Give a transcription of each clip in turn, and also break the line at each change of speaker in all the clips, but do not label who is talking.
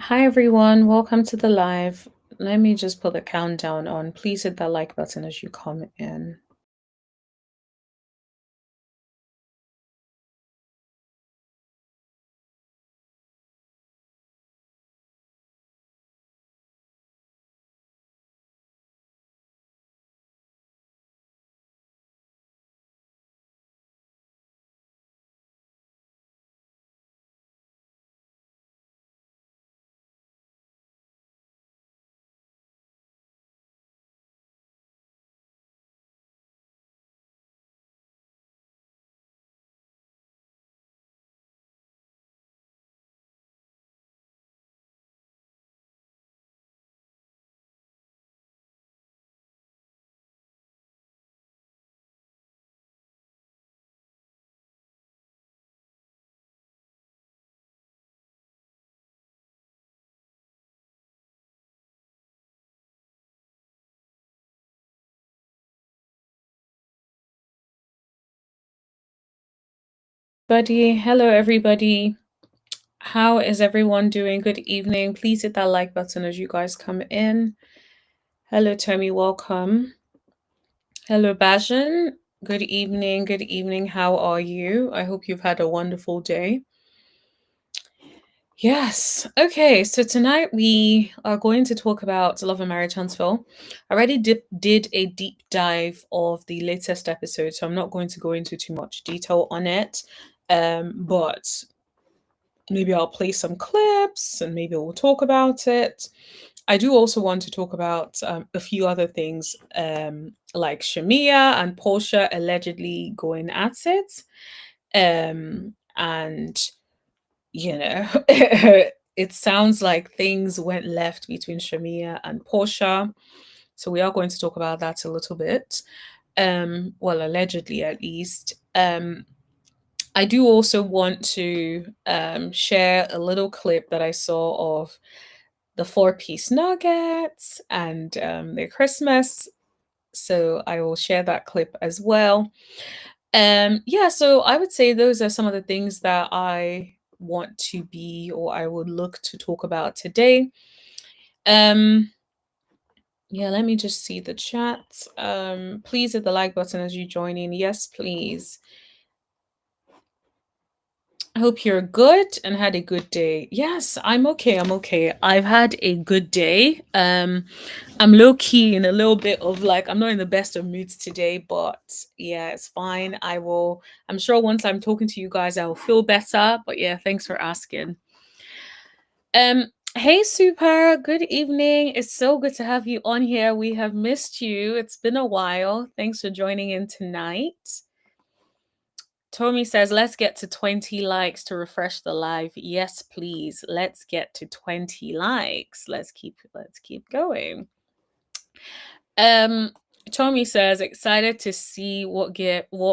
Hi everyone, welcome to the live. Let me just put the countdown on. Please hit that like button as you come in. Hello everybody. How is everyone doing? Good evening. Please hit that like button as you guys come in. Hello Tommy, welcome. Hello Bajan. Good evening. Good evening. How are you? I hope you've had a wonderful day. Yes. Okay. So tonight we are going to talk about Love and Marriage Huntsville. I already did a deep dive of the latest episode, so I'm not going to go into too much detail on it. But maybe I'll play some clips and maybe we'll talk about it. I do also want to talk about a few other things, like Shamea and Porsha allegedly going at it. And it sounds like things went left between Shamia and Portia. So we are going to talk about that a little bit. Well, allegedly at least. I do also want to share a little clip that I saw of the four-piece nuggets and their Christmas. So I will share that clip as well. Yeah, so I would say those are some of the things that I want to be or I would look to talk about today. Um yeah, let me just see the chat. Please hit the like button as you join in. Yes, please. I hope you're good and had a good day. Yes, I'm okay. I'm okay. I've had a good day. I'm low key in a little bit of like I'm not in the best of moods today, but yeah, it's fine. I'm sure once I'm talking to you guys I will feel better. But yeah, thanks for asking. Hey Super, good evening. It's so good to have you on here. We have missed you. It's been a while. Thanks for joining in tonight. Tommy says, let's get to 20 likes to refresh the live. Yes, please. Let's get to 20 likes. Let's keep going. Um, Tommy says, excited to see what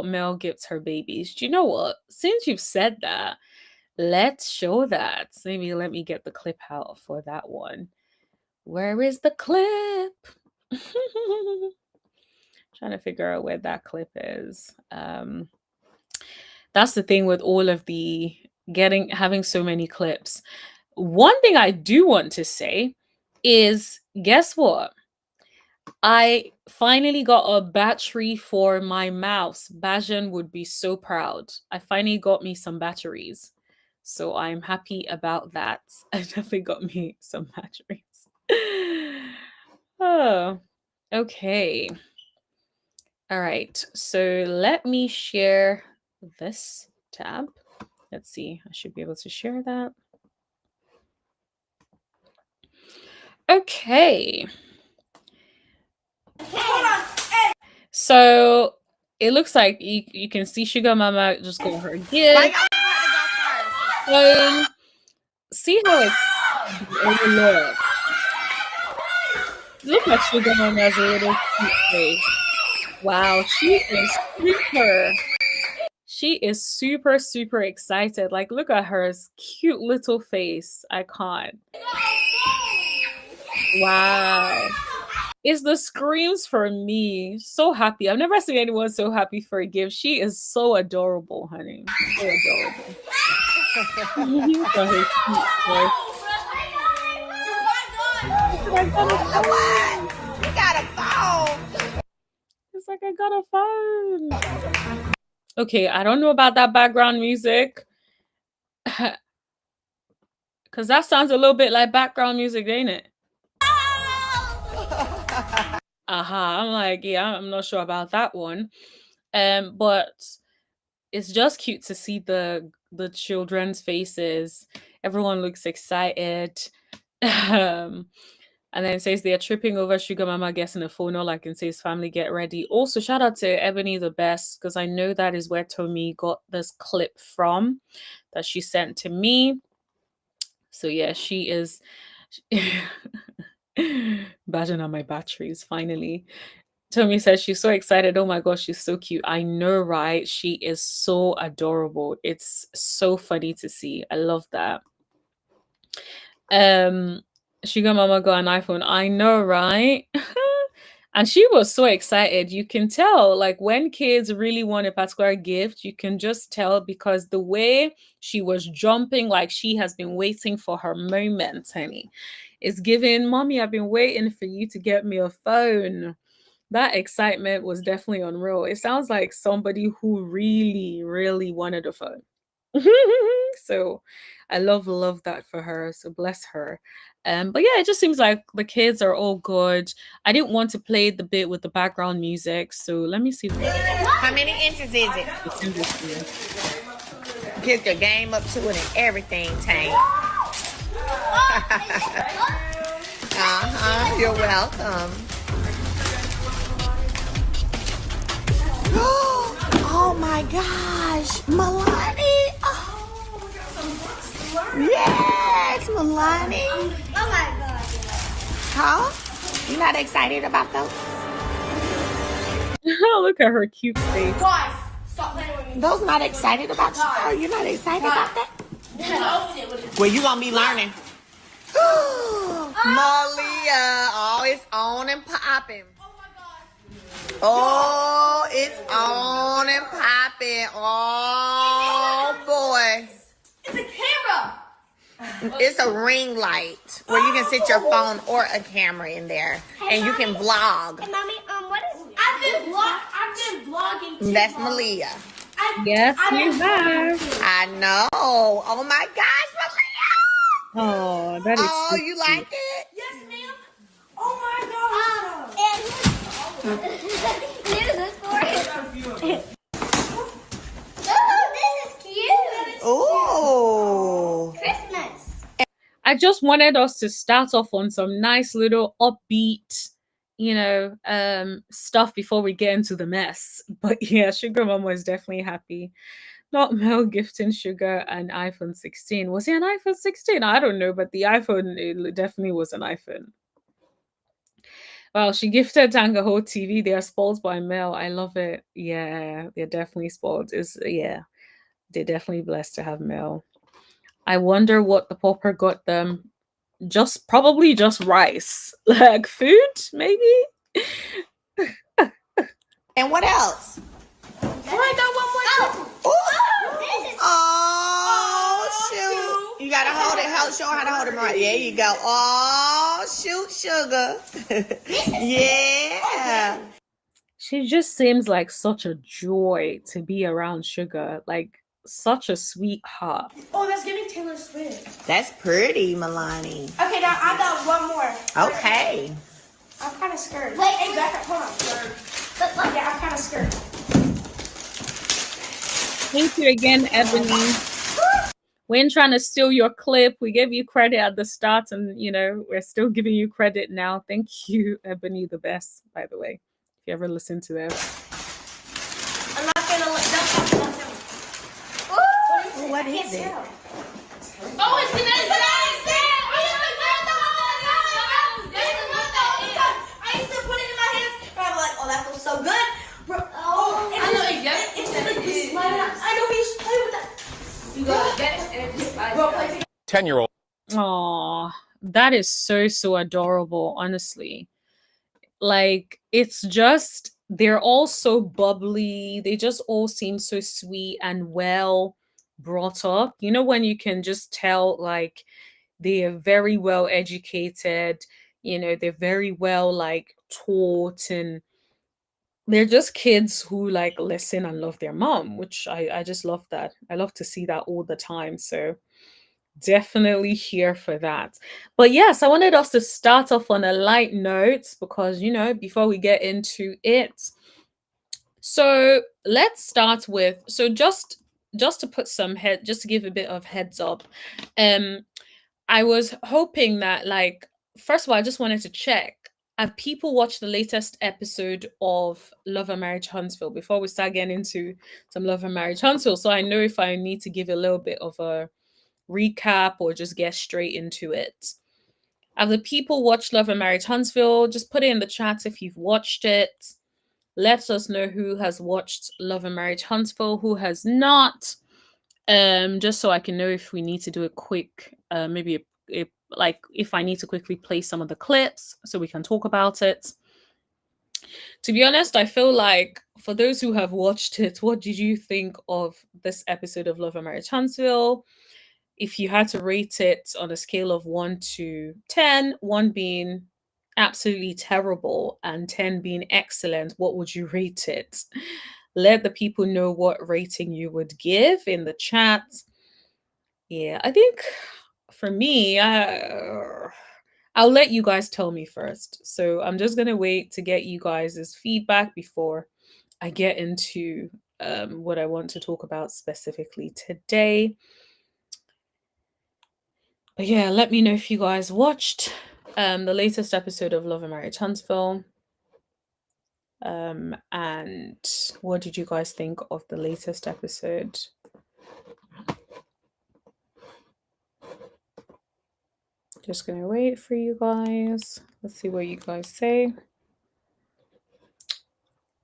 Mel gives her babies. Do you know what? Since you've said that, let's show that. Maybe let me get the clip out for that one. Where is the clip? Trying to figure out where that clip is. That's the thing with all of the having so many clips. One thing I do want to say is guess what? I finally got a battery for my mouse. Bajan would be so proud. I finally got me some batteries. So I'm happy about that. I definitely got me some batteries. Oh, okay. All right. So let me share this tab. Let's see. I should be able to share that. Okay. So it looks like you can see Sugar Mama just got her gift. See how it's overlooked. Look at Sugar Mama's little cute face. Wow, she is super, super excited. Like, look at her cute little face. I can't. Wow. It's the screams for me. So happy. I've never seen anyone so happy for a gift. She is so adorable, honey. So adorable. Look at her cute face. I got a phone.
What? You got a phone?
It's like I got a phone. Okay, I don't know about that background music. Because that sounds a little bit like background music, ain't it? I'm like, yeah, I'm not sure about that one. But it's just cute to see the children's faces. Everyone looks excited. Um, and then it says they are tripping over Sugar Mama getting a phone, all I can say is family get ready. Also, shout out to Ebony the Best, because I know that is where Tommy got this clip from that she sent to me. So yeah, she is batting on my batteries finally. Tommy says she's so excited. Oh my gosh, she's so cute. I know, right? She is so adorable. It's so funny to see. I love that. Um, Sugar Mama got an iPhone. I know, right? And she was so excited. You can tell, like, when kids really want a particular gift, you can just tell because the way she was jumping, like she has been waiting for her moment, honey. It's giving, Mommy, I've been waiting for you to get me a phone. That excitement was definitely unreal. It sounds like somebody who really, really wanted a phone. So I love that for her. So bless her. But yeah, it just seems like the kids are all good. I didn't want to play the bit with the background music, so let me see if
How many inches is it?
I send this to you.
Get your game up to it and everything, Tank. You're welcome. Oh my gosh, Milani. Oh. Yes, Milani.
Oh my god.
Huh? You not excited about those?
Look at her cute face.
Guys, stop playing with me.
Those not excited about you? Oh, you're not excited about that? Well, you gonna be learning. Malia, oh, it's on and popping.
Oh my god.
Oh, it's on and popping. Oh boy.
It's a camera.
It's a ring light where you can sit your phone or a camera in there and you can vlog.
Hey, mommy, what is it? I've been vlogging too.
That's Malia.
Yes, you have.
I know. Oh my gosh, Malia.
Oh, that is
Oh,
so
you
cute.
like it?
Yes, ma'am. Oh my god. Here's the story. Oh, this is cute.
Ooh.
Christmas.
I just wanted us to start off on some nice little upbeat, stuff before we get into the mess. But yeah, Sugar Mama is definitely happy. Not Mel gifting Sugar an iPhone 16. Was it an iPhone 16? I don't know, but the iPhone, it definitely was an iPhone. Well, she gifted Tang a whole TV. They are spoiled by Mel. I love it. Yeah, they're definitely spoiled. They're definitely blessed to have Mel. I wonder what the pauper got them. Probably just rice. Like food, maybe?
And what else?
I got one more.
Oh, shoot. You gotta hold it. Show her how to hold it right. There you go. Oh, shoot, Sugar. Yeah.
She just seems like such a joy to be around Sugar. Like such a sweetheart.
Oh, that's giving Taylor Swift.
That's pretty, Milani.
Okay, now I got one more.
Okay.
I'm kind of scared. Wait, hey, back up. Hold on. Yeah, I'm kind of scared.
Thank you again, Ebony. We ain't trying to steal your clip. We gave you credit at the start, and we're still giving you credit now. Thank you, Ebony the Best, by the way. If you ever listen to them.
I'm not gonna let that.
What is it?
Oh, it's the next one. I used to put it in my hands, and I'm like, oh, that feels so good. Oh, I know exactly. It's like this. I know we used to play with that. You gotta get it and just play.
10-year-old.
Aw, that is so adorable, honestly. Like, it's just, they're all so bubbly. They just all seem so sweet and well brought up. When you can just tell, like, they are very well educated. They're very well like taught, and they're just kids who like listen and love their mom, which I just love that. I love to see that all the time. So definitely here for that. But yes, I wanted us to start off on a light note because, before we get into it. So let's start with, so just to put some head, just to give a bit of heads up. Um I was hoping that, like, first of all, I just wanted to check. Have people watched the latest episode of Love and Marriage Huntsville before we start getting into some Love and Marriage Huntsville? So I know if I need to give a little bit of a recap or just get straight into it. Have the people watched Love and Marriage Huntsville? Just put it in the chat if you've watched it. Let us know who has watched Love and Marriage Huntsville, who has not. Just so I can know if we need to do a quick, maybe like if I need to quickly play some of the clips so we can talk about it. To be honest, I feel like for those who have watched it, what did you think of this episode of Love and Marriage Huntsville? If you had to rate it on a scale of 1 to 10, 1 being absolutely terrible and 10 being excellent, what would you rate it? Let the people know what rating you would give in the chat. Yeah, I think for me, I'll let you guys tell me first. So I'm just gonna wait to get you guys' feedback before I get into what I want to talk about specifically today. But yeah, let me know if you guys watched the latest episode of Love and Marriage Huntsville. And what did you guys think of the latest episode? Just gonna wait for you guys. Let's see what you guys say.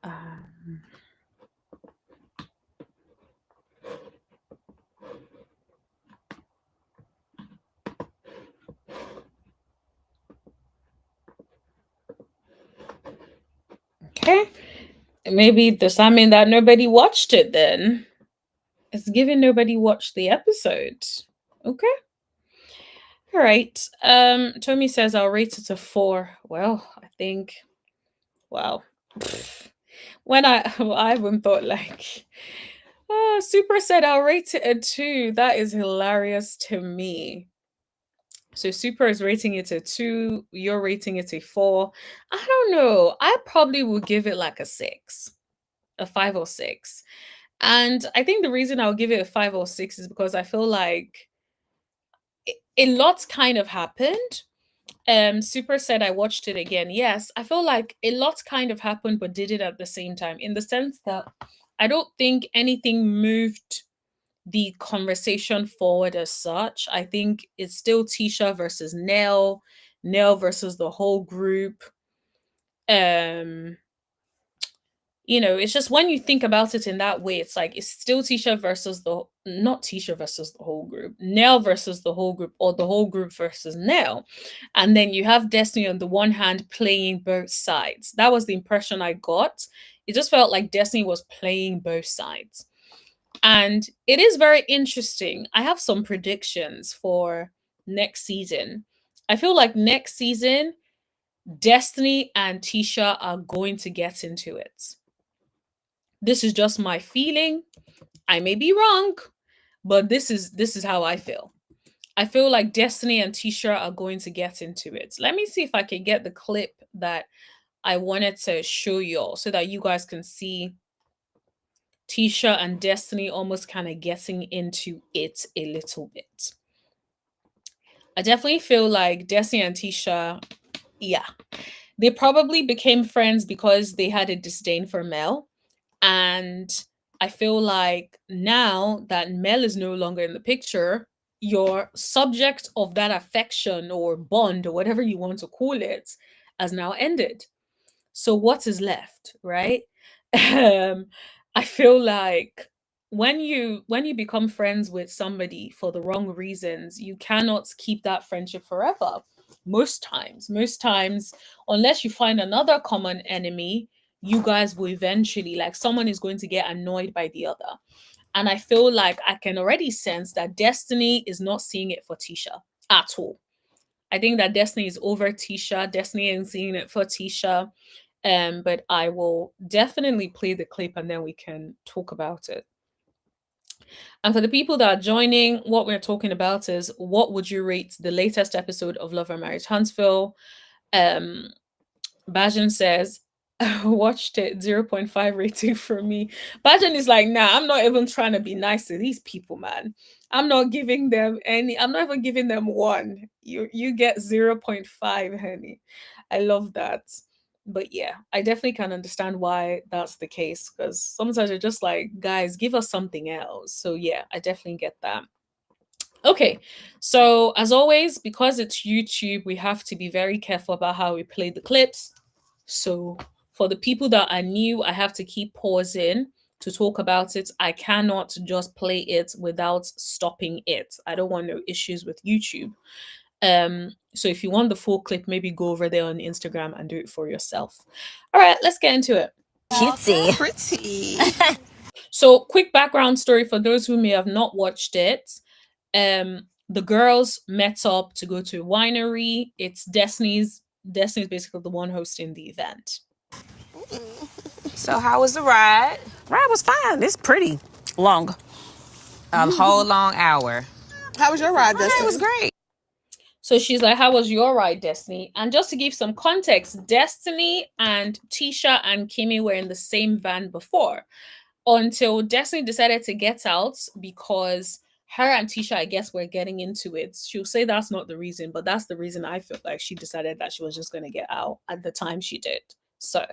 Um, okay. Maybe does that mean that nobody watched it then? It's given nobody watched the episode. Okay. All right. Tommy says I'll rate it a 4. Well, I think, wow. When I even thought like, Super said I'll rate it a 2. That is hilarious to me. So Super is rating it a 2. You're rating it a 4. I don't know. I probably would give it like a 6, a 5 or 6. And I think the reason I'll give it a 5 or 6 is because I feel like a lot kind of happened. Super said I watched it again. Yes, I feel like a lot kind of happened, but did it at the same time, in the sense that I don't think anything moved the conversation forward as such. I think it's still Tisha versus Nell versus the whole group. Um, it's just when you think about it in that way, it's like it's still Tisha versus the not Tisha versus the whole group, Nell versus the whole group, or the whole group versus Nell. And then you have Destiny on the one hand playing both sides. That was the impression I got. It just felt like Destiny was playing both sides. And it is very interesting. I have some predictions for next season. I feel like next season, Destiny and Tisha are going to get into it. This is just my feeling. I may be wrong, but this is how I feel. I feel like Destiny and Tisha are going to get into it. Let me see if I can get the clip that I wanted to show y'all so that you guys can see Tisha and Destiny almost kind of getting into it a little bit. I definitely feel like Destiny and Tisha, yeah, they probably became friends because they had a disdain for Mel. And I feel like now that Mel is no longer in the picture, your subject of that affection or bond or whatever you want to call it has now ended. So what is left, right? um, I feel like when you become friends with somebody for the wrong reasons, you cannot keep that friendship forever. Most times, unless you find another common enemy, you guys will eventually, like, someone is going to get annoyed by the other. And I feel like I can already sense that Destiny is not seeing it for Tisha at all. I think that Destiny is over Tisha. Destiny ain't seeing it for Tisha. But I will definitely play the clip and then we can talk about it. And for the people that are joining, what we're talking about is what would you rate the latest episode of Love and Marriage Huntsville? Um, Bajan says, watched it 0.5 rating for me. Bajan is like, nah, I'm not even trying to be nice to these people, man. I'm not giving them any, I'm not even giving them one. You get 0.5, honey. I love that. But yeah, I definitely can understand why that's the case because sometimes you're just like, guys, give us something else. So yeah, I definitely get that. Okay, so as always, because it's YouTube, we have to be very careful about how we play the clips. So for the people that are new, I have to keep pausing to talk about it. I cannot just play it without stopping it. I don't want no issues with YouTube. So if you want the full clip, maybe go over there on Instagram and do it for yourself. All right, let's get into it.
Cutesy.
Pretty.
So quick background story for those who may have not watched it. The girls met up to go to a winery. It's Destiny's basically the one hosting the event.
So how was the ride?
Ride was fine. It's pretty long. A whole long hour.
How was your ride, Destiny?
It was great.
So she's like, how was your ride, Destiny? And just to give some context, Destiny and Tisha and Kimmy were in the same van before until Destiny decided to get out because her and Tisha, I guess, were getting into it. She'll say that's not the reason, but that's the reason I feel like she decided that she was just going to get out at the time she did. So,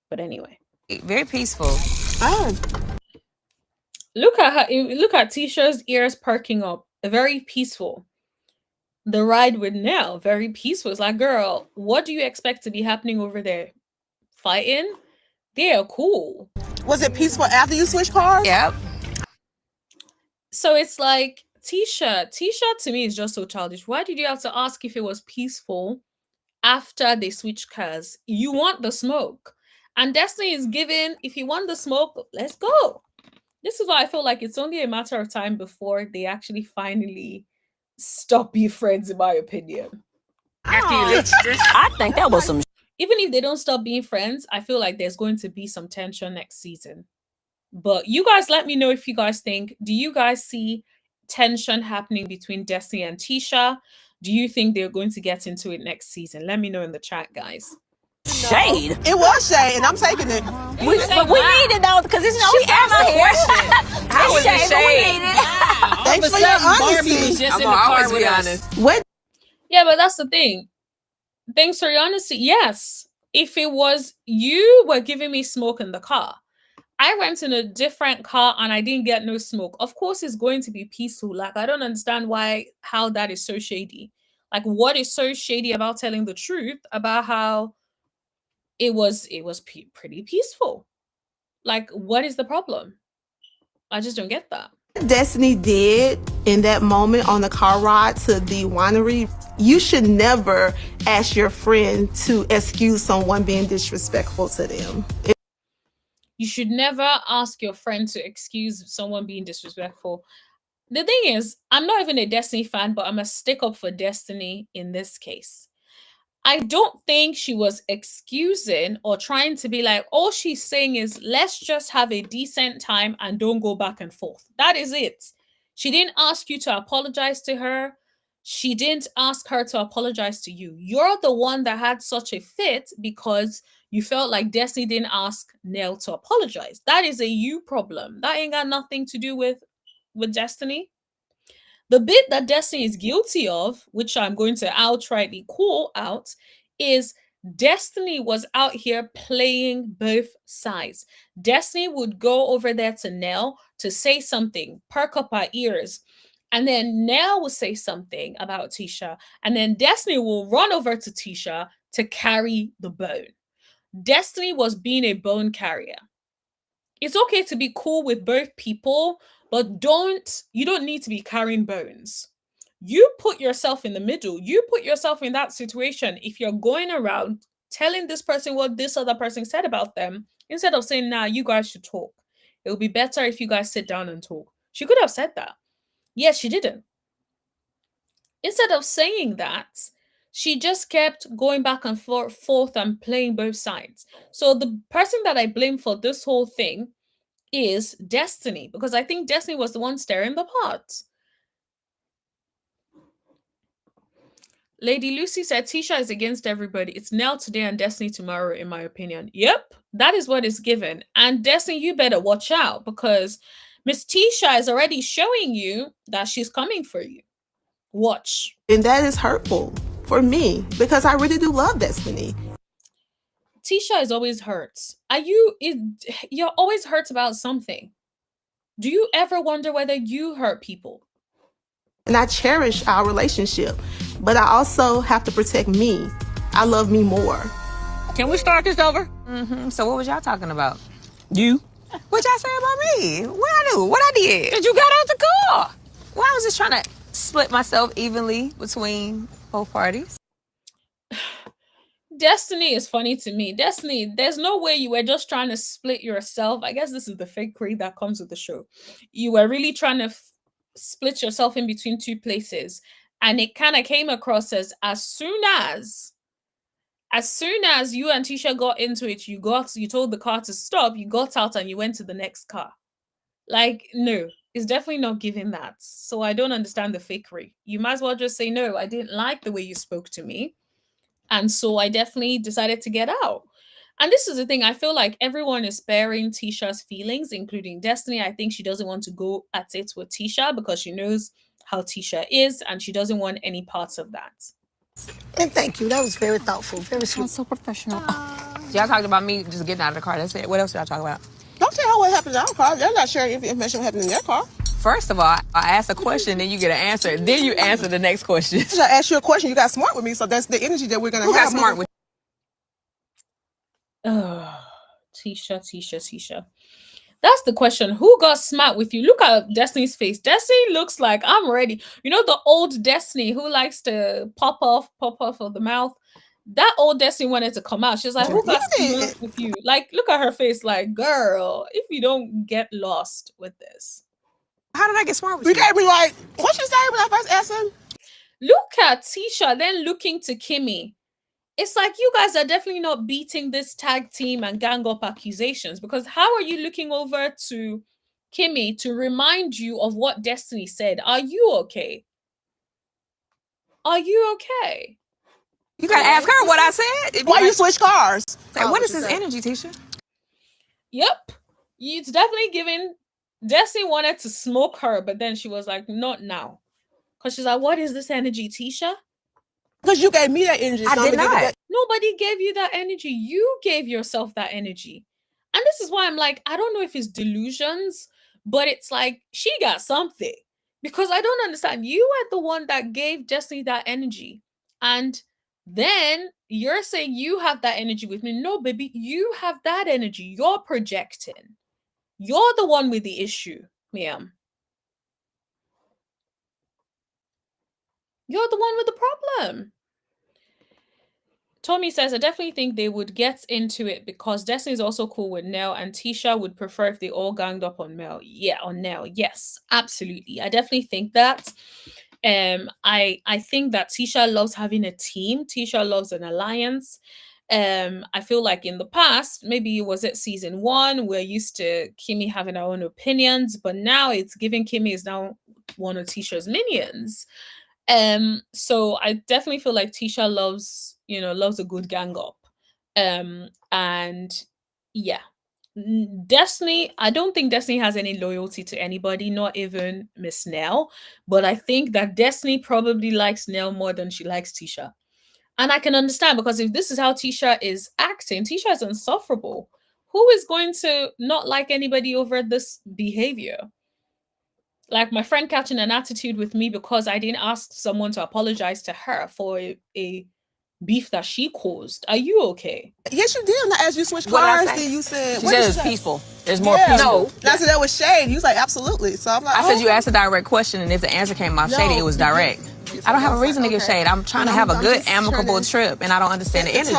but anyway.
Very peaceful.
Oh.
Look at her. Look at Tisha's ears perking up. Very peaceful. The ride with Nell, very peaceful. It's like, girl, what do you expect to be happening over there? Fighting? They are cool.
Was it peaceful after you switched cars?
Yep.
So it's like, Tisha to me is just so childish. Why did you have to ask if it was peaceful after they switched cars? You want the smoke. And Destiny is giving, if you want the smoke, let's go. This is why I feel like it's only a matter of time before they actually finally stop being friends, in my opinion.
After you I think that was some.
Even if they don't stop being friends, I feel like there's going to be some tension next season. But you guys let me know if you guys think, do you guys see tension happening between Destiny and Tisha? Do you think they're going to get into it next season? Let me know in the chat, guys.
Shade.
It was shade, and I'm taking it.
But we need it though because it's we asked the question. How was it shade?
Thanks for your honesty.
I'm gonna always be honest.
What?
Yeah, but that's the thing. Thanks for your honesty. Yes. If it was you were giving me smoke in the car, I went in a different car and I didn't get no smoke. Of course, it's going to be peaceful. Like, I don't understand how that is so shady. Like, what is so shady about telling the truth about how it was pretty peaceful? Like, what is the problem? I just don't get that.
Destiny did in that moment on the car ride to the winery. You should never ask your friend to excuse someone being disrespectful to them.
You should never ask your friend to excuse someone being disrespectful. The thing is, I'm not even a Destiny fan, but I'm a stick up for Destiny in this case. I don't think she was excusing or trying to be like, all she's saying is, let's just have a decent time and don't go back and forth. That is it. She didn't ask you to apologize to her. She didn't ask her to apologize to you. You're the one that had such a fit because you felt like Destiny didn't ask Nell to apologize. That is a you problem. That ain't got nothing to do with Destiny. The bit that Destiny is guilty of, which I'm going to outrightly call out, is Destiny was out here playing both sides. Destiny would go over there to Nell to say something, perk up her ears, and then Nell will say something about Tisha, and then Destiny will run over to Tisha to carry the bone. Destiny was being a bone carrier. It's okay to be cool with both people, but you don't need to be carrying bones. You put yourself in the middle. You put yourself in that situation. If you're going around telling this person what this other person said about them, instead of saying, nah, you guys should talk. It would be better if you guys sit down and talk. She could have said that. Yes, she didn't. Instead of saying that, she just kept going back and forth and playing both sides. So the person that I blame for this whole thing is Destiny, because I think Destiny was the one stirring the pot. Lady Lucy said Tisha is against everybody. It's Nell today and Destiny tomorrow, in my opinion. Yep, that is what is given. And Destiny, you better watch out, because Miss Tisha is already showing you that she's coming for you. Watch.
And that is hurtful for me because I really do love Destiny.
Tisha is always hurt. You're always hurt about something. Do you ever wonder whether you hurt people?
And I cherish our relationship, but I also have to protect me. I love me more.
Can we start this over?
So what was y'all talking about?
You?
What y'all say about me? What I do? What I did?
Did you got out the car?
Well, I was just trying to split myself evenly between both parties.
Destiny is funny to me. Destiny, there's no way you were just trying to split yourself. I guess this is the fakery that comes with the show. You were really trying to split yourself in between two places. And it kind of came across as soon as you and Tisha got into it, you told the car to stop, you got out and you went to the next car. Like, no, it's definitely not giving that. So I don't understand the fakery. You might as well just say, no, I didn't like the way you spoke to me. And so I definitely decided to get out. And this is the thing, I feel like everyone is sparing Tisha's feelings, including Destiny. I think she doesn't want to go at it with Tisha because she knows how Tisha is and she doesn't want any parts of that.
And thank you. That was very thoughtful. Very sweet.
So professional. Y'all talked about me just getting out of the car. That's it. What else y'all talk about?
Don't tell her what happened in our car. They're not sharing information what happened in their car.
First of all, I asked a question, then you get an answer. Then you answer the next question.
I asked you a question. You got smart with me, so that's the energy that we're going to have.
Who got smart with
Tisha. That's the question. Who got smart with you? Look at Destiny's face. Destiny looks like I'm ready. You know the old Destiny who likes to pop off of the mouth? That old Destiny wanted to come out. She's like, who got smart with you? Like, look at her face like, girl, if you don't get lost with this.
How did I get smart with you?
You gave me like, what's your name when I first asked him?
Look at Tisha, then looking to Kimmy. It's like you guys are definitely not beating this tag team and gang up accusations, because how are you looking over to Kimmy to remind you of what Destiny said? Are you okay? Are you okay?
You gotta ask her what I said.
Why you switch cars?
Hey, what is this energy, Tisha?
Yep. It's definitely giving. Destiny wanted to smoke her, but then she was like, not now. Because she's like, what is this energy, Tisha?
Because you gave me that energy.
I did not.
Nobody gave you that energy. You gave yourself that energy. And this is why I'm like, I don't know if it's delusions, but it's like she got something. Because I don't understand. You are the one that gave Destiny that energy. And then you're saying you have that energy with me. No, baby, you have that energy. You're projecting. You're the one with the issue, ma'am. You're the one with the problem. Tommy says, I definitely think they would get into it because Destiny is also cool with Nell, and Tisha would prefer if they all ganged up on Mel. Yeah, on Nell. Yes, absolutely. I definitely think that. I think that Tisha loves having a team. Tisha loves an alliance. I feel like in the past, maybe it was at season 1, we're used to Kimmy having her own opinions, but now it's giving Kimmy is now one of Tisha's minions. So I definitely feel like Tisha loves a good gang up. And yeah. Destiny, I don't think Destiny has any loyalty to anybody, not even Miss Nell. But I think that Destiny probably likes Nell more than she likes Tisha. And I can understand, because if this is how Tisha is acting, Tisha is insufferable. Who is going to not like anybody over this behavior? Like my friend catching an attitude with me because I didn't ask someone to apologize to her for a beef that she caused. Are you okay?
Yes, you did. As you switched cars, then you said...
She said it's peaceful. There's more peaceful.
No. I said that was shade. You was like, absolutely. So I'm like,
I said you asked a direct question, and if the answer came off shady, it was direct. I don't have a reason to give shade. I'm trying to have a good, amicable trip, and I don't understand the energy.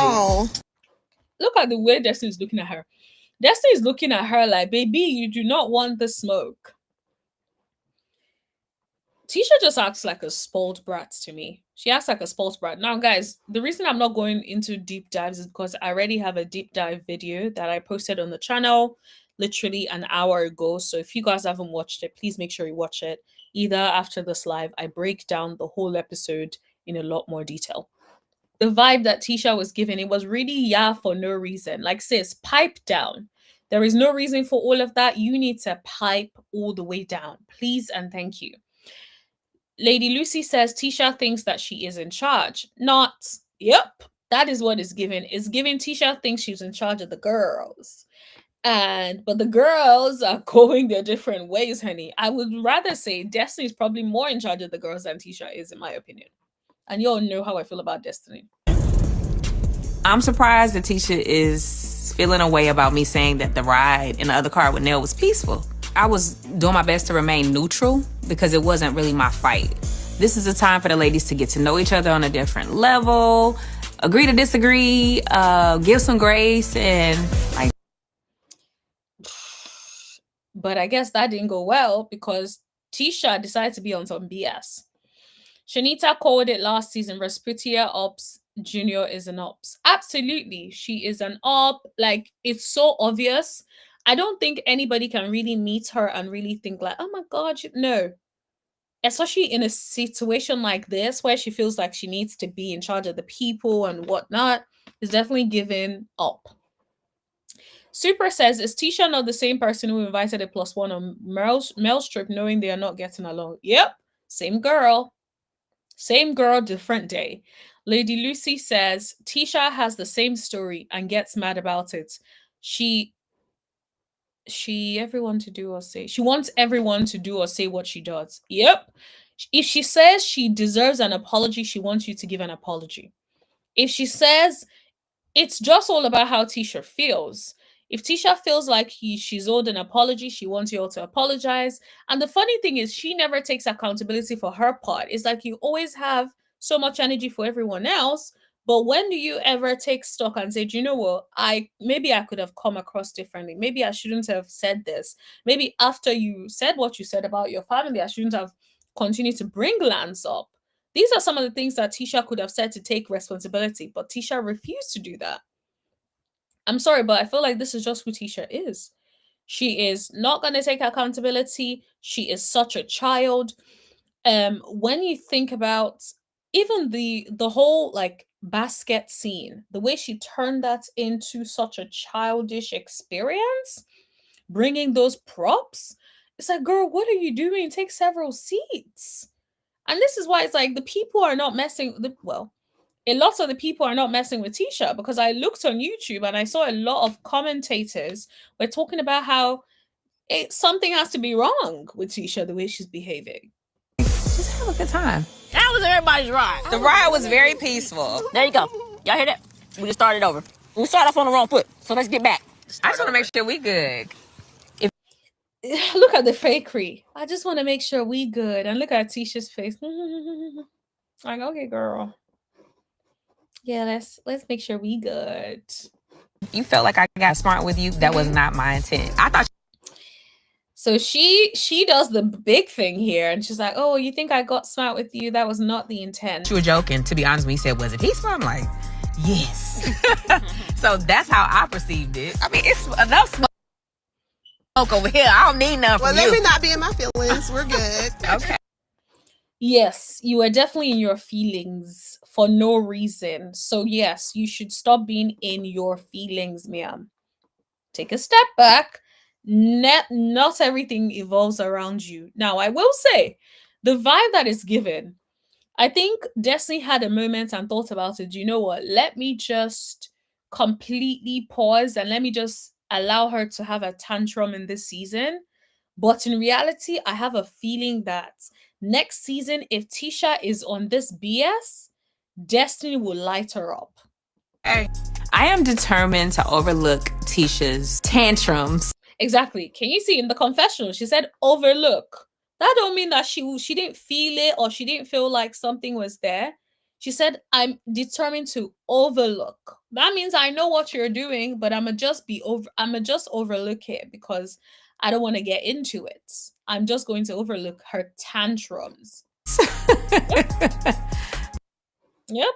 Look at the way Destiny's looking at her. Destiny's looking at her like, baby, you do not want the smoke. Tisha just acts like a spoiled brat to me. She acts like a spoiled brat. Now, guys, the reason I'm not going into deep dives is because I already have a deep dive video that I posted on the channel literally an hour ago. So if you guys haven't watched it, please make sure you watch it. Either after this live, I break down the whole episode in a lot more detail. The vibe that Tisha was giving, it was really yeah for no reason. Like, sis, pipe down. There is no reason for all of that. You need to pipe all the way down. Please and thank you. Lady Lucy says Tisha thinks that she is in charge. Not, yep, that is what is given. It's given Tisha thinks she's in charge of the girls. But the girls are going their different ways, honey. I would rather say Destiny is probably more in charge of the girls than Tisha is, in my opinion. And you all know how I feel about Destiny.
I'm surprised that Tisha is feeling a way about me saying that the ride in the other car with Nell was peaceful. I was doing my best to remain neutral because it wasn't really my fight. This is a time for the ladies to get to know each other on a different level, agree to disagree, give some grace, and like.
But I guess that didn't go well because Tisha decided to be on some BS. Shanita called it last season. Rasputia Ops Junior is an ops. Absolutely. She is an op. Like, it's so obvious. I don't think anybody can really meet her and really think like, oh my God, no. Especially in a situation like this where she feels like she needs to be in charge of the people and whatnot, is definitely given up. Super says, is Tisha not the same person who invited a +1 on Mel's trip knowing they are not getting along? Yep, same girl. Same girl, different day. Lady Lucy says, Tisha has the same story and gets mad about it. She everyone to do or say. She wants everyone to do or say what she does. Yep. If she says she deserves an apology, she wants you to give an apology. If she says it's just all about how Tisha feels. If Tisha feels like she's owed an apology, she wants you all to apologize. And the funny thing is, she never takes accountability for her part. It's like you always have so much energy for everyone else. But when do you ever take stock and say, do you know what? Maybe I could have come across differently. Maybe I shouldn't have said this. Maybe after you said what you said about your family, I shouldn't have continued to bring Lance up. These are some of the things that Tisha could have said to take responsibility, but Tisha refused to do that. I'm sorry, but I feel like this is just who Tisha is. She is not going to take accountability. She is such a child. When you think about even the whole like basket scene, the way she turned that into such a childish experience, bringing those props, it's like, girl, what are you doing? Take several seats. And this is why it's like the people are not messing with, well, a lot of the people are not messing with Tisha, because I looked on YouTube and I saw a lot of commentators were talking about how something has to be wrong with Tisha, the way she's behaving.
Just have a good time.
How was everybody's ride?
The ride was very peaceful.
There you go. Y'all hear that? We just started over. We started off on the wrong foot, so let's get back.
I just want to make sure we good.
Look at the fakery. I just want to make sure we good. And look at Tisha's face. Like, okay, girl. Yeah, let's make sure we good.
You felt like I got smart with you. That was not my intent. I thought.
So she does the big thing here, and she's like, "Oh, you think I got smart with you? That was not the intent."
You were joking. To be honest, when you said, "Was it he smart?" I'm like, yes. So that's how I perceived it. I mean, it's enough smoke over here. I don't need none from you.
Well, let me not be in my feelings. We're good.
Okay.
Yes, you are definitely in your feelings for no reason. So yes, you should stop being in your feelings, ma'am. Take a step back. Not everything evolves around you. Now, I will say, the vibe that is given, I think Destiny had a moment and thought about it. You know what? Let me just completely pause and let me just allow her to have a tantrum in this season. But in reality, I have a feeling that next season, if Tisha is on this BS, Destiny will light her up.
Hey, I am determined to overlook Tisha's tantrums.
Exactly. Can you see in the confessional, she said overlook. That don't mean that she didn't feel it or she didn't feel like something was there. She said, I'm determined to overlook. That means I know what you're doing, but I'ma just overlook it because I don't want to get into it. I'm just going to overlook her tantrums. Yep.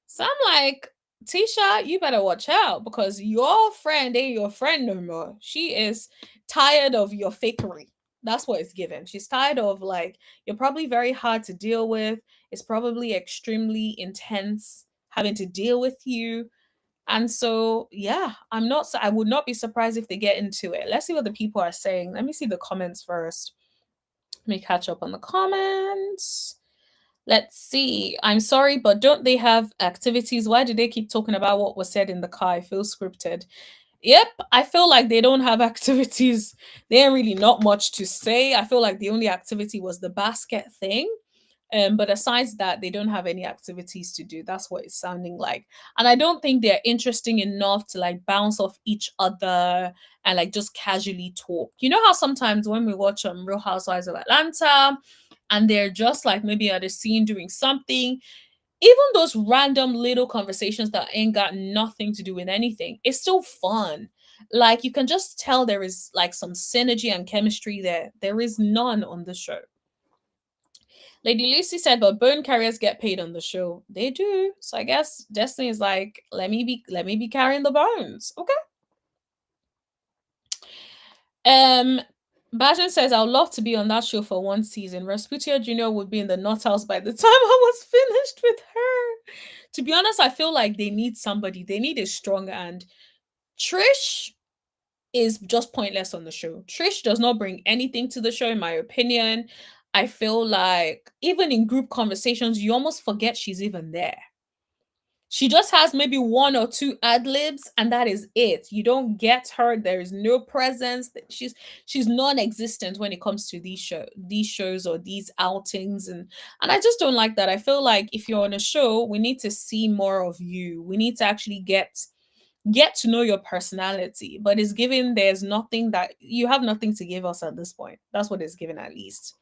So I'm like, Tisha, you better watch out because your friend ain't your friend no more. She is tired of your fakery. That's what it's given. She's tired of, like, you're probably very hard to deal with. It's probably extremely intense having to deal with you. And so, yeah, I would not be surprised if they get into it. Let's see what the people are saying. Let me see the comments first. Let me catch up on the comments. Let's see. I'm sorry, but don't they have activities? Why do they keep talking about what was said in the car? I feel scripted. Yep, I feel like they don't have activities. They ain't really not much to say. I feel like the only activity was the basket thing. But aside that, they don't have any activities to do. That's what it's sounding like. And I don't think they're interesting enough to like bounce off each other and like just casually talk. You know how sometimes when we watch Real Housewives of Atlanta and they're just like maybe at a scene doing something, even those random little conversations that ain't got nothing to do with anything, it's still fun. Like you can just tell there is like some synergy and chemistry there. There is none on the show. Lady Lucy said, but bone carriers get paid on the show. They do. So I guess Destiny is like, let me be carrying the bones. Okay. Bajan says, I would love to be on that show for one season. Rasputia Jr. would be in the nut house by the time I was finished with her. To be honest, I feel like they need somebody. They need a strong hand. Trish is just pointless on the show. Trish does not bring anything to the show, in my opinion. I feel like even in group conversations, you almost forget she's even there. She just has maybe one or two ad libs, and that is it. You don't get her. There is no presence. She's non-existent when it comes to these shows or these outings, and I just don't like that. I feel like if you're on a show, we need to see more of you. We need to actually get to know your personality. But it's given there's nothing that you have nothing to give us at this point. That's what it's given at least.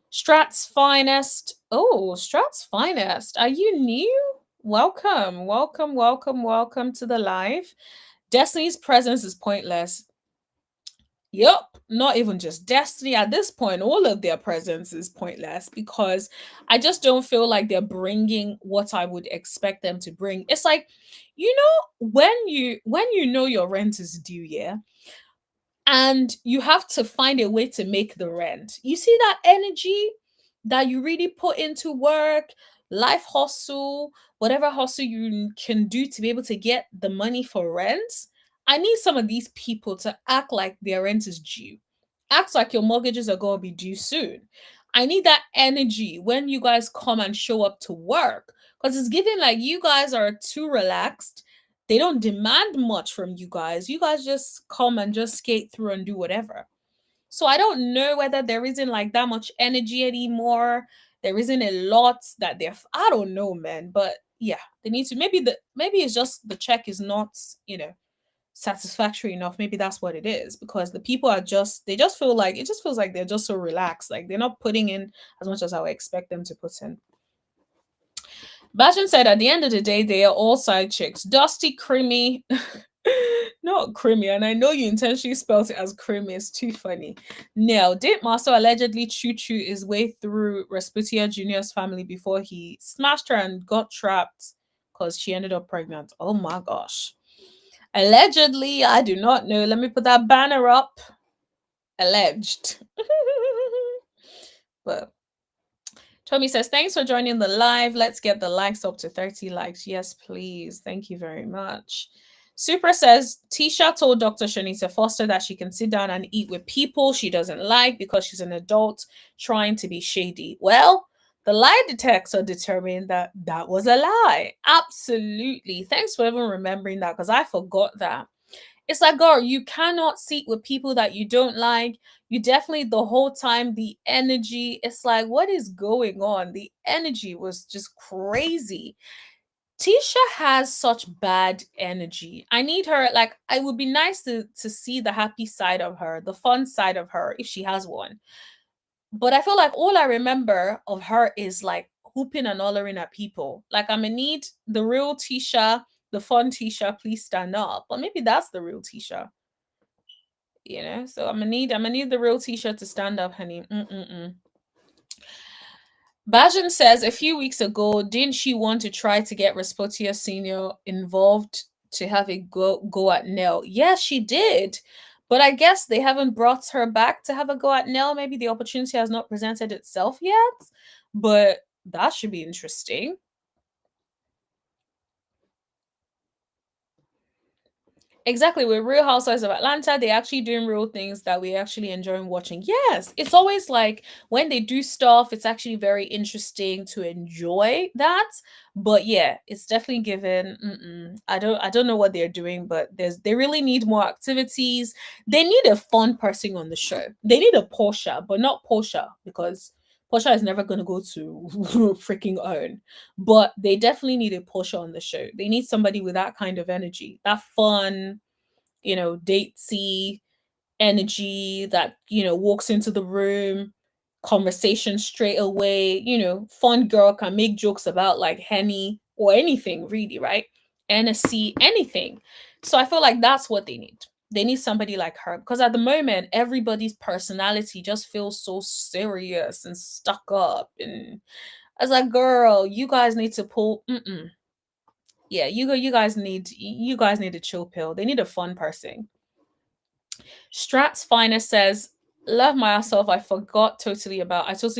Strat's finest. Oh, Strat's finest. Are you new? Welcome, welcome, welcome, welcome to the live. Destiny's presence is pointless. Yup, not even just Destiny. At this point, all of their presence is pointless because I just don't feel like they're bringing what I would expect them to bring. It's like, you know, when you know your rent is due, yeah, and you have to find a way to make the rent. You see that energy that you really put into work, life hustle, whatever hustle you can do to be able to get the money for rent. I need some of these people to act like their rent is due. Act like your mortgages are going to be due soon. I need that energy when you guys come and show up to work because it's giving like you guys are too relaxed. They don't demand much from you guys. You guys just come and just skate through and do whatever. So I don't know whether there isn't like that much energy anymore. There isn't a lot that I don't know, man. But yeah, they need to maybe it's just the check is not, satisfactory enough. Maybe that's what it is because the people are they just feel like it just feels like they're just so relaxed. Like they're not putting in as much as I would expect them to put in. Bashan said, at the end of the day, they are all side chicks. Dusty, creamy, not creamy. And I know you intentionally spelled it as creamy. It's too funny. Now, did Master allegedly choo-choo his way through Rasputia Jr.'s family before he smashed her and got trapped because she ended up pregnant? Oh my gosh. Allegedly, I do not know. Let me put that banner up. Alleged. But Tommy says, thanks for joining the live. Let's get the likes up to 30 likes. Yes, please. Thank you very much. Super says, Tisha told Dr. Shanita Foster that she can sit down and eat with people she doesn't like because she's an adult trying to be shady. Well, the lie detector determined that that was a lie. Absolutely. Thanks for even remembering that because I forgot that. It's like, girl, you cannot sit with people that you don't like. You definitely, the whole time, the energy, it's like, what is going on? The energy was just crazy. Tisha has such bad energy. I need her, like, it would be nice to see the happy side of her, the fun side of her, if she has one. But I feel like all I remember of her is like hooping and hollering at people. Like, I'm gonna need the real Tisha, the fun Tisha, please stand up. But maybe that's the real Tisha. You know, so I'm gonna need the real Tisha to stand up, honey. Mm-mm-mm. Bajan says a few weeks ago, didn't she want to try to get Resputia Senior involved to have a go at Nell? Yes, she did. But I guess they haven't brought her back to have a go at Nell. Maybe the opportunity has not presented itself yet. But that should be interesting. Exactly. With Real Housewives of Atlanta, they actually doing real things that we actually enjoy watching. Yes, it's always like when they do stuff, it's actually very interesting to enjoy that. But yeah, it's definitely given. I don't know what they're doing, but they really need more activities. They need a fun person on the show. They need a Porsha, but not Porsha because Porsha is never gonna go to freaking own. But they definitely need a Porsche on the show. They need somebody with that kind of energy, that fun, datesy energy that, walks into the room, conversation straight away, fun girl can make jokes about like Henny or anything really, right? NSC, anything. So I feel like that's what they need. They need somebody like her because at the moment, everybody's personality just feels so serious and stuck up. And I was like, girl, you guys need to pull. Yeah, you guys need a chill pill. They need a fun person. Strat's Finest says, love myself. I totally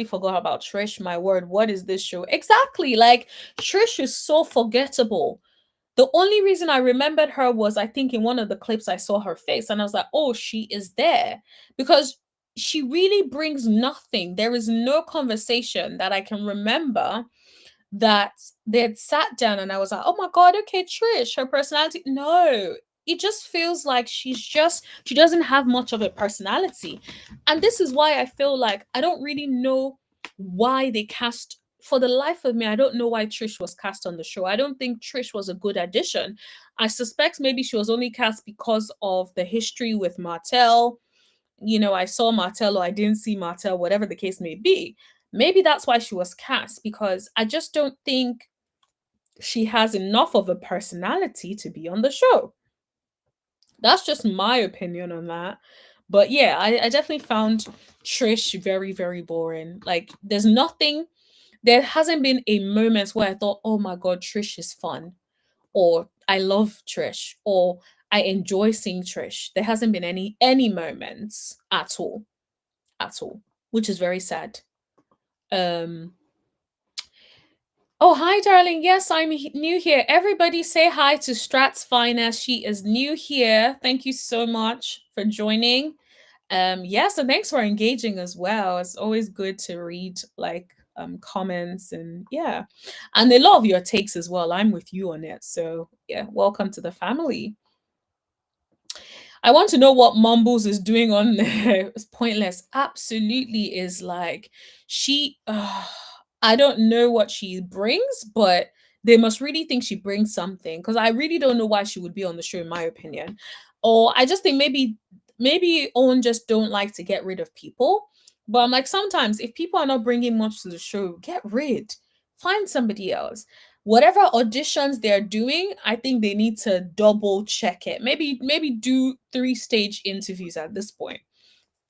forgot about Trish. My word, what is this show? Exactly. Like Trish is so forgettable. The only reason I remembered her was I think in one of the clips I saw her face and I was like, oh, she is there. Because she really brings nothing. There is no conversation that I can remember that they had sat down and I was like, oh my God, okay, Trish, her personality. No, it just feels like she doesn't have much of a personality. And this is why I feel like I don't really know why they cast, for the life of me, I don't know why Trish was cast on the show. I don't think Trish was a good addition. I suspect maybe she was only cast because of the history with Martell. I saw Martell or I didn't see Martell, whatever the case may be. Maybe that's why she was cast because I just don't think she has enough of a personality to be on the show. That's just my opinion on that. But yeah, I definitely found Trish very, very boring. Like, there hasn't been a moment where I thought, oh my God, Trish is fun, or I love Trish, or I enjoy seeing Trish. There hasn't been any moments at all, which is very sad. Um, Oh, hi, darling. Yes, I'm new here. Everybody say hi to Strat's Finest. She is new here. Thank you so much for joining. Yes, and thanks for engaging as well. It's always good to read like comments and yeah. And they love your takes as well. I'm with you on it. So yeah, welcome to the family. I want to know what Mumbles is doing on there. It's pointless. Absolutely is like she I don't know what she brings, but they must really think she brings something because I really don't know why she would be on the show in my opinion. Or I just think maybe Owen just don't like to get rid of people. But I'm like sometimes if people are not bringing much to the show, get rid. Find somebody else whatever auditions they're doing, I think they need to double check it. Maybe do 3-stage interviews at this point.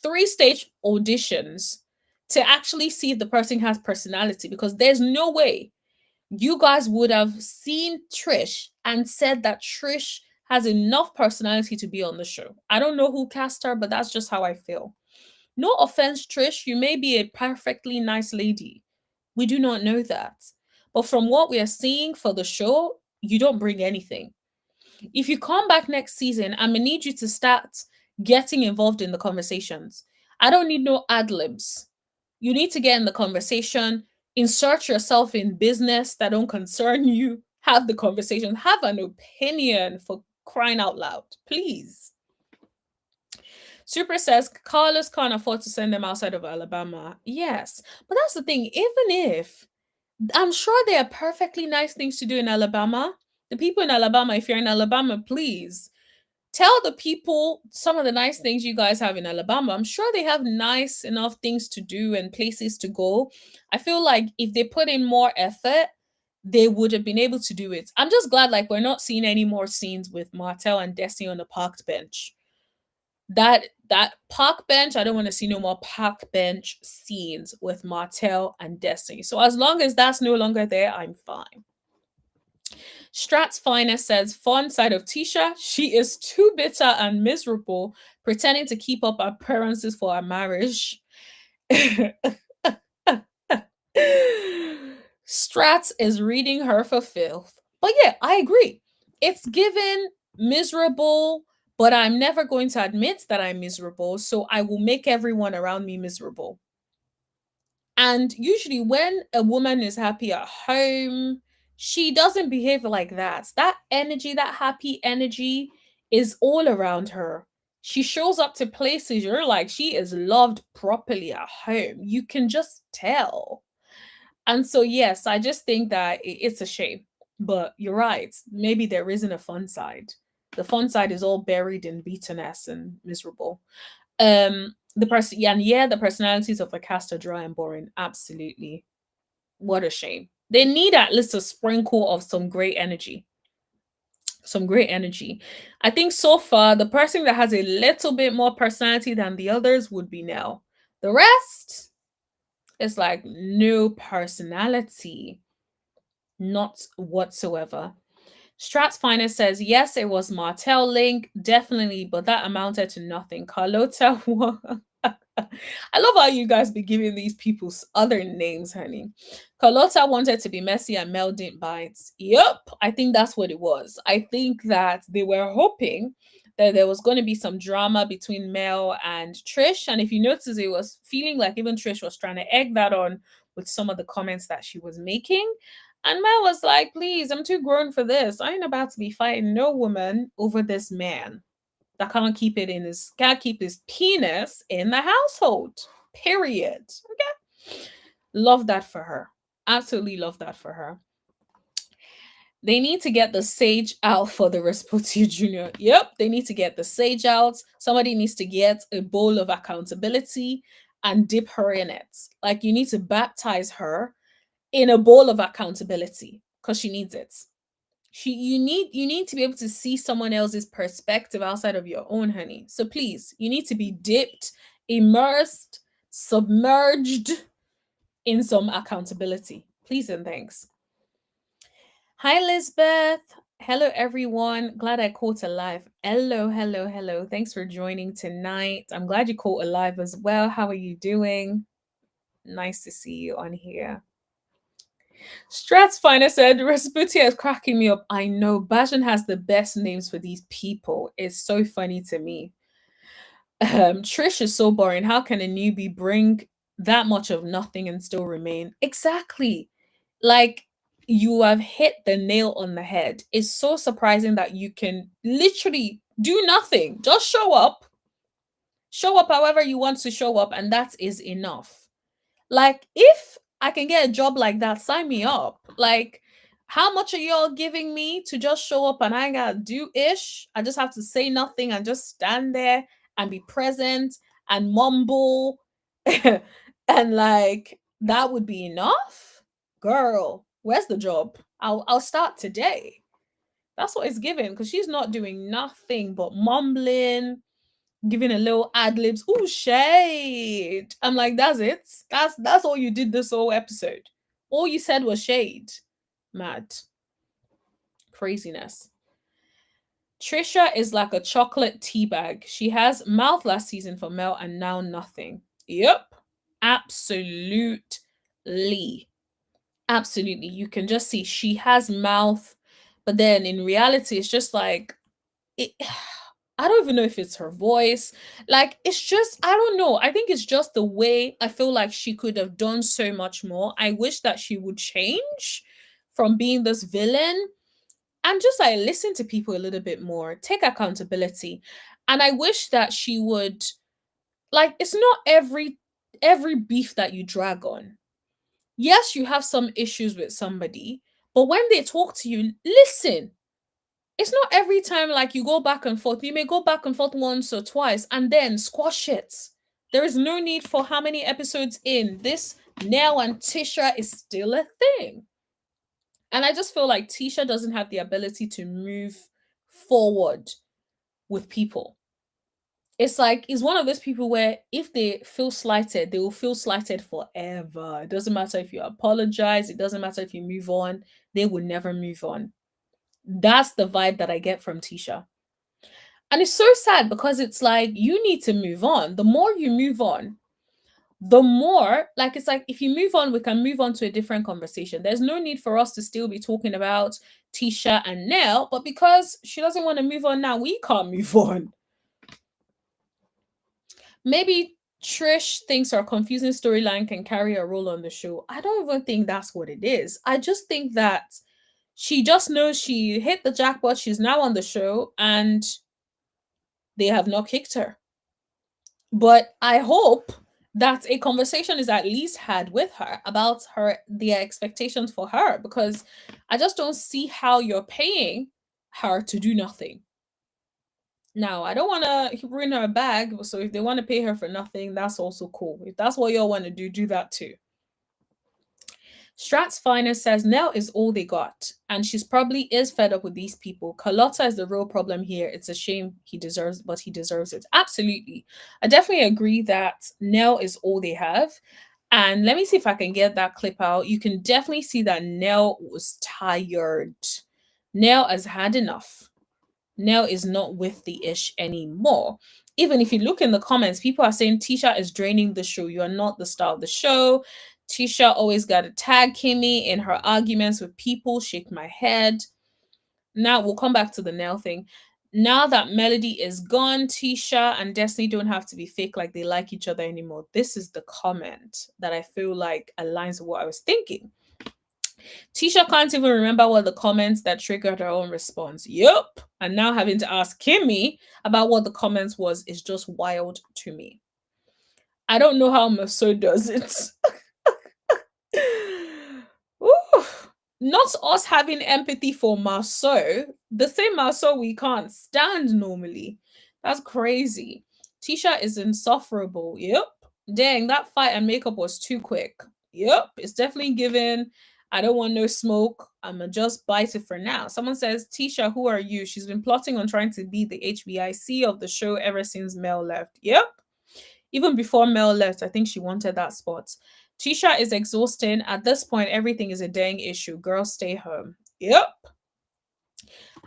3-stage auditions to actually see if the person has personality because there's no way you guys would have seen Trish and said that Trish has enough personality to be on the show. I don't know who cast her, but that's just how I feel. No offense, Trish, you may be a perfectly nice lady. We do not know that. But from what we are seeing for the show, you don't bring anything. If you come back next season, I'm gonna need you to start getting involved in the conversations. I don't need no ad libs. You need to get in the conversation, insert yourself in business that don't concern you, have the conversation, have an opinion for crying out loud, please. Super says Carlos can't afford to send them outside of Alabama. Yes, but that's the thing. Even if I'm sure there are perfectly nice things to do in Alabama, the people in Alabama, if you're in Alabama, please tell the people some of the nice things you guys have in Alabama. I'm sure they have nice enough things to do and places to go. I feel like if they put in more effort, they would have been able to do it. I'm just glad like we're not seeing any more scenes with Martell and Destiny on the parked bench. that park bench, I don't want to see no more park bench scenes with Martell and Destiny. So as long as that's no longer there, I'm fine. Strat's Finest says, fun side of Tisha, she is too bitter and miserable, pretending to keep up appearances for her marriage. Strat is reading her for filth. But yeah, I agree. It's given miserable, but I'm never going to admit that I'm miserable, so I will make everyone around me miserable. And usually, when a woman is happy at home, she doesn't behave like that. That energy, that happy energy, is all around her. She shows up to places you're like, she is loved properly at home. You can just tell. And so, yes, I just think that it's a shame. But you're right. Maybe there isn't a fun side. The fun side is all buried in bitterness and miserable. The person, yeah, the personalities of the cast are dry and boring. Absolutely. What a shame. They need at least a sprinkle of some great energy. Some great energy. I think so far, the person that has a little bit more personality than the others would be Nell. The rest, it's like no personality. Not whatsoever. Strat's Finest says, yes, it was Martell Link, definitely, but that amounted to nothing. Carlota, I love how you guys be giving these people's other names, honey. Carlota wanted to be messy and Mel didn't bite. Yep, I think that's what it was. I think that they were hoping that there was going to be some drama between Mel and Trish. And if you notice, it was feeling like even Trish was trying to egg that on with some of the comments that she was making. And Mel was like, please, I'm too grown for this. I ain't about to be fighting no woman over this man that can't keep his penis in the household. Period. Okay. Love that for her. Absolutely love that for her. They need to get the sage out for the Resputia Jr. Yep, they need to get the sage out. Somebody needs to get a bowl of accountability and dip her in it. Like you need to baptize her in a bowl of accountability because she needs it. You need to be able to see someone else's perspective outside of your own, honey. So please, you need to be dipped, immersed, submerged in some accountability. Please and thanks. Hi, Lisbeth. Hello, everyone. Glad I caught a live. Hello, hello, hello. Thanks for joining tonight. I'm glad you caught a live as well. How are you doing? Nice to see you on here. Strat's Finest said, Resputia is cracking me up. I know. Bajan has the best names for these people. It's so funny to me. Trish is so boring. How can a newbie bring that much of nothing and still remain? Exactly. Like, you have hit the nail on the head. It's so surprising that you can literally do nothing. Just show up. Show up however you want to show up, and that is enough. Like, if I can get a job like that, sign me up. Like, how much are y'all giving me to just show up and I ain't gotta do ish? I just have to say nothing and just stand there and be present and mumble. And like, that would be enough? Girl, where's the job? I'll start today. That's what it's given because she's not doing nothing but mumbling, giving a little ad libs. Ooh, shade. I'm like, that's it. That's all you did this whole episode. All you said was shade. Mad. Craziness. Trisha is like a chocolate tea bag. She has mouth last season for Mel and now nothing. Yep. Absolutely. Absolutely. You can just see she has mouth, but then in reality, it's just like it. I don't even know if it's her voice. Like, it's just, I don't know. I think it's just the way I feel like she could have done so much more. I wish that she would change from being this villain and just like listen to people a little bit more, take accountability. And I wish that she would, like, it's not every beef that you drag on. Yes, you have some issues with somebody, but when they talk to you, listen. It's not every time like you go back and forth. You may go back and forth once or twice and then squash it. There is no need for how many episodes in. This Nell and Tisha is still a thing. And I just feel like Tisha doesn't have the ability to move forward with people. It's like he's one of those people where if they feel slighted, they will feel slighted forever. It doesn't matter if you apologize, it doesn't matter if you move on, they will never move on. That's the vibe that I get from Tisha. And it's so sad because it's like you need to move on. The more you move on, the more like it's like if you move on, we can move on to a different conversation. There's no need for us to still be talking about Tisha and Nell, but because she doesn't want to move on now, we can't move on. Maybe Trish thinks our confusing storyline can carry a role on the show. I don't even think that's what it is. I just think that she just knows she hit the jackpot. She's now on the show and they have not kicked her. But I hope that a conversation is at least had with her about their expectations for her, because I just don't see how you're paying her to do nothing. Now, I don't want to ruin her bag, so if they want to pay her for nothing, that's also cool. If that's what y'all want to do that too. Strat's Finest says Nell is all they got, and she's probably is fed up with these people. Carlotta is the real problem here. It's a shame he deserves, but he deserves it. Absolutely. I definitely agree that Nell is all they have. And let me see if I can get that clip out. You can definitely see that Nell was tired. Nell has had enough. Nell is not with the ish anymore. Even if you look in the comments, people are saying Tisha is draining the show. You are not the star of the show. Tisha always got to tag Kimmy in her arguments with people. Shake my head. Now we'll come back to the Nell thing. Now that Melody is gone, Tisha and Destiny don't have to be fake like they like each other anymore. This is the comment that I feel like aligns with what I was thinking. Tisha can't even remember what the comments that triggered her own response. Yup. And now having to ask Kimmy about what the comments was is just wild to me. I don't know how Maso does it. Ooh. Not us having empathy for Maso. The same Maso we can't stand normally. That's crazy. Tisha is insufferable. Yep. Dang, that fight and makeup was too quick. Yep. It's definitely given. I don't want no smoke. I'ma just bite it for now. Someone says, Tisha, who are you? She's been plotting on trying to be the HBIC of the show ever since Mel left. Yep. Even before Mel left, I think she wanted that spot. Tisha is exhausting. At this point, everything is a dang issue. Girls, stay home. Yep.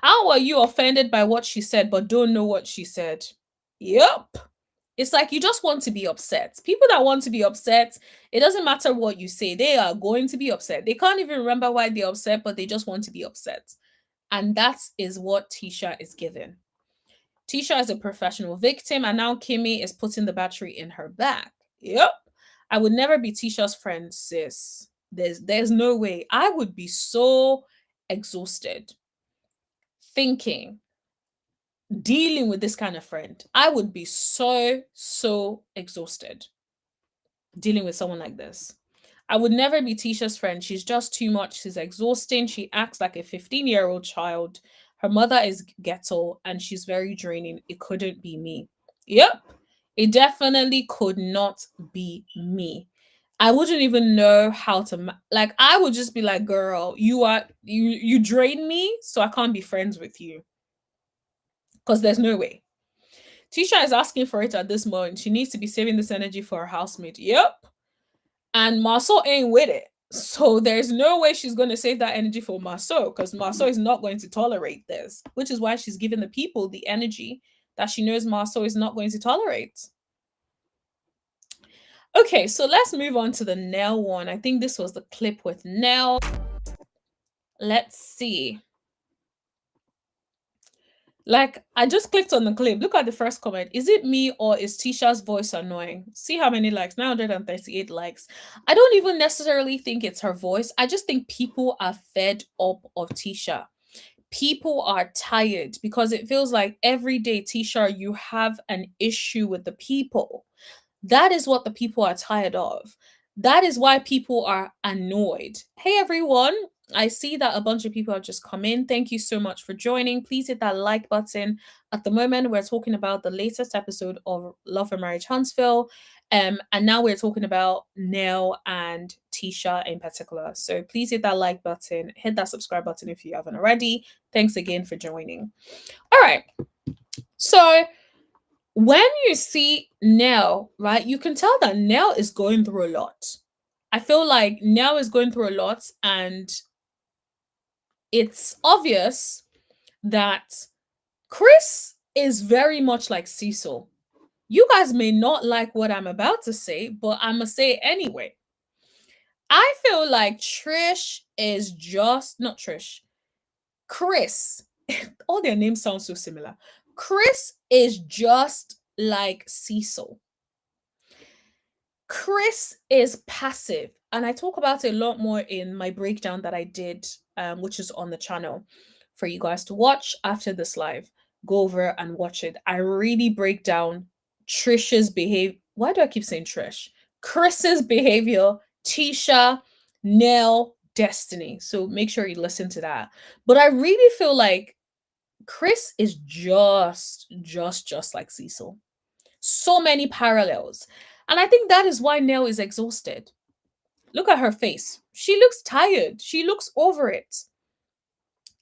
How are you offended by what she said but don't know what she said? Yep. It's like you just want to be upset. People that want to be upset, it doesn't matter what you say. They are going to be upset. They can't even remember why they're upset, but they just want to be upset. And that is what Tisha is given. Tisha is a professional victim, and now Kimmy is putting the battery in her back. Yep. I would never be Tisha's friend, sis. There's no way. I would be so exhausted thinking, dealing with this kind of friend. I would be so exhausted dealing with someone like this. I would never be Tisha's friend. She's just too much. She's exhausting. She acts like a 15-year-old child. Her mother is ghetto and she's very draining. It couldn't be me. Yep. It definitely could not be me. I wouldn't even know how to like I would just be like, girl, you drain me, so I can't be friends with you. Because there's no way. Tisha is asking for it at this moment. She needs to be saving this energy for her housemate. Yep. And Marceau ain't with it. So there's no way she's going to save that energy for Marceau, because Marceau is not going to tolerate this, which is why she's giving the people the energy that she knows Marceau is not going to tolerate. Okay, so let's move on to the Nell one. I think this was the clip with Nell. Let's see. Like, I just clicked on the clip. Look at the first comment. Is it me or is Tisha's voice annoying? See how many likes? 938 likes. I don't even necessarily think it's her voice. I just think people are fed up of Tisha. People are tired because it feels like every day, Tisha, you have an issue with the people. That is what the people are tired of. That is why people are annoyed. Hey, everyone. I see that a bunch of people have just come in. Thank you so much for joining. Please hit that like button. At the moment, we're talking about the latest episode of Love and Marriage Huntsville. And now we're talking about Nell and Tisha in particular. So please hit that like button. Hit that subscribe button if you haven't already. Thanks again for joining. All right. So when you see Nell, right, you can tell that Nell is going through a lot. I feel like Nell is going through a lot, and it's obvious that Chris is very much like Cecil. You guys may not like what I'm about to say, but I'm gonna say it anyway. I feel like Trish is just not Trish. Chris. All their names sound so similar. Chris is just like Cecil. Chris is passive, and I talk about it a lot more in my breakdown that I did, which is on the channel for you guys to watch after this live. Go over and watch it. I really break down Trisha's behavior. Why do I keep saying Trish? Chris's behavior, Tisha, Nell, Destiny. So make sure you listen to that. But I really feel like Chris is just like Cecil. So many parallels. And I think that is why Nell is exhausted. Look at her face. She looks tired. She looks over it.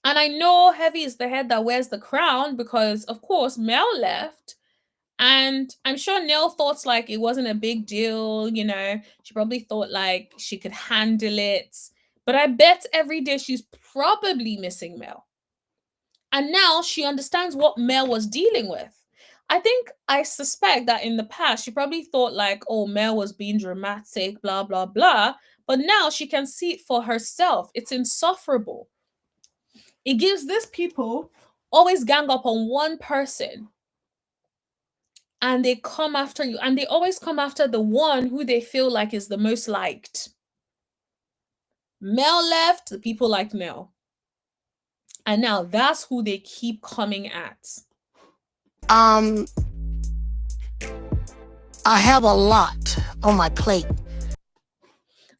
And I know heavy is the head that wears the crown because, of course, Mel left. And I'm sure Nell thought like it wasn't a big deal, you know. She probably thought like she could handle it. But I bet every day she's probably missing Mel. And now she understands what Mel was dealing with. I suspect that in the past, she probably thought like, oh, Mel was being dramatic, blah, blah, blah. But now she can see it for herself. It's insufferable. It gives these people always gang up on one person and they come after you. And they always come after the one who they feel like is the most liked. Mel left, the people liked Mel. And now that's who they keep coming at.
I have a lot on my plate.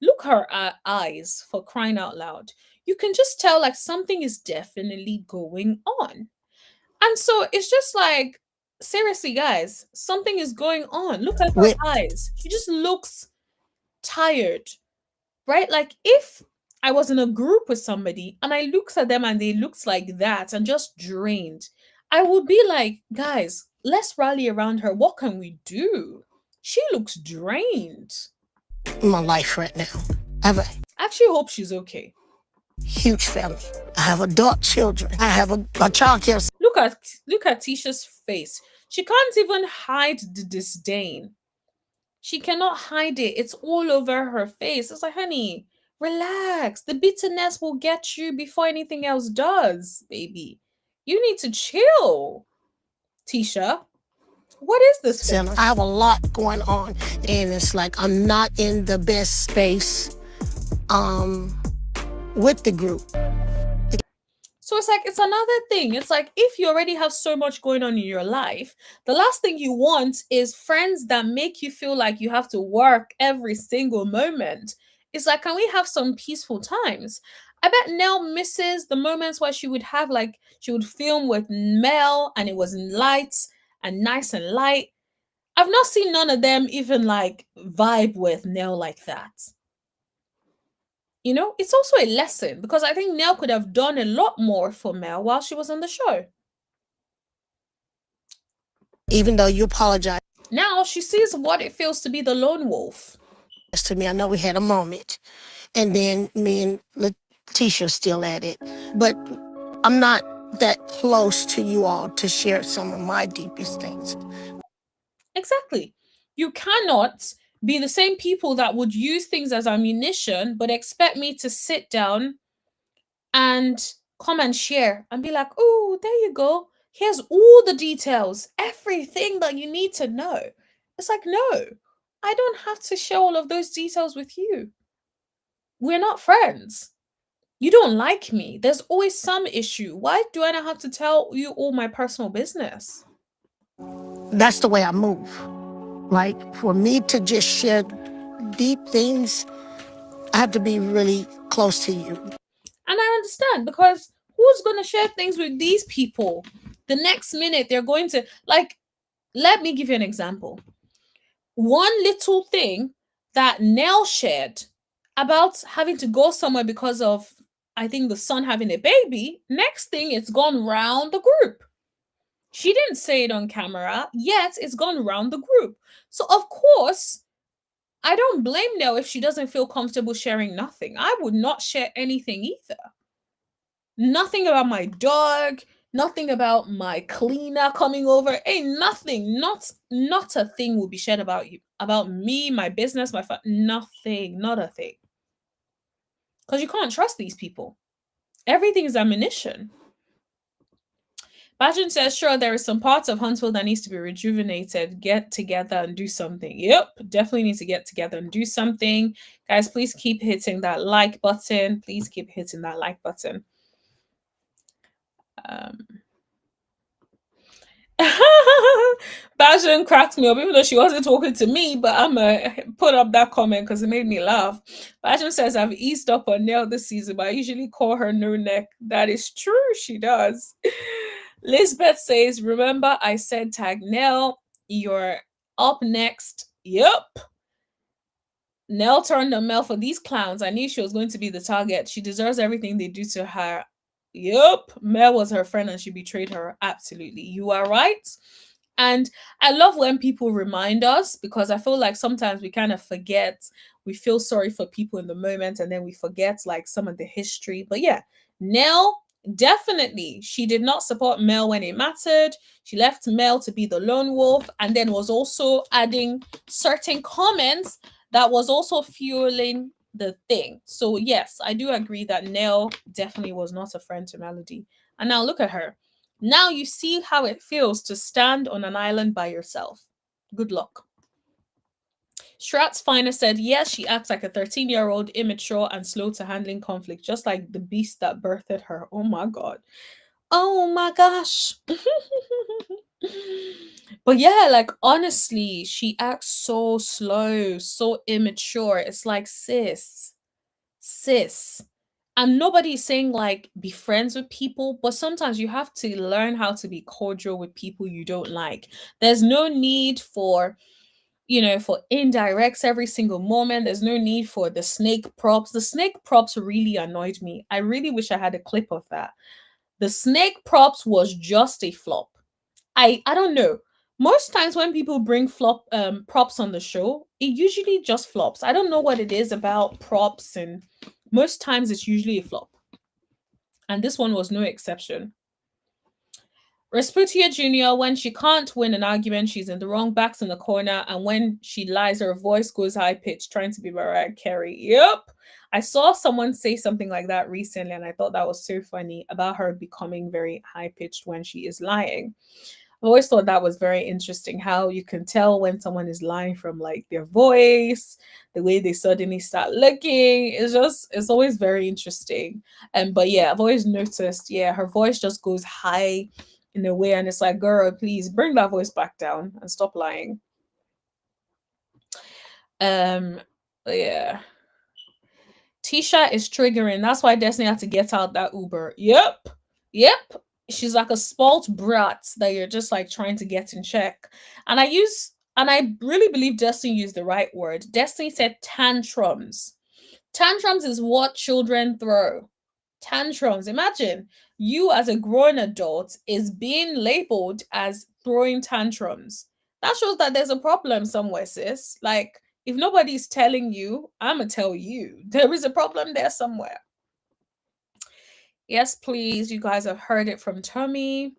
Look her eyes, for crying out loud. You can just tell like something is definitely going on. And so it's just like, seriously, guys, something is going on. Look at her
With
eyes. She just looks tired, right? Like if I was in a group with somebody and I looked at them and they looked like that and just drained, I would be like, guys, let's rally around her. What can we do? She looks drained.
my life right now, I have a
I actually hope she's okay.
huge family. I have adult children. I have a child care.
Look at Tisha's face. She can't even hide the disdain. She cannot hide it. It's all over her face. It's like, honey, relax. The bitterness will get you before anything else does, baby. You need to chill. Tisha, what is this?
Center. I have a lot going on, and it's like I'm not in the best space with the group.
So it's like, it's another thing. It's like, if you already have so much going on in your life, the last thing you want is friends that make you feel like you have to work every single moment. It's like, can we have some peaceful times? I bet Nell misses the moments where she would have like, she would film with Mel and it was lights and nice and light. I've not seen none of them even like vibe with Nell like that. You know, it's also a lesson because I think Nell could have done a lot more for Mel while she was on the show.
Even though you apologize
Now she sees what it feels to be the lone wolf.
to me, I know we had a moment, and then me and Tisha still at it, but I'm not that close to you all to share some of my deepest things.
Exactly. You cannot be the same people that would use things as ammunition, but expect me to sit down and come and share and be like, oh, there you go. Here's all the details, everything that you need to know. It's like, no, I don't have to share all of those details with you. We're not friends. You don't like me. There's always some issue. Why do I not have to tell you all my personal business?
That's the way I move. Like, for me to just share deep things, I have to be really close to you.
And I understand, because who's going to share things with these people? The next minute they're going to, like, let me give you an example. One little thing that Nell shared about having to go somewhere because of, I think, the son having a baby, next thing it's gone round the group. She didn't say it on camera, yet it's gone around the group. So of course, I don't blame Nell if she doesn't feel comfortable sharing nothing. I would not share anything either. Nothing about my dog, nothing about my cleaner coming over. Ain't nothing, not a thing will be shared about you, about me, my business, nothing, not a thing. Because you can't trust these people. Everything is ammunition. Bajin says, sure, there is some parts of Huntsville that needs to be rejuvenated. Get together and do something. Yep, definitely need to get together and do something. Guys, please keep hitting that like button. Please keep hitting that like button. Bajin cracked me up, even though she wasn't talking to me, but I'm going to put up that comment because it made me laugh. Bajin says, I've eased up on Nell this season, but I usually call her no neck. That is true, she does. Lisbeth says, remember I said tag Nell, you're up next. Yep. Nell turned on Mel for these clowns. I knew she was going to be the target. She deserves everything they do to her. Yep. Mel was her friend and she betrayed her. Absolutely. You are right. And I love when people remind us, because I feel like sometimes we kind of forget. We feel sorry for people in the moment and then we forget like some of the history. But yeah, Nell, definitely, she did not support Mel when it mattered. She left Mel to be the lone wolf and then was also adding certain comments that was also fueling the thing. So yes, I do agree that Nell definitely was not a friend to Melody. And now look at her. Now you see how it feels to stand on an island by yourself. Good luck. Strat's Finer said, yes, she acts like a 13-year-old, immature and slow to handling conflict, just like the beast that birthed her. Oh my God. Oh my gosh. But yeah, like honestly, she acts so slow, so immature. It's like, sis. And nobody's saying like be friends with people, but sometimes you have to learn how to be cordial with people you don't like. There's no need for, for indirects every single moment. There's no need for the snake props. The snake props really annoyed me. I really wish I had a clip of that. The snake props was just a flop. I don't know. Most times when people bring flop props on the show, it usually just flops. I don't know what it is about props, and most times it's usually a flop. And this one was no exception. Resputia Jr., when she can't win an argument, she's in the wrong, backs in the corner, and when she lies, her voice goes high pitched, trying to be Mariah Carey. Yep. I saw someone say something like that recently, and I thought that was so funny about her becoming very high pitched when she is lying. I always thought that was very interesting, how you can tell when someone is lying from like their voice, the way they suddenly start looking. It's always very interesting. But yeah, I've always noticed, yeah, her voice just goes high in a way, and it's like, girl, please bring that voice back down and stop lying. But yeah. Tisha is triggering. That's why Destiny had to get out that Uber. Yep. She's like a spoilt brat that you're just like trying to get in check. And I really believe Destiny used the right word. Destiny said tantrums. Tantrums is what children throw. Tantrums. Imagine you as a grown adult is being labeled as throwing tantrums. That shows that there's a problem somewhere, sis. Like, if nobody's telling you, I'm going to tell you. There is a problem there somewhere. Yes, please. You guys have heard it from Tommy.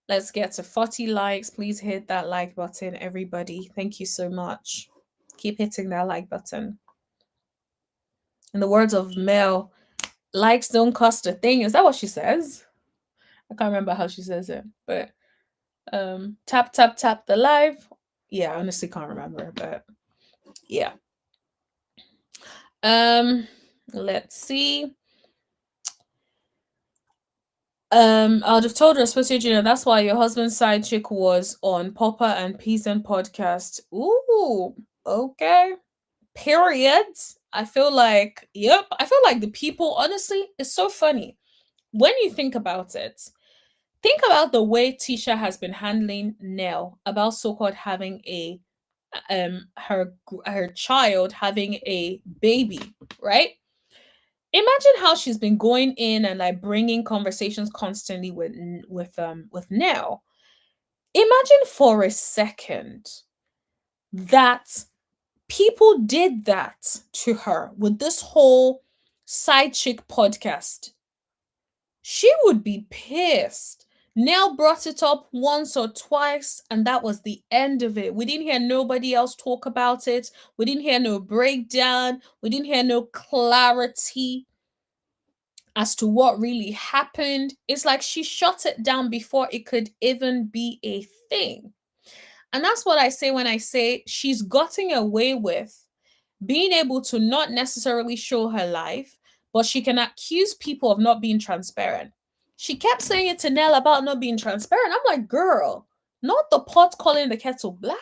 Let's get to 40 likes. Please hit that like button, everybody. Thank you so much. Keep hitting that like button. In the words of Mel, likes don't cost a thing. Is that what she says? I can't remember how she says it, but tap the live. Yeah, I honestly can't remember, but yeah. Let's see. I'd have told her, especially, that's why your husband's side chick was on Popper and Payton podcast. Ooh, okay. Period. I feel like, yep. I feel like the people, honestly, it's so funny. When you think about it, think about the way Tisha has been handling Nell about so-called having a her child having a baby, right? Imagine how she's been going in and like bringing conversations constantly with Nell. Imagine for a second that people did that to her with this whole side chick podcast. She would be pissed. Nell brought it up once or twice, and that was the end of it. We didn't hear nobody else talk about it. We didn't hear no breakdown. We didn't hear no clarity as to what really happened. It's like she shut it down before it could even be a thing. And that's what I say when I say she's gotten away with being able to not necessarily show her life, but she can accuse people of not being transparent. She kept saying it to Nell about not being transparent. I'm like, girl, not the pot calling the kettle black.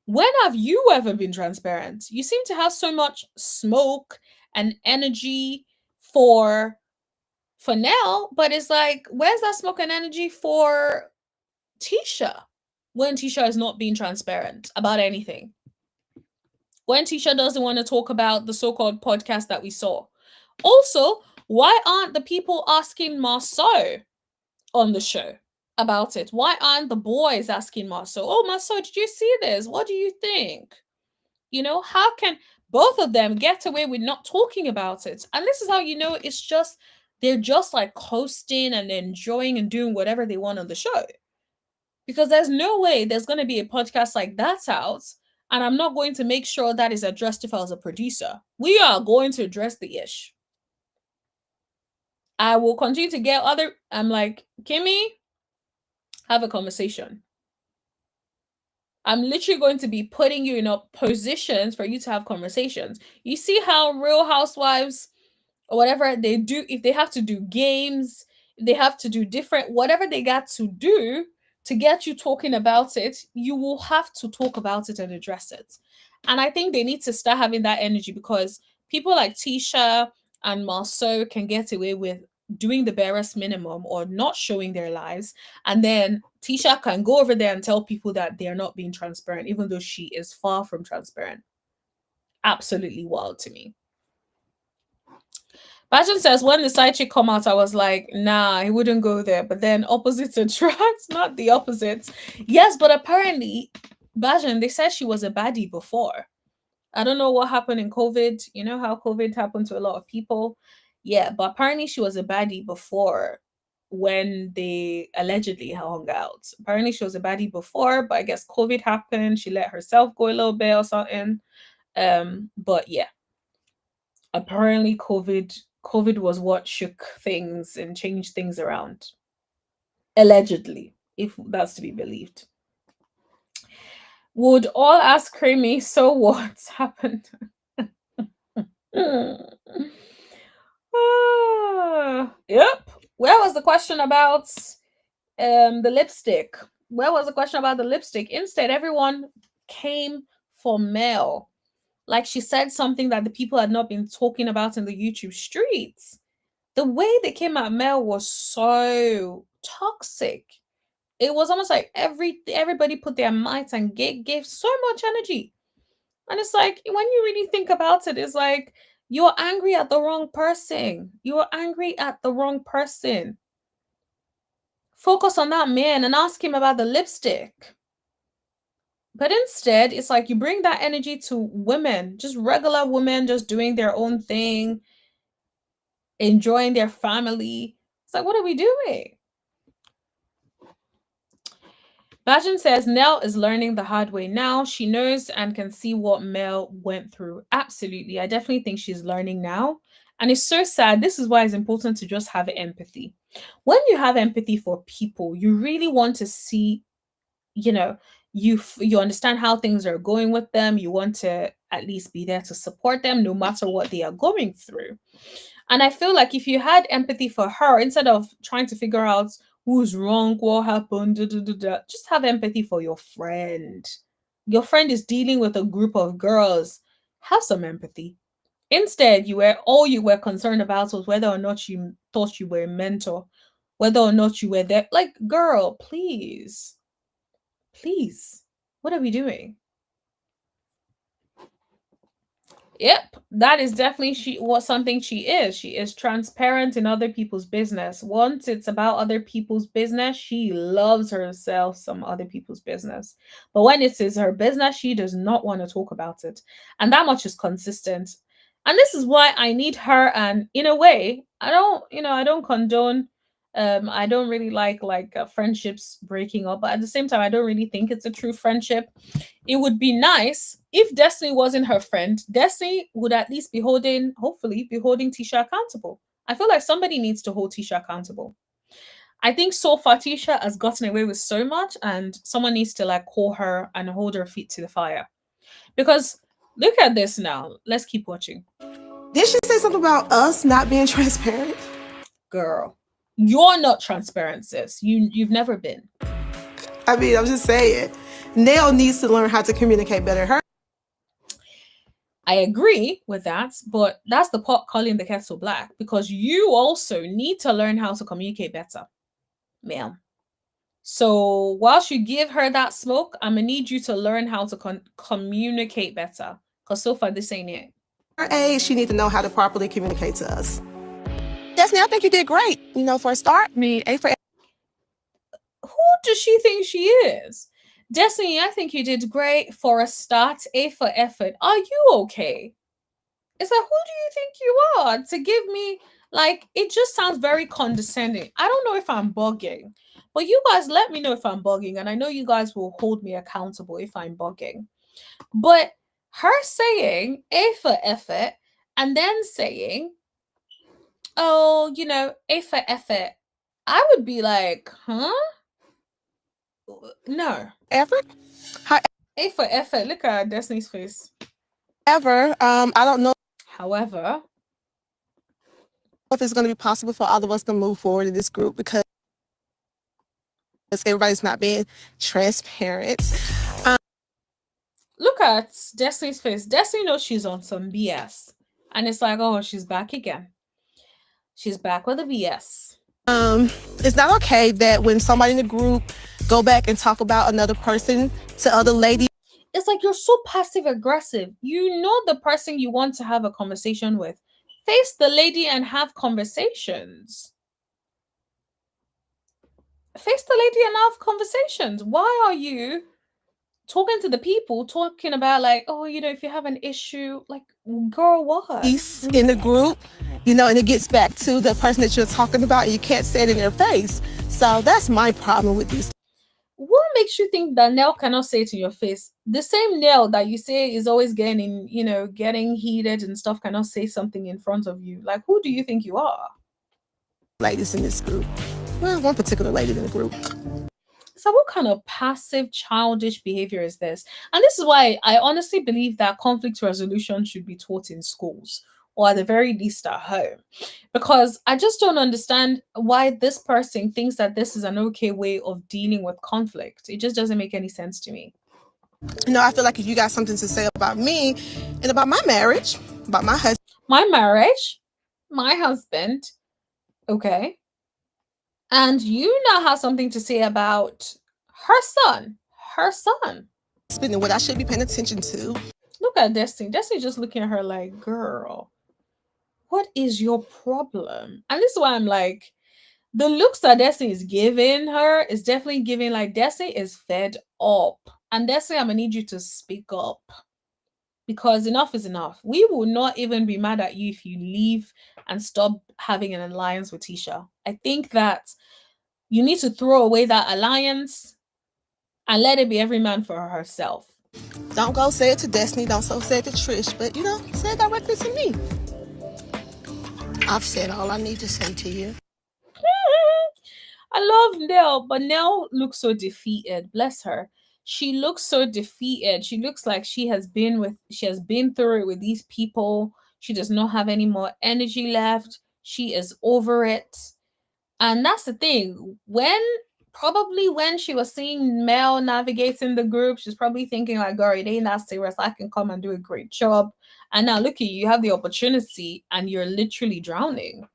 When have you ever been transparent? You seem to have so much smoke and energy for Nell, but it's like, where's that smoke and energy for Tisha when Tisha is not being transparent about anything? When Tisha doesn't want to talk about the so-called podcast that we saw. Also, why aren't the people asking Marceau on the show about it? Why aren't the boys asking Marceau, oh, Marceau, did you see this? What do you think? You know, how can both of them get away with not talking about it? And this is how you know it's just, they're just like coasting and enjoying and doing whatever they want on the show. Because there's no way there's going to be a podcast like that out, and I'm not going to make sure that is addressed if I was a producer. We are going to address the ish. I will continue to get other. I'm like, Kimmy, have a conversation. I'm literally going to be putting you in positions for you to have conversations. You see how Real Housewives or whatever they do, if they have to do games, they have to do different, whatever they got to do to get you talking about it, you will have to talk about it and address it. And I think they need to start having that energy, because people like Tisha and Marceau can get away with doing the barest minimum or not showing their lives. And then Tisha can go over there and tell people that they're not being transparent, even though she is far from transparent. Absolutely wild to me. Passion says, when the side chick come out, I was like, nah, he wouldn't go there. But then opposites attract, not the opposites. Yes, but apparently, Bajan, they said she was a baddie before. I don't know what happened in COVID. You know how COVID happened to a lot of people? Yeah, but apparently she was a baddie before when they allegedly hung out. Apparently she was a baddie before, but I guess COVID happened. She let herself go a little bit or something. But yeah, apparently COVID was what shook things and changed things around. Allegedly, if that's to be believed. Would all ask Creamy, so what's happened? Yep. Where was the question about the lipstick? Where was the question about the lipstick? Instead, everyone came for Mel. Like she said something that the people had not been talking about in the YouTube streets. The way they came at Mel was so toxic. It was almost like everybody put their might and gave so much energy. And it's like, when you really think about it, it's like, you're angry at the wrong person. You're angry at the wrong person. Focus on that man and ask him about the lipstick. But instead, it's like you bring that energy to women, just regular women, just doing their own thing, enjoying their family. It's like, what are we doing? Bajan says Nell is learning the hard way now. She knows and can see what Mel went through. Absolutely. I definitely think she's learning now. And it's so sad. This is why it's important to just have empathy. When you have empathy for people, you really want to see, you know, you understand how things are going with them. You want to at least be there to support them no matter what they are going through. And I feel like if you had empathy for her, instead of trying to figure out who's wrong, what happened, just have empathy for your friend. Your friend is dealing with a group of girls. Have some empathy. Instead, all you were concerned about was whether or not you thought you were a mentor, whether or not you were there. Like, girl, please. Please. What are we doing? Yep, that is definitely something she is. She is transparent in other people's business. Once it's about other people's business, she loves herself some other people's business. But when it is her business, she does not want to talk about it. And that much is consistent. And this is why I need her, and in a way, I don't condone I don't really like friendships breaking up, but at the same time I don't really think it's a true friendship. It would be nice if Destiny wasn't her friend. Destiny would at least hopefully, be holding Tisha accountable. I feel like somebody needs to hold Tisha accountable. I think so far Tisha has gotten away with so much, and someone needs to like call her and hold her feet to the fire. Because look at this now. Let's keep watching.
Did she say something about us not being transparent?
Girl, you're not transparent, sis. You've never been.
I mean, I'm just saying. Nell needs to learn how to communicate better.
I agree with that, but that's the pot calling the kettle black, because you also need to learn how to communicate better, ma'am. So whilst you give her that smoke, I'm gonna need you to learn how to communicate better, because so far this ain't it.
Her age, she needs to know how to properly communicate to us. Destiny, I think you did great. For a start, A for.
Who does she think she is? Destiny, I think you did great for a start. A for effort. Are you okay? It's like, who do you think you are to give me, like, it just sounds very condescending. I don't know if I'm bugging, but you guys let me know if I'm bugging, and I know you guys will hold me accountable if I'm bugging. But her saying A for effort and then saying, oh, A for effort, I would be like, huh? No.
Effort?
A for effort. Look at Destiny's face.
I don't know.
However,
if it's going to be possible for all of us to move forward in this group, because everybody's not being transparent.
Look at Destiny's face. Destiny knows she's on some BS. And it's like, oh, she's back again. She's back with the BS.
It's not okay that when somebody in the group go back and talk about another person to other ladies.
It's like you're so passive aggressive. You know the person you want to have a conversation with. Face the lady and have conversations. Face the lady and have conversations. Why are you talking to the people, talking about like, oh, if you have an issue, like, girl, what?
In the group, and it gets back to the person that you're talking about, and you can't say it in their face. So that's my problem with these.
What makes you think that Nell cannot say it in your face? The same Nell that you say is always getting heated and stuff cannot say something in front of you. Like, who do you think you are?
Ladies in this group. Well, one particular lady in the group.
So what kind of passive, childish behavior is this? And this is why I honestly believe that conflict resolution should be taught in schools, or at the very least at home. Because I just don't understand why this person thinks that this is an okay way of dealing with conflict. It just doesn't make any sense to me.
I feel like if you got something to say about me and about my marriage, about my husband.
My marriage, my husband, okay. And you now have something to say about her son. Her son.
And what I should be paying attention to.
Look at Destiny. Destiny just looking at her like, girl, what is your problem? And this is why I'm like, the looks that Destiny is giving her is definitely giving, like, Destiny is fed up. And Destiny, I'm going to need you to speak up. Because enough is enough. We will not even be mad at you if you leave and stop having an alliance with Tisha. I think that you need to throw away that alliance and let it be every man for herself.
Don't go say it to Destiny. Don't say it to Trish. But, say it directly to me.
I've said all I need to say to you.
I love Nell, but Nell looks so defeated. Bless her. She looks so defeated. She looks like she has been through it with these people. She does not have any more energy left. She is over it. And that's the thing. When she was seeing Mel navigating the group, she's probably thinking like, girl, it ain't that serious. I can come and do a great job. And now look at you have the opportunity and you're literally drowning.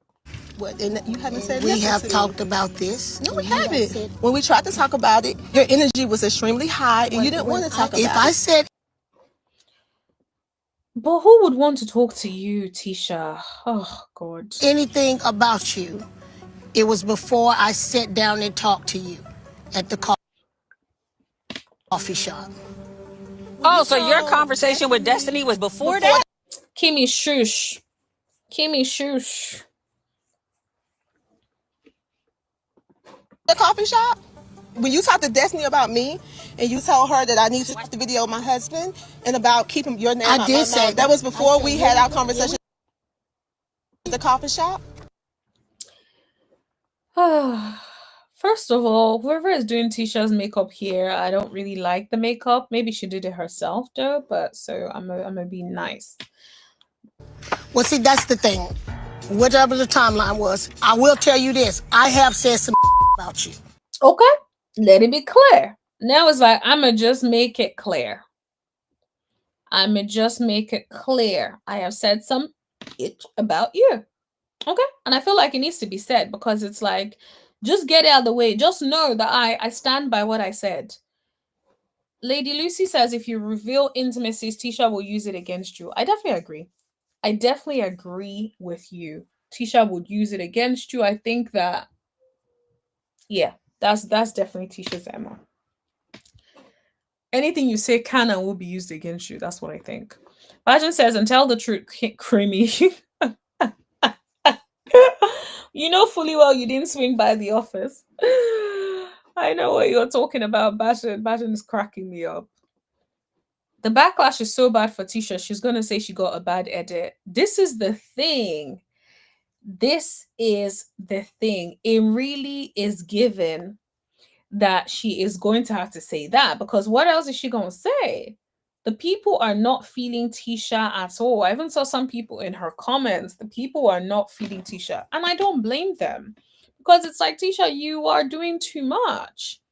What? And you haven't said
we have talked about this.
No, we haven't. When we tried to talk about it, your energy was extremely high and you didn't want to talk about it.
If I said
But who would want to talk to you, Tisha? Oh, God.
Anything about you, it was before I sat down and talked to you at the coffee shop.
Oh, so your conversation with Destiny was before that?
Kimmy, shush. Kimmy, shush.
The coffee shop? When you talked to Destiny about me and you told her that I need to watch the video of my husband and about keeping your name out my mouth, that was before we had our conversation at the coffee shop?
First of all, whoever is doing Tisha's makeup here, I don't really like the makeup. Maybe she did it herself though, but so I'm gonna be nice.
Well, see, that's the thing. Whatever the timeline was, I will tell you this. I have said some about you.
Okay, let it be clear. Now it's like, I'ma just make it clear. I'ma just make it clear. I have said some about you. Okay, and I feel like it needs to be said because it's like, just get it out of the way. Just know that I stand by what I said. Lady Lucy says if you reveal intimacies, Tisha will use it against you. I definitely agree. I definitely agree with you. Tisha would use it against you. I think that, yeah, that's definitely Tisha's MO. Anything you say can and will be used against you. That's what I think. Bajan says, and tell the truth, creamy. You know fully well you didn't swing by the office. I know what you're talking about, Bajan. Bajan is cracking me up. The backlash is so bad for Tisha. She's going to say she got a bad edit. This is the thing. This is the thing. It really is given that she is going to have to say that, because what else is she going to say? The people are not feeling Tisha at all. I even saw some people in her comments. The people are not feeling Tisha. And I don't blame them, because it's like, Tisha, you are doing too much.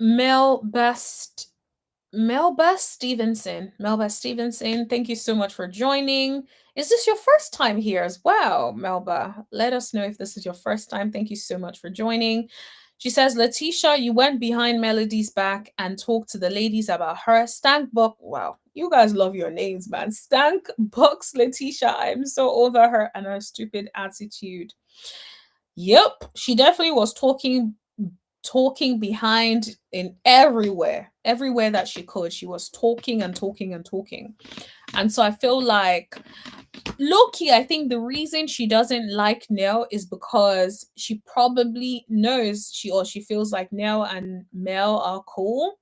Melba Stevenson, thank you so much for joining. Is this your first time here as well, Melba? Let us know if this is your first time. Thank you so much for joining. She says, Letitia, you went behind Melody's back and talked to the ladies about her. Stank Buck, wow, you guys love your names, man. Stank Bucks Letitia, I'm so over her and her stupid attitude. Yep, she definitely was talking behind in everywhere that she could. She was talking and talking and talking. And so I feel like, low-key, I think the reason she doesn't like Nell is because she probably knows she feels like Nell and Mel are cool,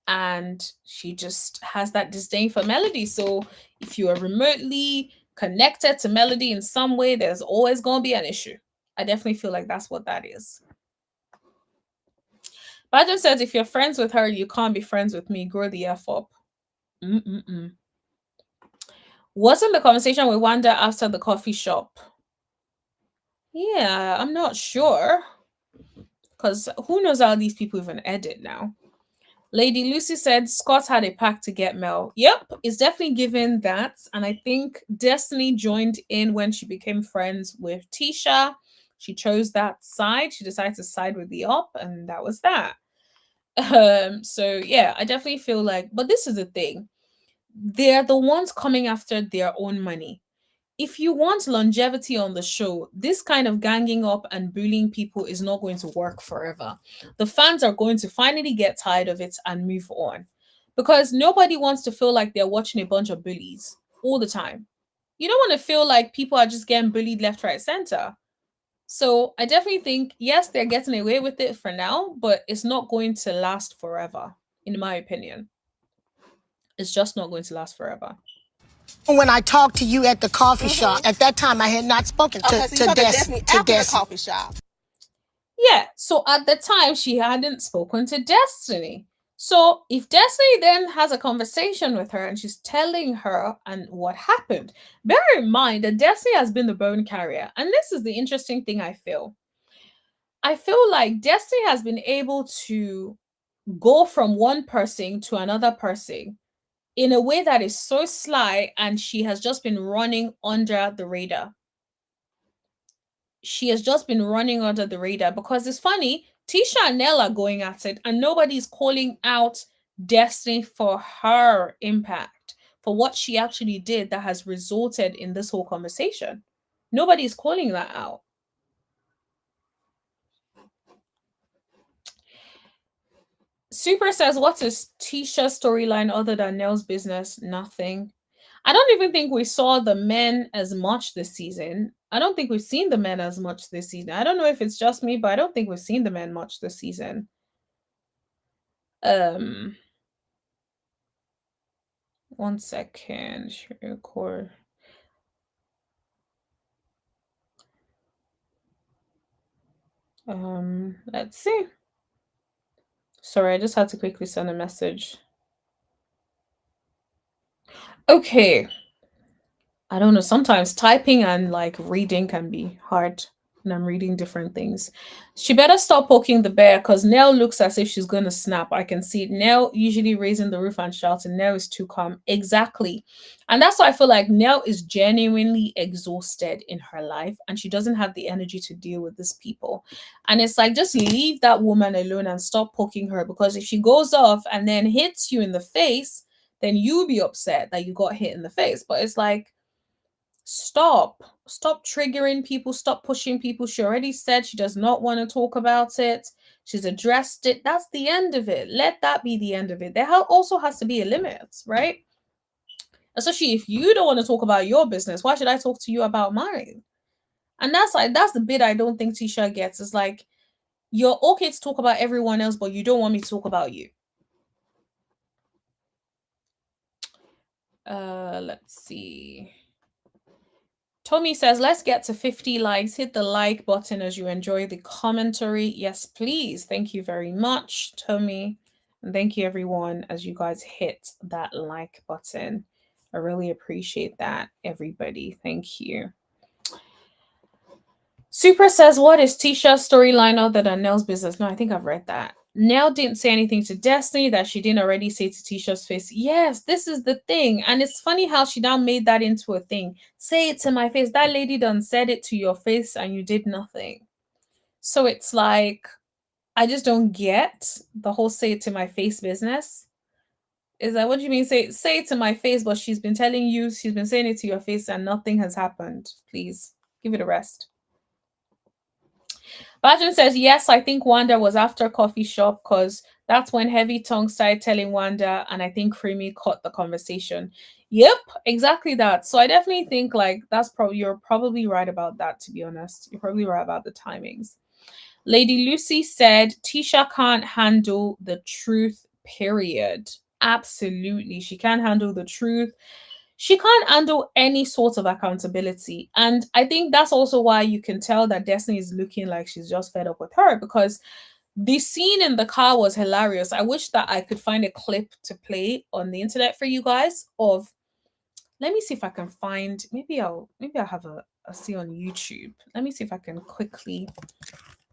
and she just has that disdain for Melody. So if you are remotely connected to Melody in some way, there's always going to be an issue. I definitely feel like that's what that is. Bajan says, if you're friends with her, you can't be friends with me. Grow the F up. Wasn't the conversation with Wanda after the coffee shop? Yeah, I'm not sure. Because who knows how these people even edit now? Lady Lucy said Scott had a pack to get Mel. Yep, it's definitely given that. And I think Destiny joined in when she became friends with Tisha. She chose that side. She decided to side with the op, and that was that. So yeah, I definitely feel like, but this is the thing, they're the ones coming after their own money. If you want longevity on the show, this kind of ganging up and bullying people is not going to work forever. The fans are going to finally get tired of it and move on, because nobody wants to feel like they're watching a bunch of bullies all the time. You don't want to feel like people are just getting bullied left, right, center. So I definitely think, yes, they're getting away with it for now, but it's not going to last forever, in my opinion. It's just not going to last forever.
When I talked to you at the coffee shop, at that time I had not spoken to Destiny.
The coffee shop.
Yeah, so at the time she hadn't spoken to Destiny. So if Destiny then has a conversation with her and she's telling her and what happened, bear in mind that Destiny has been the bone carrier. And this is the interesting thing I feel. I feel like Destiny has been able to go from one person to another person in a way that is so sly, and she has just been running under the radar. She has just been running under the radar because it's funny, Tisha and Nell are going at it and nobody's calling out Destiny for her impact, for what she actually did that has resulted in this whole conversation. Nobody's calling that out. Super says, what is Tisha's storyline other than Nell's business? Nothing. I don't even think we saw the men as much this season. I don't think we've seen the men as much this season. I don't know if it's just me, but I don't think we've seen the men much this season. One second. Record. Let's see. Sorry, I just had to quickly send a message. Okay. I don't know. Sometimes typing and like reading can be hard when I'm reading different things. She better stop poking the bear because Nell looks as if she's going to snap. I can see it. Nell usually raising the roof and shouting. Nell is too calm. Exactly. And that's why I feel like Nell is genuinely exhausted in her life and she doesn't have the energy to deal with these people. And it's like, just leave that woman alone and stop poking her, because if she goes off and then hits you in the face, then you'll be upset that you got hit in the face. But it's like, stop triggering people, stop pushing people. She already said she does not want to talk about it. She's addressed it. That's the end of it. Let that be the end of it. There also has to be a limit, right? Especially if you don't want to talk about your business, why should I talk to you about mine? And that's the bit I don't think Tisha gets. It's like, you're okay to talk about everyone else, but you don't want me to talk about you. Let's see. Tommy says, let's get to 50 likes. Hit the like button as you enjoy the commentary. Yes, please. Thank you very much, Tommy. And thank you, everyone, as you guys hit that like button. I really appreciate that, everybody. Thank you. Super says, what is Tisha's storyline other than Nell's business? No, I think I've read that. Nell didn't say anything to Destiny that she didn't already say to Tisha's face. Yes, this is the thing. And it's funny how she now made that into a thing. Say it to my face. That lady done said it to your face and you did nothing. So it's like, I just don't get the whole say it to my face business. Is that what you mean? Say it to my face, but she's been telling you, she's been saying it to your face and nothing has happened. Please give it a rest. Bajan says, yes, I think Wanda was after coffee shop because that's when Heavy Tongue started telling Wanda, and I think Creamy caught the conversation. Yep, exactly that. So I definitely think like you're probably right about that, to be honest. You're probably right about the timings. Lady Lucy said, Tisha can't handle the truth, period. Absolutely. She can't handle the truth. She can't handle any sort of accountability. And I think that's also why you can tell that Destiny is looking like she's just fed up with her, because the scene in the car was hilarious. I wish that I could find a clip to play on the internet for you guys of, let me see if I can find, maybe I'll have a see on YouTube. Let me see if I can quickly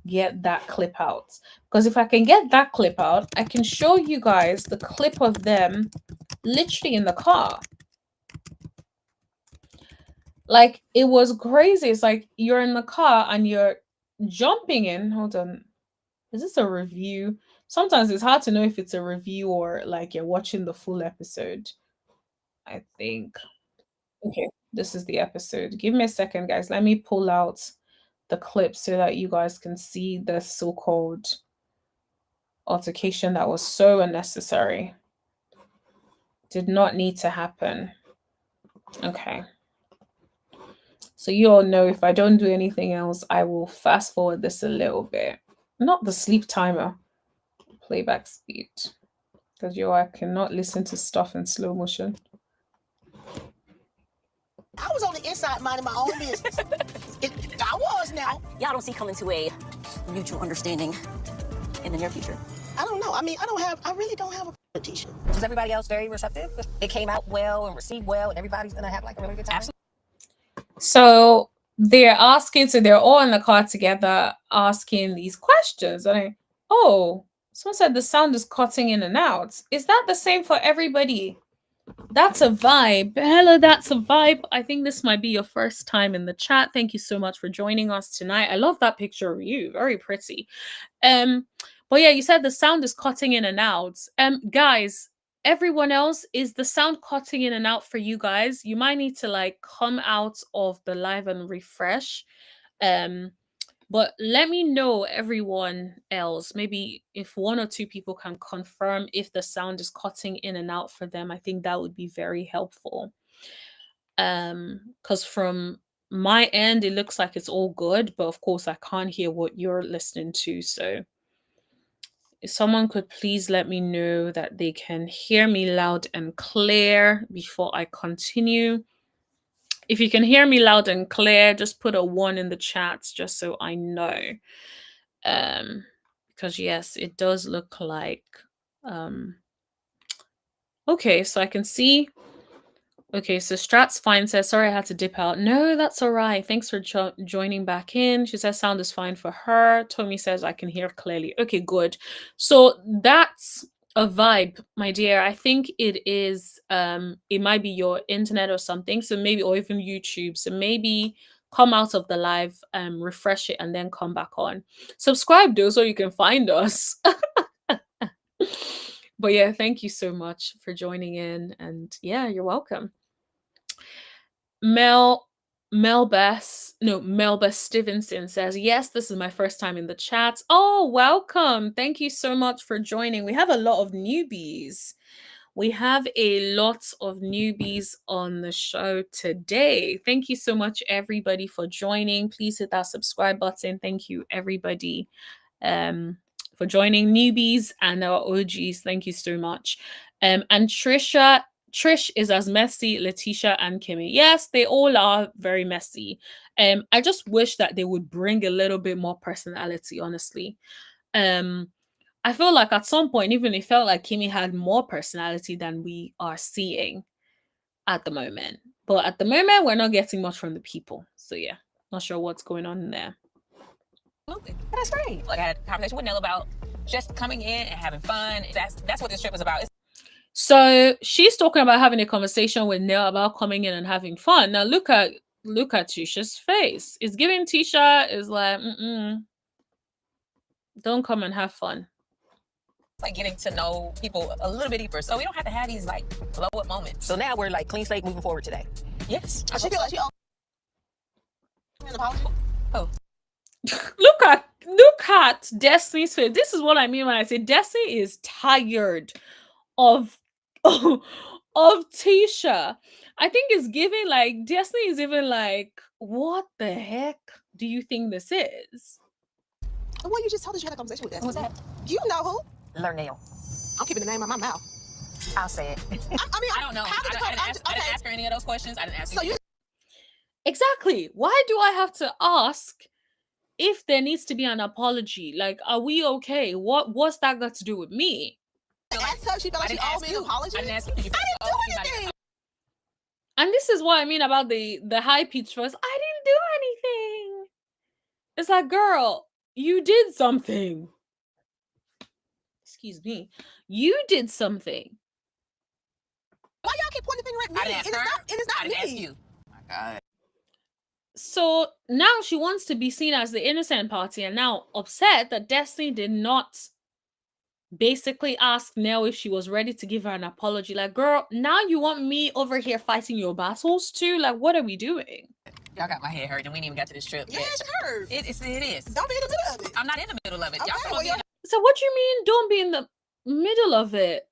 get that clip out. Because if I can get that clip out, I can show you guys the clip of them literally in the car. Like, it was crazy. It's like you're in the car and you're jumping in. Hold on. Is this a review? Sometimes it's hard to know if it's a review or like you're watching the full episode. I think. Okay, this is the episode. Give me a second, guys. Let me pull out the clip so that you guys can see the so-called altercation that was so unnecessary. Did not need to happen. Okay. So you all know if I don't do anything else, I will fast forward this a little bit. Not the sleep timer, playback speed. Because I cannot listen to stuff in slow motion.
I was on the inside minding my own business. I was now.
Y'all don't see coming to a mutual understanding in the near future.
I don't know. I mean, I really don't have a Tisha.
Was everybody else very receptive? It came out well and received well, and everybody's gonna have like a really good time. Absolutely.
So they're all in the car together asking these questions. And someone said the sound is cutting in and out. Is that the same for everybody? That's a vibe. Hello, that's a vibe. I think this might be your first time in the chat. Thank you so much for joining us tonight. I love that picture of you. Very pretty. But yeah, you said the sound is cutting in and out. Guys, everyone else, is the sound cutting in and out for you guys? You might need to like come out of the live and refresh. But let me know, everyone else, maybe if one or two people can confirm if the sound is cutting in and out for them. I think that would be very helpful. Because from my end, it looks like it's all good, but of course I can't hear what you're listening to. So if someone could please let me know that they can hear me loud and clear before I continue. If you can hear me loud and clear, just put a 1 in the chat just so I know. Because yes, it does look like okay, so I can see. Okay, so Strat's fine says, sorry, I had to dip out. No, that's all right. Thanks for joining back in. She says sound is fine for her. Tommy says I can hear clearly. Okay, good. So that's a vibe, my dear. I think it is, it might be your internet or something. So maybe, or even YouTube. So maybe come out of the live, refresh it, and then come back on. Subscribe though, so you can find us. But yeah, thank you so much for joining in. And yeah, you're welcome. Melba Stevenson says, yes, this is my first time in the chat. Oh, welcome. Thank you so much for joining. We have a lot of newbies. We have a lot of newbies on the show today. Thank you so much, everybody, for joining. Please hit that subscribe button. Thank you, everybody, for joining, newbies and our OGs. Thank you so much. And Trish is as messy, Letitia and Kimmy. Yes, they all are very messy. I just wish that they would bring a little bit more personality, honestly. I feel like at some point, even it felt like Kimmy had more personality than we are seeing at the moment. But at the moment, we're not getting much from the people. So yeah, not sure what's going on in there.
Absolutely. But that's great. Like I had a conversation with Nell about just coming in and having fun. That's what this trip was about.
So she's talking about having a conversation with Nell about coming in and having fun. Now look at Tisha's face. It's giving Tisha is like, don't come and have fun.
Like getting to know people a little bit deeper, so we don't have to have these like blow up moments. So now we're like clean slate moving forward today. Yes.
I should feel like she owes an apology.
Oh.
Look at Destiny's face. This is what I mean when I say Destiny is tired of Tisha. I think it's giving like Destiny is even like, what the heck do you think this is?
Well, you just told us you had a conversation with Destiny.
Who's that?
You know who?
Lernell.
I'm keeping the name out my mouth.
I'll say it.
I mean,
I don't know. I didn't ask her any of those questions. I didn't ask you.
Exactly. Why do I have to ask if there needs to be an apology? Like, are we okay? What's that got to do with me?
Ask her. She felt like she owed me an apology.
I didn't ask you. I didn't
do anything.
And this is what I mean about the high pitch voice. I didn't do anything. It's like, girl, you did something. Excuse me. You did something.
Why y'all keep pointing the finger at me?
I didn't ask her.
It is not
I didn't
me.
ask you. Oh my God.
So now she wants to be seen as the innocent party and now upset that Destiny did not basically ask Nell if she was ready to give her an apology. Like, girl, now you want me over here fighting your battles too? Like, what are we doing?
Y'all got my head hurt and we ain't even got to this trip
Yeah,
yet.
it's hurt.
It is.
Don't be in the middle of it.
I'm not in the middle of it.
Okay,
Y'all
well,
So what do you mean don't be in the middle of it?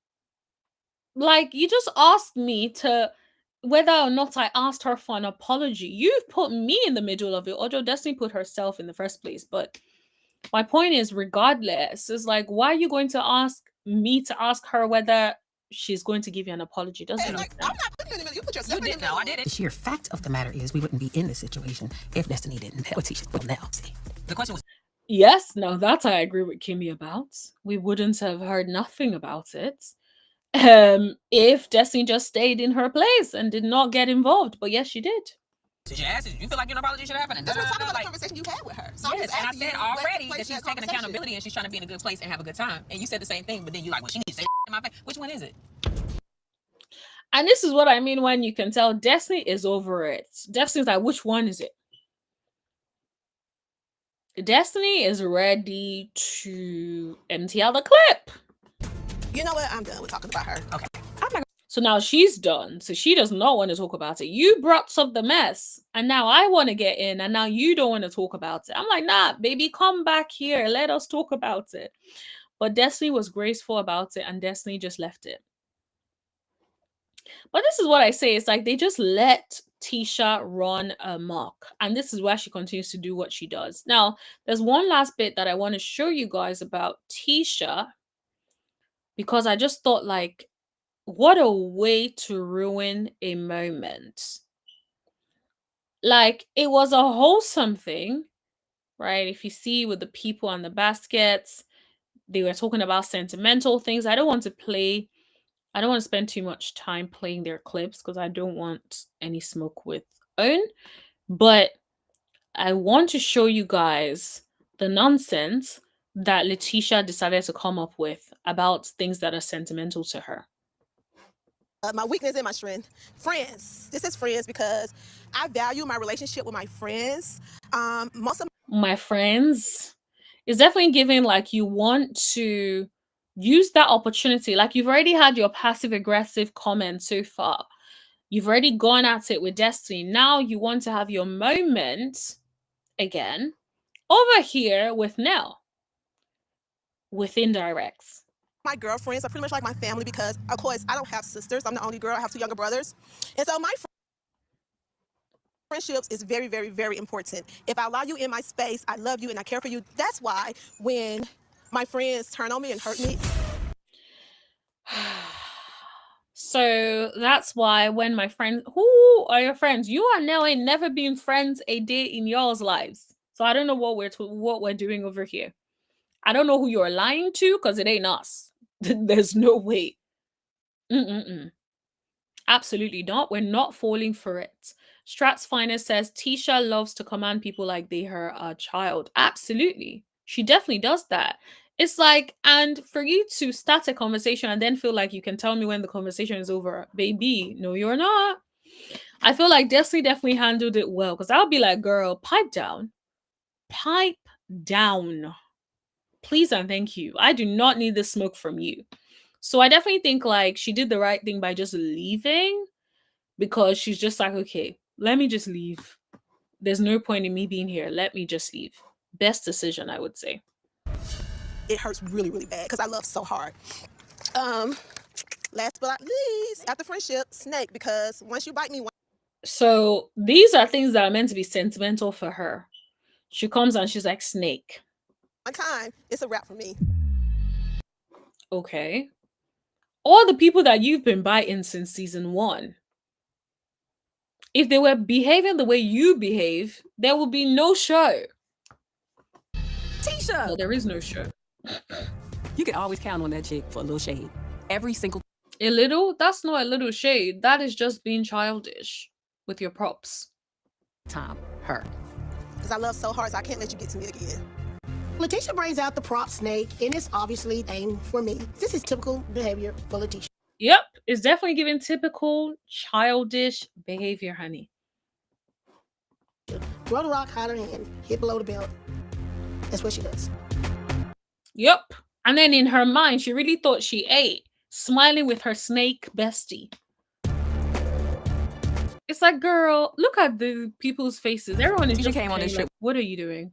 Like, you just asked me to whether or not I asked her for an apology. You've put me in the middle of it, although Destiny put herself in the first place. But my point is, regardless, it's like, why are you going to ask me to ask her whether she's going to give you an apology? Doesn't make sense.
I'm not putting you in the middle. You put yourself
You
in the
didn't
middle.
know. I did it.
The sheer fact of the matter is we wouldn't be in this situation if Destiny didn't help Tisha. Well, now, see.
The question was,
Yes, now that I agree with Kimmy about. We wouldn't have heard nothing about it if Destiny just stayed in her place and did not get involved. But yes, she did.
did you ask? Did you feel like an apology should happen? And
That's what
like,
the conversation you had with her. So
yes, and I said already that she's taking
conversation.
accountability and she's trying to be in a good place and have a good time. And you said the same thing, but then you like, well, she needs to say in my face. Which one is it?
And this is what I mean when you can tell Destiny is over it. Destiny's like, which one is it? Destiny is ready to empty out the clip.
You know what? I'm done with talking about her. Okay.
So now she's done. So she does not want to talk about it. You brought up the mess, and now I want to get in, and now you don't want to talk about it. I'm like, nah, baby, come back here. Let us talk about it. But Destiny was graceful about it, and Destiny just left it. But this is what I say. It's like they just let Tisha run amok. And this is why she continues to do what she does. Now, there's one last bit that I want to show you guys about Tisha, because I just thought, like, what a way to ruin a moment. Like, it was a wholesome thing, right? If you see with the people and the baskets, they were talking about sentimental things. I don't want to spend too much time playing their clips because I don't want any smoke with Own. But I want to show you guys the nonsense that Letitia decided to come up with about things that are sentimental to her.
My weakness and my strength. Friends. This is friends because I value my relationship with my friends. Most of
My friends is definitely giving like you want to use that opportunity. Like you've already had your passive aggressive comment so far. You've already gone at it with Destiny. Now you want to have your moment again over here with Nell with indirects.
my girlfriends are pretty much like my family because, of course, I don't have sisters. I'm the only girl. I have 2 younger brothers. And so my friendships is very, very, very important. If I allow you in my space, I love you and I care for you. That's why when my friends turn on me and hurt me.
So that's why when my friends, who are your friends? You and Nell ain't never been friends a day in y'all's lives. So I don't know what we're doing over here. I don't know who you're lying to because it ain't us. There's no way. Absolutely not. We're not falling for it. Strat's Finest says Tisha loves to command people like they her a child. Absolutely. She definitely does that. It's like, and for you to start a conversation and then feel like you can tell me when the conversation is over, baby, no, you're not. I feel like Destiny definitely handled it well because I'll be like, girl, pipe down. Pipe down. Please and thank you. I do not need the smoke from you. So I definitely think like she did the right thing by just leaving because she's just like, okay, let me just leave. There's no point in me being here. Let me just leave. Best decision, I would say.
It hurts really, really bad because I love so hard. Last but not least, after friendship, snake, because once you bite me
So these are things that are meant to be sentimental for her. She comes and she's like, snake.
one time, it's a wrap for me.
Okay. All the people that you've been biting since season 1, if they were behaving the way you behave, there would be no show.
Tisha!
Well, there is no show.
You can always count on that chick for a little shade. Every single
A little? That's not a little shade. That is just being childish with your props.
time. Her.
Because I love so hard, so I can't let you get to me again.
Letitia brings out the prop snake, and it's obviously aimed for me. This is typical behavior for Letitia.
Yep, it's definitely giving typical childish behavior, honey.
Throw the rock, hide her hand, hit below the belt. That's what she does.
Yep. And then in her mind, she really thought she ate, smiling with her snake bestie. It's like, girl, look at the people's faces. Everyone is
Tisha
just
came on this
like,
trip.
what are you doing?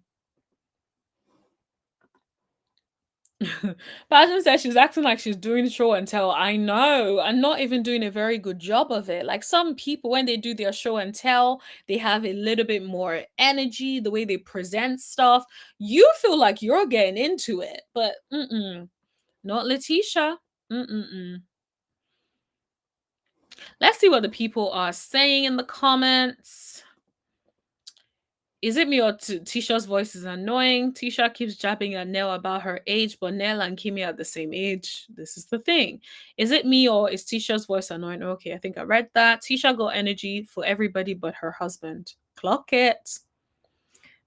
Passion says she's acting like she's doing show and tell. I know, and not even doing a very good job of it. Like some people, when they do their show and tell, they have a little bit more energy, the way they present stuff. You feel like you're getting into it, but not Letitia. Let's see what the people are saying in the comments. Is it me or Tisha's voice is annoying? Tisha keeps jabbing at Nell about her age, but Nell and Kimmy are the same age. This is the thing. Is it me or is Tisha's voice annoying? Okay, I think I read that. Tisha got energy for everybody but her husband. Clock it.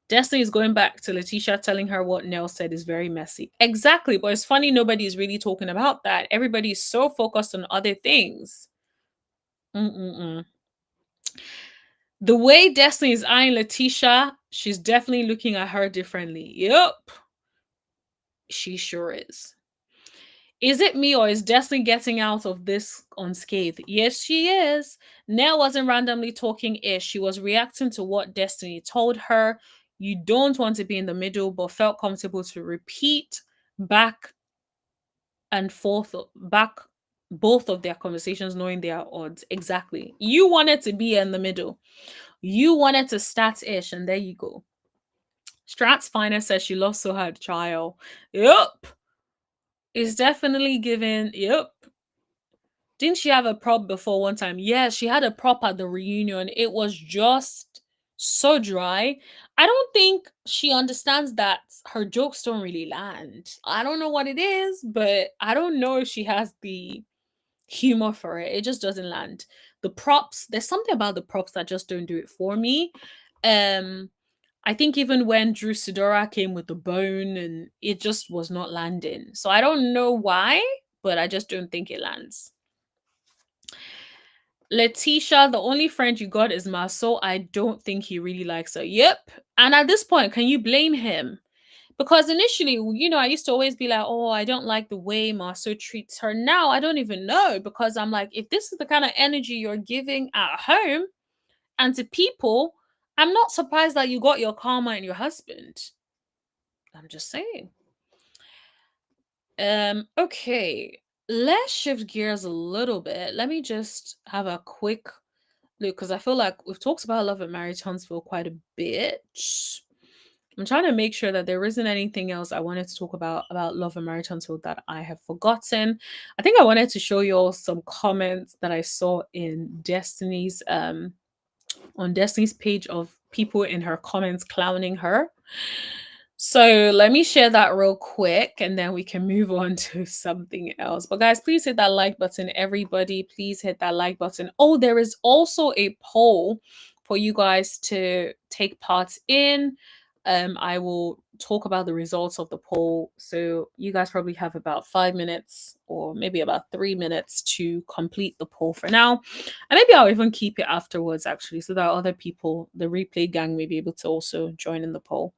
Destiny is going back to Letitia telling her what Nell said is very messy. Exactly, but it's funny nobody is really talking about that. Everybody is so focused on other things. The way Destiny is eyeing Letitia She's definitely looking at her differently. Yep, she sure is. Is it me or is Destiny getting out of this unscathed? Yes, she is. Nell wasn't randomly talking ish. She was reacting to what Destiny told her. You don't want to be in the middle, but felt comfortable to repeat back and forth, back both of their conversations, knowing they are odds. Exactly. You wanted to be in the middle. You wanted to start ish, and there you go. Strat's Finer says she loves so hard, child. Yep. It's definitely given. Yep. Didn't she have a prop before one time? Yeah, she had a prop at the reunion. It was just so dry. I don't think she understands that her jokes don't really land. I don't know what it is, but I don't know if she has the humor for it. It just doesn't land. The props, there's something about the props that just don't do it for me. I think even when Drew Sidora came with the bone and it just was not landing. So I don't know why, but I just don't think it lands. Letitia, the only friend you got is Marceau. I don't think he really likes her. Yep. And at this point, can you blame him? Because initially, I used to always be like, oh, I don't like the way Marceau treats her. Now I don't even know, because I'm like, if this is the kind of energy you're giving at home and to people, I'm not surprised that you got your karma in your husband. I'm just saying. Okay. Let's shift gears a little bit. Let me just have a quick look, because I feel like we've talked about Love and Marriage Huntsville quite a bit. I'm trying to make sure that there isn't anything else I wanted to talk about Love and Marriage Huntsville that I have forgotten. I think I wanted to show you all some comments that I saw in Destiny's on Destiny's page of people in her comments clowning her. So let me share that real quick and then we can move on to something else. But guys, please hit that like button. Everybody, please hit that like button. Oh, there is also a poll for you guys to take part in. I will talk about the results of the poll. So you guys probably have about 5 minutes or maybe about 3 minutes to complete the poll for now. And maybe I'll even keep it afterwards, actually, so that other people, the replay gang, may be able to also join in the poll.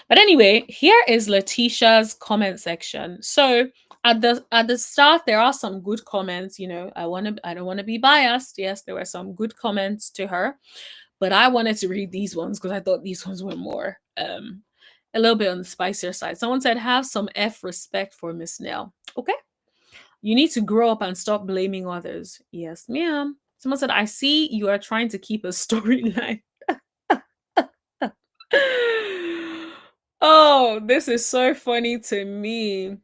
But anyway, here is Letitia's comment section. So at the start, there are some good comments. I don't want to be biased. Yes, there were some good comments to her, but I wanted to read these ones because I thought these ones were more a little bit on the spicier side. Someone said, "Have some respect for Miss Nell." Okay, you need to grow up and stop blaming others. Yes, ma'am. Someone said, "I see you are trying to keep a storyline." Oh, this is so funny to me.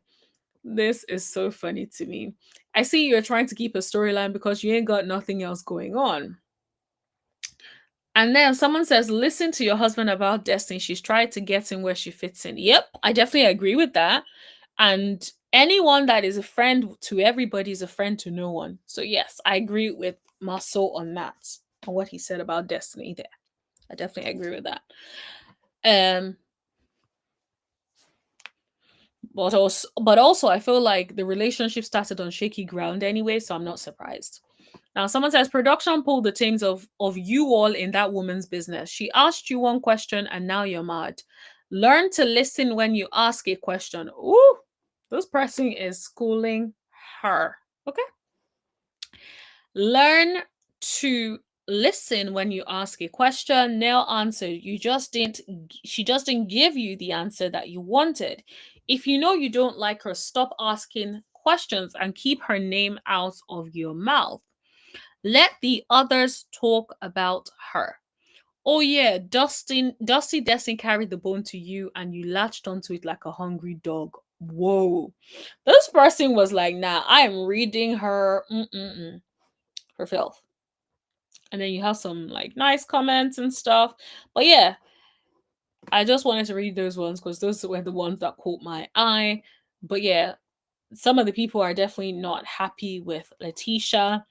This is so funny to me. I see you're trying to keep a storyline because you ain't got nothing else going on. And then someone says, listen to your husband about Destiny. She's tried to get in where she fits in. Yep, I definitely agree with that. And anyone that is a friend to everybody is a friend to no one. So yes, I agree with Marceau on that, on what he said about Destiny there. I definitely agree with that. But also I feel like the relationship started on shaky ground anyway, so I'm not surprised. Now someone says production pulled the teams of you all in that woman's business. She asked you one question and now you're mad. Learn to listen when you ask a question. Ooh, this person is schooling her. Okay. Learn to listen when you ask a question. Nell answered. She just didn't give you the answer that you wanted. If you know you don't like her, stop asking questions and keep her name out of your mouth. Let the others talk about her. Oh yeah, Dusty Destiny carried the bone to you and you latched onto it like a hungry dog. Whoa. This person was like, nah, I am reading her for filth. And then you have some like nice comments and stuff. But yeah, I just wanted to read those ones because those were the ones that caught my eye. But yeah, some of the people are definitely not happy with Letitia.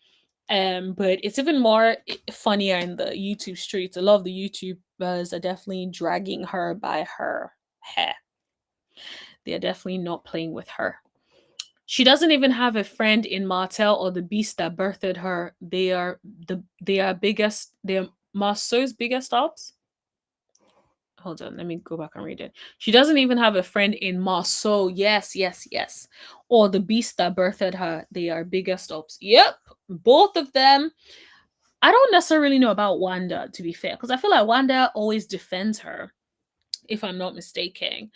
But it's even more funnier in the YouTube streets. A lot of the YouTubers are definitely dragging her by her hair. They are definitely not playing with her. She doesn't even have a friend in Martel or the beast that birthed her. They are Marceau's biggest ops. hold on, let me go back and read it. She doesn't even have a friend in Marceau. Yes, yes, yes. Or the beast that birthed her. They are biggest ups. Yep, both of them. I don't necessarily know about Wanda, to be fair, because I feel like Wanda always defends her, if I'm not mistaken.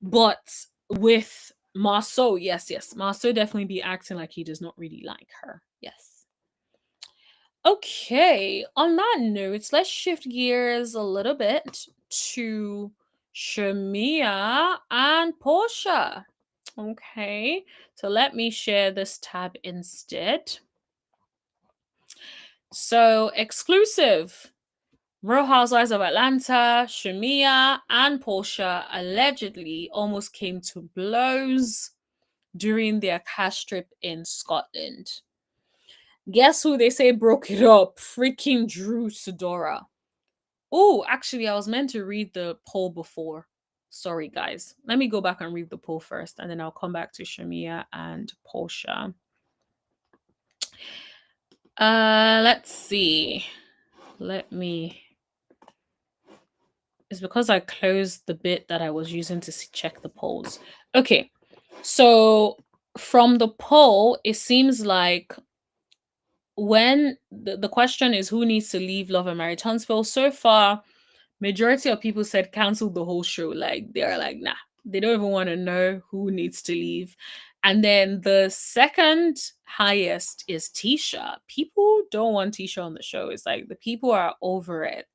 But with Marceau, yes, yes, Marceau definitely be acting like he does not really like her. Yes. Okay, on that note, let's shift gears a little bit to Shamea and Porsha. Okay, so let me share this tab instead. So, exclusive. Real Housewives of Atlanta, Shamea and Porsha allegedly almost came to blows during their cash trip in Scotland. Guess who they say broke it up? Freaking Drew Sidora. Oh, actually, I was meant to read the poll before. Sorry, guys. Let me go back and read the poll first, and then I'll come back to Shamea and Porsha. Let's see. It's because I closed the bit that I was using to check the polls. Okay, so from the poll, it seems like when the question is who needs to leave Love and Marriage Huntsville, so far majority of people said cancel the whole show. Like they're like, nah, they don't even want to know who needs to leave. And then the second highest is Tisha. People don't want Tisha on the show. It's like the people are over it.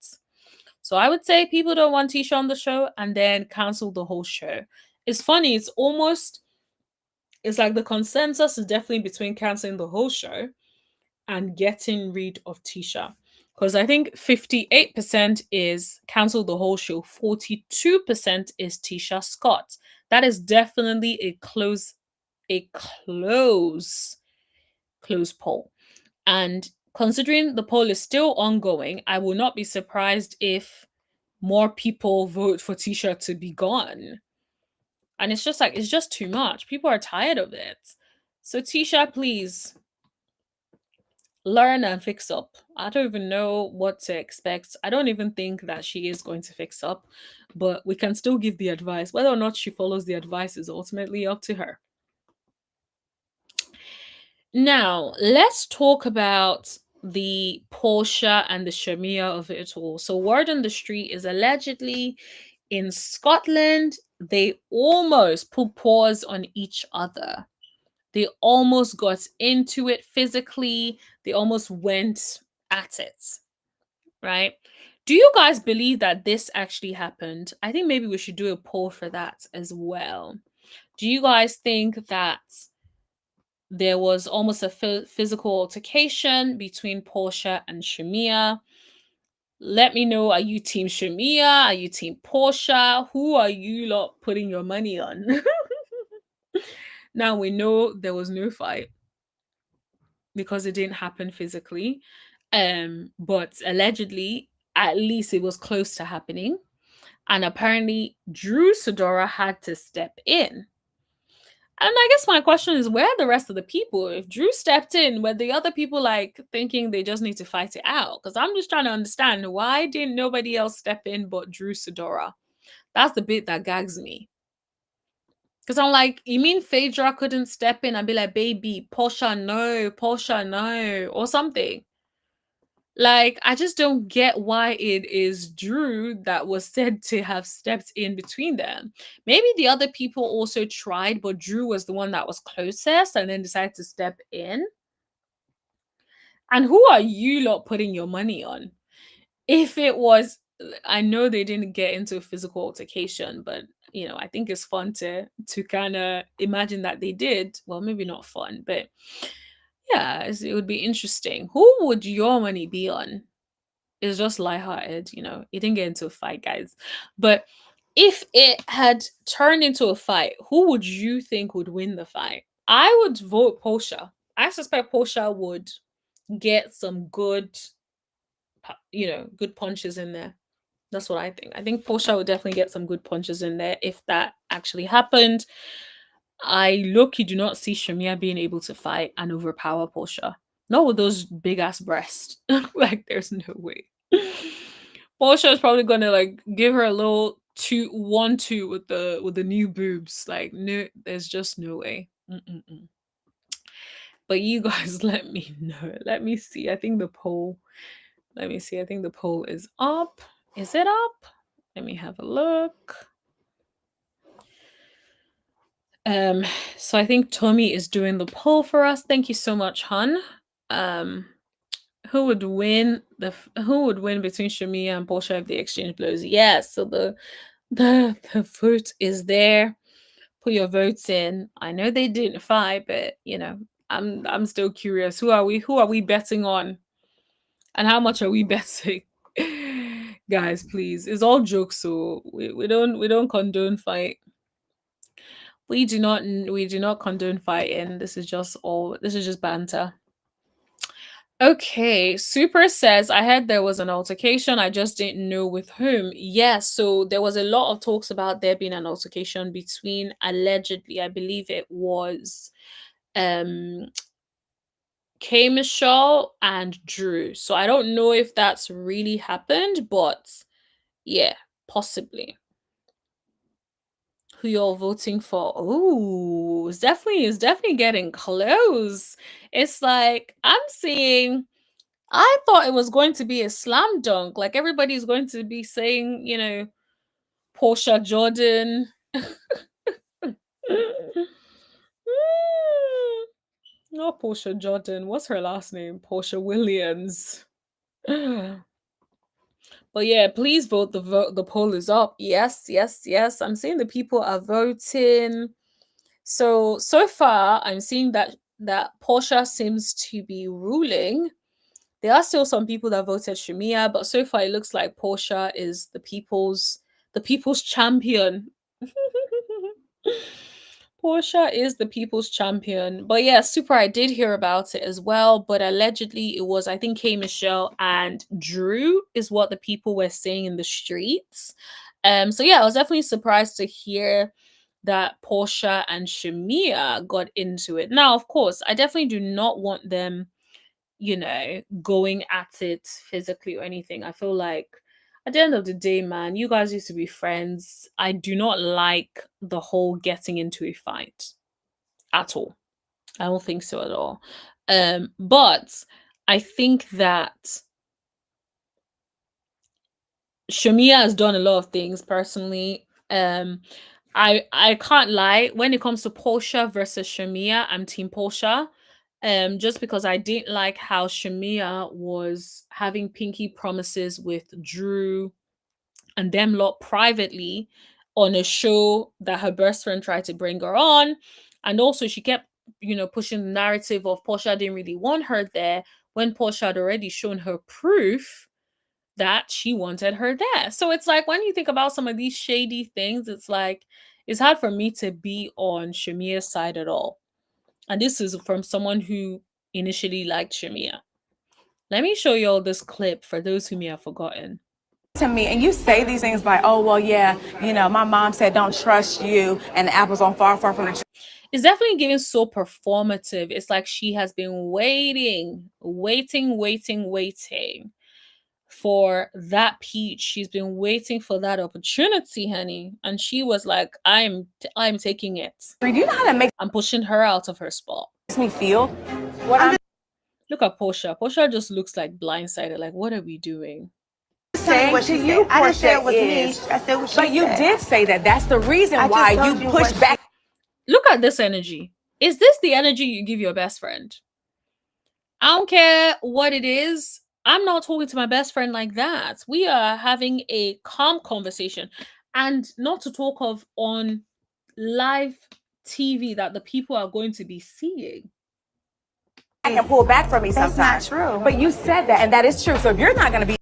So I would say people don't want Tisha on the show and then cancel the whole show. It's funny, it's like the consensus is definitely between canceling the whole show and getting rid of Tisha. Because I think 58% is cancel the whole show, 42% is Tisha Scott. That is definitely a close poll. And considering the poll is still ongoing, I will not be surprised if more people vote for Tisha to be gone. And it's just like, it's just too much. People are tired of it. So Tisha, please learn and fix up. I don't even know what to expect. I don't even think that she is going to fix up, but we can still give the advice. Whether or not she follows the advice is ultimately up to her. Now, let's talk about the Porsha and the Shamea of it all. So, word on the street is allegedly in Scotland, they almost put paws on each other. They almost got into it physically. They almost went at it, right? Do you guys believe that this actually happened? I think maybe we should do a poll for that as well. Do you guys think that there was almost a physical altercation between Porsha and Shamea? Let me know. Are you team Shamea? Are you team Porsha? Who are you lot putting your money on? Now we know there was no fight because it didn't happen physically. But allegedly, at least it was close to happening. And apparently Drew Sidora had to step in. And I guess my question is, where are the rest of the people? If Drew stepped in, were the other people like thinking they just need to fight it out? Because I'm just trying to understand, why didn't nobody else step in but Drew Sidora? That's the bit that gags me. Because I'm like, you mean Phaedra couldn't step in and be like, baby, Porsha, no, or something? Like, I just don't get why it is Drew that was said to have stepped in between them. Maybe the other people also tried, but Drew was the one that was closest and then decided to step in. And who are you lot putting your money on? If it was, I know they didn't get into a physical altercation, but you know, I think it's fun to kind of imagine that they did. Well, maybe not fun, but yeah, it would be interesting. Who would your money be on? It's just lighthearted, you know. It didn't get into a fight, guys. But if it had turned into a fight, who would you think would win the fight? I would vote Porsha. I suspect Porsha would get some good, good punches in there. That's what I think. I think Porsha would definitely get some good punches in there if that actually happened. I low-key do not see Shamea being able to fight and overpower Porsha. Not with those big ass breasts. Like, there's no way. Porsha is probably gonna like give her a little 1-2 with the new boobs. Like, no, there's just no way. Mm-mm-mm. But you guys, let me know. Let me see. I think the poll. Let me see. I think the poll is up. Is it up? Let me have a look. So I think Tommy is doing the poll for us. Thank you so much, hun. Who would win between Shamea and Porsha if the exchange blows? Yes, so the vote is there. Put your votes in. I know they didn't fight, but you know, I'm still curious. Who are we betting on? And how much are we betting? Guys, please. It's all jokes, so we don't condone fight. We do not condone fighting. This is just banter. Okay, Super says, I heard there was an altercation. I just didn't know with whom. Yes, so there was a lot of talks about there being an altercation between, allegedly, I believe it was K Michelle and Drew. So I don't know if that's really happened, but yeah, possibly. Who you're voting for? Oh, it's definitely getting close. It's like I'm seeing. I thought it was going to be a slam dunk. Like everybody's going to be saying, you know, Porsha Jordan. Not Porsha Jordan. What's her last name? Porsha Williams. But yeah, please vote. The poll is up. Yes, yes, yes. I'm seeing the people are voting. So far, I'm seeing that Porsha seems to be ruling. There are still some people that voted Shamea, but so far it looks like Porsha is the people's champion. Porsha is the people's champion. But yeah, Super, I did hear about it as well. But allegedly it was, I think, K Michelle and Drew is what the people were saying in the streets. So yeah, I was definitely surprised to hear that Porsha and Shamea got into it. Now, of course, I definitely do not want them, you know, going at it physically or anything. I feel like at the end of the day, man, you guys used to be friends. I do not like the whole getting into a fight at all. I don't think so at all. But I think that Shamea has done a lot of things personally. I can't lie. When it comes to Porsha versus Shamea, I'm team Porsha. Just because I didn't like how Shamea was having pinky promises with Drew and them lot privately on a show that her best friend tried to bring her on. And also she kept, you know, pushing the narrative of Porsha didn't really want her there when Porsha had already shown her proof that she wanted her there. So it's like when you think about some of these shady things, it's like it's hard for me to be on Shamea's side at all. And this is from someone who initially liked Shamea. Let me show you all this clip for those who may have forgotten.
To me, and you say these things like, oh, well, yeah, you know, my mom said don't trust you and the apple's on far from the tree.
It's definitely getting so performative. It's like she has been waiting for that peach. She's been waiting for that opportunity, honey. And she was like, I'm taking it.
Do you know how that makes
I'm pushing her out of her spot.
me feel? What I'm
Look at Porsha. Porsha just looks like blindsided. Like, what are we doing?
saying
what
to
she
you,
said. I didn't say it
Porsha,
was me.
is,
I said what she
but you
said.
did say that. That's the reason
I just
why
told
you
you
push
what
back.
Look at this energy. Is this the energy you give your best friend? I don't care what it is. I'm not talking to my best friend like that. We are having a calm conversation. And not to talk of on live TV that the people are going to be seeing.
And pull back from me
That's
sometimes.
not true.
But you said that, and that is true. So if you're not going to be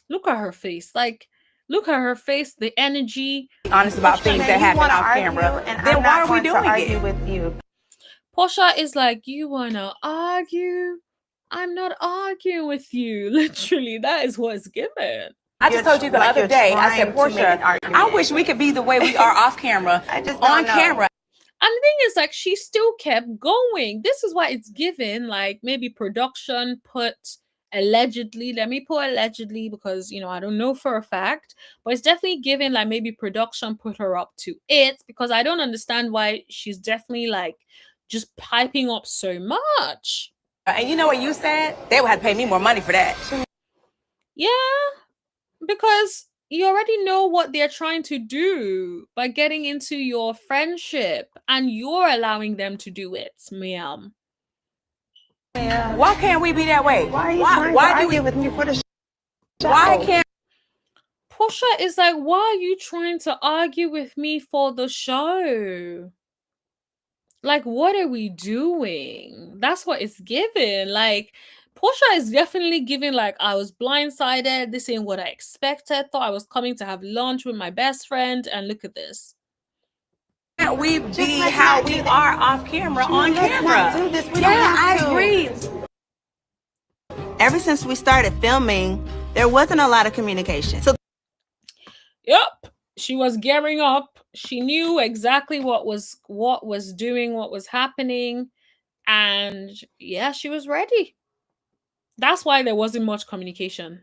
Look at her face. Like, look at her face, the energy.
honest about things that happen off camera,
and
then
I'm
why
not
are we
going to
doing
argue
it?
with you.
Porsha is like, you wanna argue? I'm not arguing with you. Literally, that is what's given.
I just told you the other day, I said, Porsha, I wish we could be the way we are off camera,
I just
on
don't know.
camera.
And the thing is, like, she still kept going. This is why it's given, like, maybe production put allegedly, let me put allegedly because, I don't know for a fact, but it's definitely given like maybe production put her up to it, because I don't understand why she's definitely like just piping up so much.
And you know what you said? They would have to pay me more money for that.
Yeah, because you already know what they're trying to do by getting into your friendship, and you're allowing them to do it, ma'am.
Why can't we be that way?
Why are you trying to argue with me for the show?
Why can't
Porsha is like, why are you trying to argue with me for the show? Like, what are we doing? That's what it's given. Like, Porsha is definitely giving, like, I was blindsided. This ain't what I expected. Thought I was coming to have lunch with my best friend, and look at this.
we be how we are off camera on camera?
Do this. We
Yeah,
don't have
I
to.
agree.
Ever since we started filming, there wasn't a lot of communication. So
Yep. She was gearing up. She knew exactly what was happening. And yeah, she was ready. That's why there wasn't much communication.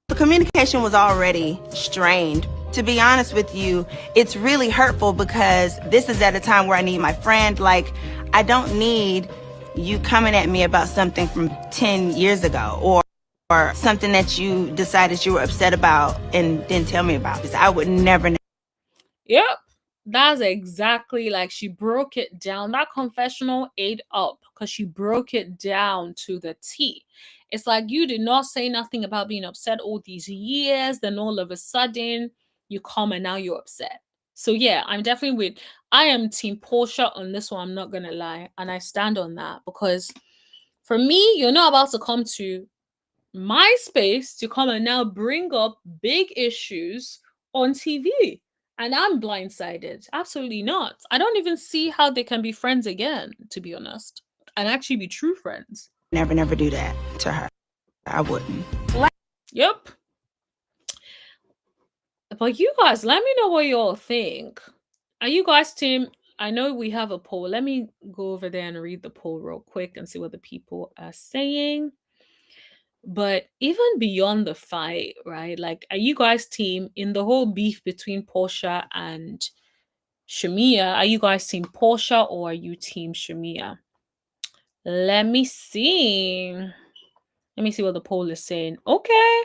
the communication was already strained. To be honest with you, it's really hurtful because this is at a time where I need my friend. Like, I don't need you coming at me about something from 10 years ago or something that you decided you were upset about and didn't tell me about. Because I would never.
Yep. That's exactly, like, she broke it down. That confessional ate up because she broke it down to the T. It's like, you did not say nothing about being upset all these years. Then all of a sudden you come and now you're upset. So yeah, I am team Porsha on this one. I'm not going to lie. And I stand on that because for me, you're not about to come to my space to come and now bring up big issues on TV. And I'm blindsided. Absolutely not. I don't even see how they can be friends again, to be honest, and actually be true friends.
Never do that to her. I wouldn't.
Yep. But you guys, let me know what you all think. Are you guys team? I know we have a poll. Let me go over there and read the poll real quick and see what the people are saying. But even beyond the fight, right? Like, are you guys team in the whole beef between Porsha and Shamea? Are you guys team Porsha or are you team Shamea? Let me see. Let me see what the poll is saying. Okay.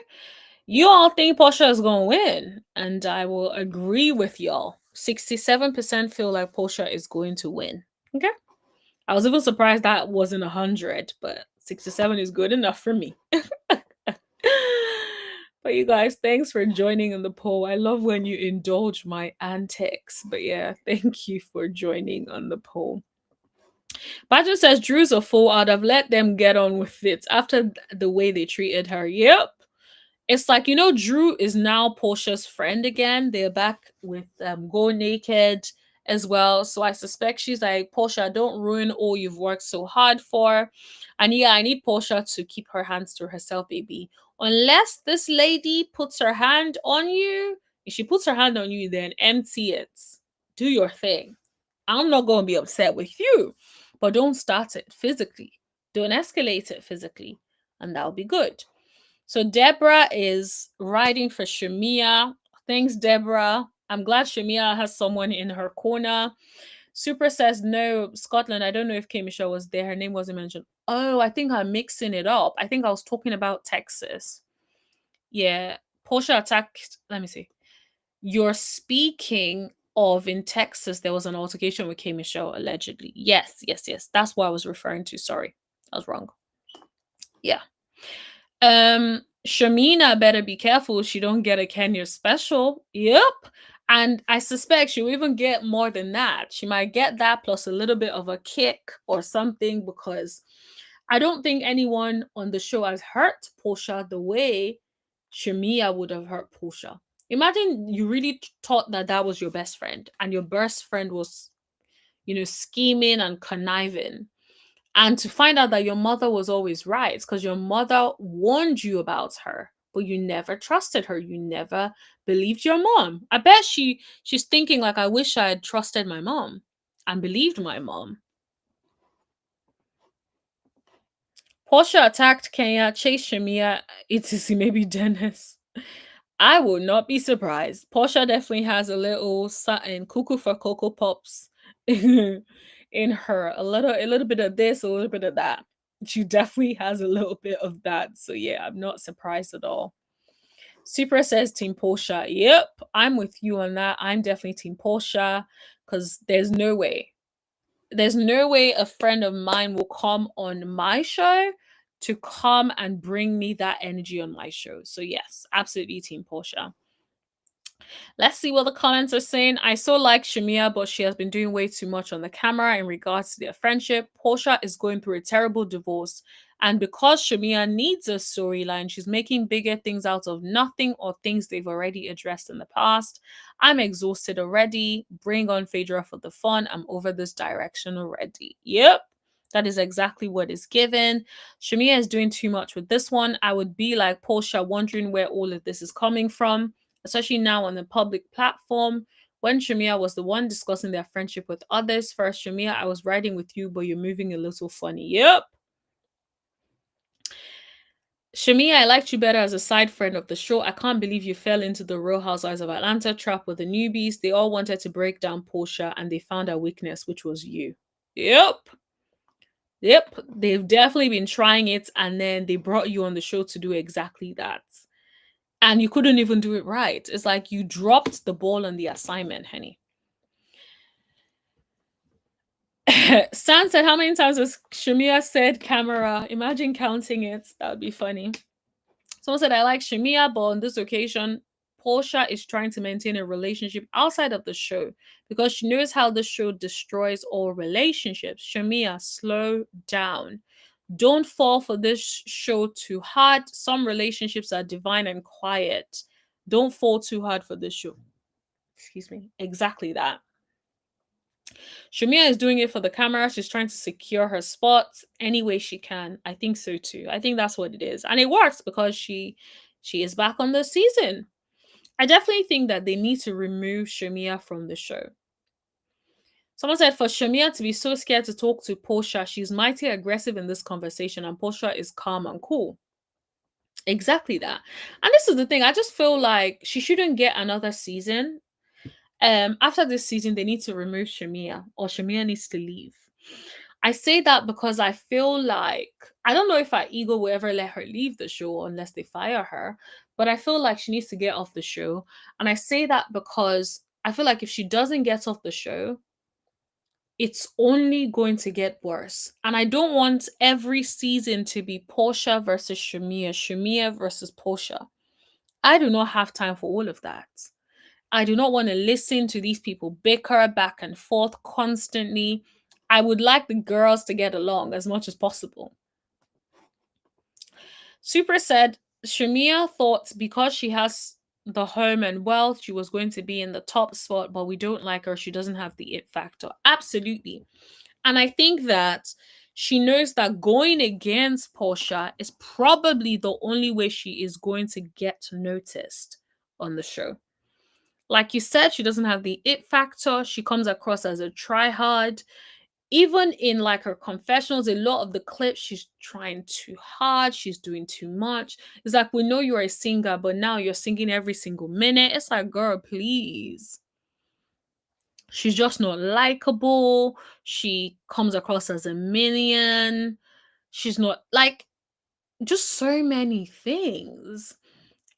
You all think Porsha is going to win. And I will agree with y'all. 67% feel like Porsha is going to win. Okay. I was even surprised that wasn't 100, but 67 is good enough for me. But you guys, thanks for joining in the poll. I love when you indulge my antics. But yeah, thank you for joining on the poll. Badger says Drew's a fool. I'd have let them get on with it after the way they treated her. Yep. It's like, Drew is now Porsha's friend again. They're back with Go Naked as well. So I suspect she's like, Porsha, don't ruin all you've worked so hard for. And yeah, I need Porsha to keep her hands to herself, baby. Unless this lady puts her hand on you, if she puts her hand on you, then empty it. Do your thing. I'm not going to be upset with you, but don't start it physically. Don't escalate it physically, and that'll be good. So Deborah is riding for Shamea. Thanks, Deborah. I'm glad Shamea has someone in her corner. Super says, no, Scotland. I don't know if K. Michelle was there. Her name wasn't mentioned. Oh, I think I'm mixing it up. I think I was talking about Texas. Yeah. Porsha attacked. Let me see. You're speaking of in Texas, there was an altercation with K. Michelle, allegedly. Yes. That's what I was referring to. Sorry. I was wrong. Yeah. Shamina better be careful she don't get a Kenya special. Yep. And I suspect she'll even get more than that. She might get that plus a little bit of a kick or something, because I don't think anyone on the show has hurt Porsha the way Shamea would have hurt Porsha. Imagine you really thought that was your best friend and your best friend was, scheming and conniving. And to find out that your mother was always right, because your mother warned you about her, but you never trusted her. You never believed your mom. I bet she's thinking like, I wish I had trusted my mom and believed my mom. Porsha attacked Kenya, chased Shamea, etc. Maybe Dennis. I would not be surprised. Porsha definitely has a little something cuckoo for Cocoa Pops in her. A little bit of this, a little bit of that. She definitely has a little bit of that. So yeah, I'm not surprised at all. Super says Team Porsha. Yep, I'm with you on that. I'm definitely Team Porsha because there's no way a friend of mine will come on my show to come and bring me that energy on my show. So yes, absolutely Team Porsha. Let's see what the comments are saying. I so like Shamea, but she has been doing way too much on the camera in regards to their friendship. Porsha is going through a terrible divorce. And because Shamea needs a storyline, she's making bigger things out of nothing or things they've already addressed in the past. I'm exhausted already. Bring on Phaedra for the fun. I'm over this direction already. Yep. That is exactly what is given. Shamea is doing too much with this one. I would be like Porsha, wondering where all of this is coming from, especially now on the public platform. When Shamea was the one discussing their friendship with others, first, Shamea, I was riding with you, but you're moving a little funny. Yep. Shamea, I liked you better as a side friend of the show. I can't believe you fell into the Real Housewives of Atlanta trap with the newbies. They all wanted to break down Porsha and they found a weakness, which was you. Yep. Yep. They've definitely been trying it and then they brought you on the show to do exactly that. And you couldn't even do it right. It's like you dropped the ball on the assignment, honey. San said, how many times has Shamea said camera? Imagine counting it. That would be funny. Someone said, I like Shamea, but on this occasion, Porsha is trying to maintain a relationship outside of the show because she knows how the show destroys all relationships. Shamea, slow down. Don't fall for this show too hard. Some relationships are divine and quiet. Don't fall too hard for this show. Excuse me. Exactly that. Shamea is doing it for the camera. She's trying to secure her spot any way she can. I think so too. I think that's what it is. And it works because she is back on the season. I definitely think that they need to remove Shamea from the show. Someone said for Shamea to be so scared to talk to Porsha, she's mighty aggressive in this conversation and Porsha is calm and cool. Exactly that. And this is the thing. I just feel like she shouldn't get another season. After this season, they need to remove Shamea or Shamea needs to leave. I say that because I feel like I don't know if our ego will ever let her leave the show unless they fire her, but I feel like she needs to get off the show. And I say that because I feel like if she doesn't get off the show, it's only going to get worse. And I don't want every season to be Porsha versus Shamea, Shamea versus Porsha. I do not have time for all of that. I do not want to listen to these people bicker back and forth constantly. I would like the girls to get along as much as possible. Super said, Shamea thought because she has the home and wealth, she was going to be in the top spot, but we don't like her. She doesn't have the it factor. Absolutely. And I think that she knows that going against Porsha is probably the only way she is going to get noticed on the show. Like you said, she doesn't have the it factor. She comes across as a try-hard. Even in like her confessionals, a lot of the clips, she's trying too hard. She's doing too much. It's like, we know you're a singer, but now you're singing every single minute. It's like, girl, please. She's just not likable. She comes across as a minion. She's not like just so many things.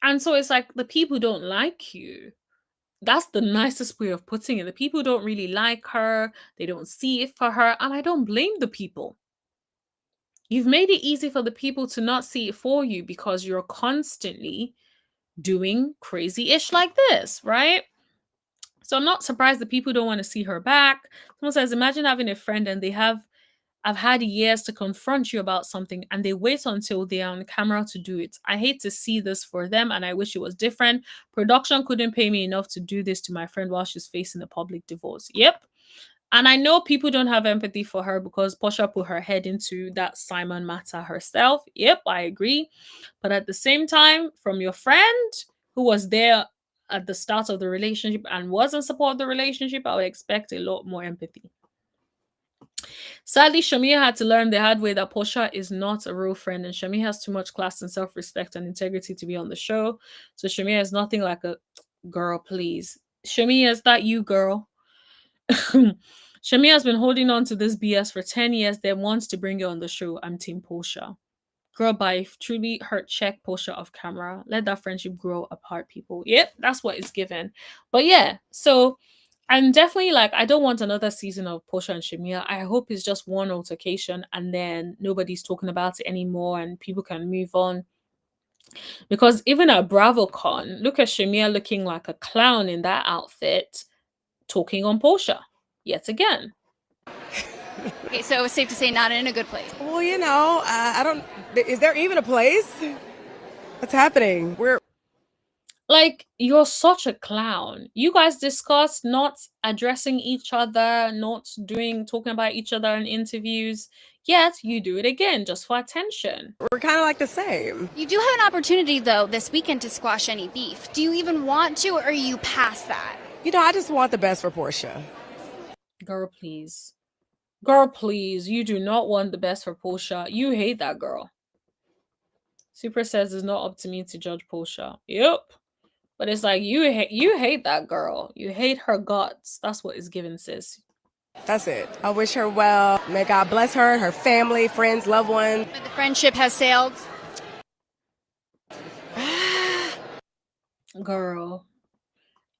And so it's like the people don't like you. That's the nicest way of putting it. The people don't really like her. They don't see it for her. And I don't blame the people. You've made it easy for the people to not see it for you because you're constantly doing crazy-ish like this, right? So I'm not surprised that people don't want to see her back. Someone says, imagine having a friend and I've had years to confront you about something and they wait until they are on camera to do it. I hate to see this for them and I wish it was different. Production couldn't pay me enough to do this to my friend while she's facing a public divorce. Yep. And I know people don't have empathy for her because Porsha put her head into that Simon matter herself. Yep, I agree. But at the same time, from your friend who was there at the start of the relationship and was in support of the relationship, I would expect a lot more empathy. Sadly, Shamea had to learn the hard way that Porsha is not a real friend, and Shamea has too much class and self-respect and integrity to be on the show. So Shamea is nothing like a girl, please. Shamea, is that you, girl? Shamea has been holding on to this BS for 10 years, then wants to bring it on the show. I'm Team Porsha. Girl, by truly hurt, check Porsha off camera. Let that friendship grow apart, people. Yep, that's what it's given. But yeah, so I'm definitely like, I don't want another season of Porsha and Shamea. I hope it's just one altercation and then nobody's talking about it anymore and people can move on. Because even at BravoCon, look at Shamea looking like a clown in that outfit, talking on Porsha yet again.
Okay, so it's safe to say not in a good place.
Well, you know, I don't. Is there even a place? What's happening?
Like, you're such a clown. You guys discussed not addressing each other, not talking about each other in interviews, yet you do it again just for attention.
We're kind of like the same.
You do have an opportunity, though, this weekend to squash any beef. Do you even want to, or are you past that?
You know, I just want the best for Porsha.
Girl, please. Girl, please. You do not want the best for Porsha. You hate that girl. Super says it's not up to me to judge Porsha. Yep. But it's like, you hate that girl. You hate her guts. That's what it's given, sis.
That's it. I wish her well. May God bless her, her family, friends, loved ones.
But the friendship has sailed.
Girl,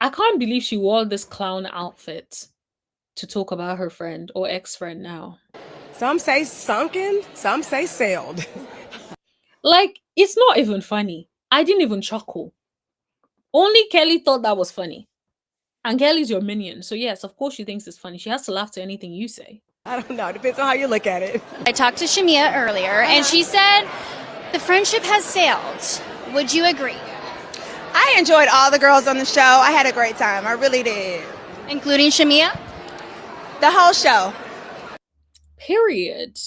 I can't believe she wore this clown outfit to talk about her friend or ex-friend now.
Some say sunken, some say sailed.
Like, it's not even funny. I didn't even chuckle. Only Kelly thought that was funny. And Kelly's your minion. So yes, of course she thinks it's funny. She has to laugh to anything you say.
I don't know. It depends on how you look at it.
I talked to Shamea earlier, and she said the friendship has sailed. Would you agree?
I enjoyed all the girls on the show. I had a great time. I really did.
Including Shamea?
The whole show.
Period.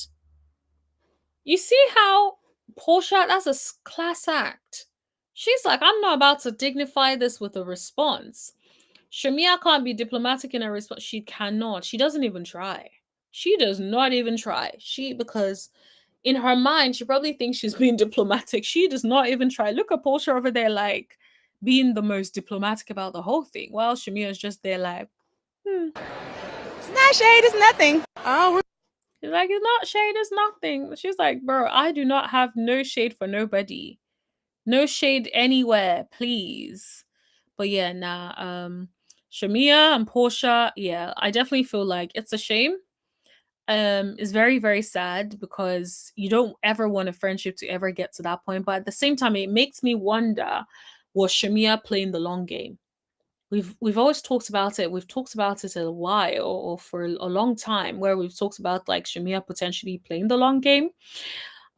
You see how Porsha, that's a class act. She's like, I'm not about to dignify this with a response. Shamea can't be diplomatic in her response. She cannot. She doesn't even try. She does not even try. Because in her mind, she probably thinks she's being diplomatic. She does not even try. Look at Porsha over there, like, being the most diplomatic about the whole thing. While Shamea is just there like,
It's not shade, it's nothing.
Oh,
she's like, it's not shade, it's nothing. She's like, bro, I do not have no shade for nobody. No shade anywhere, please. But yeah, Shamea and Porsha, yeah, I definitely feel like it's a shame. It's very, very sad because you don't ever want a friendship to ever get to that point. But at the same time, it makes me wonder, was Shamea playing the long game? We've always talked about it. We've talked about it a while or for a long time, where we've talked about like Shamea potentially playing the long game.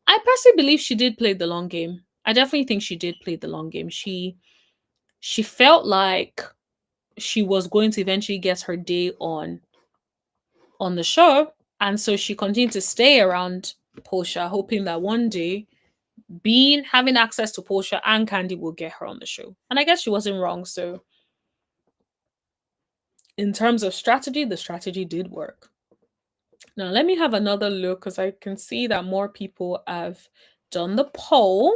I personally believe she did play the long game. I definitely think she did play the long game. She felt like she was going to eventually get her day on the show, and so she continued to stay around Porsha, hoping that one day having access to Porsha and Candy will get her on the show. And I guess she wasn't wrong. So in terms of strategy, the strategy did work. Now let me have another look because I can see that more people have done the poll.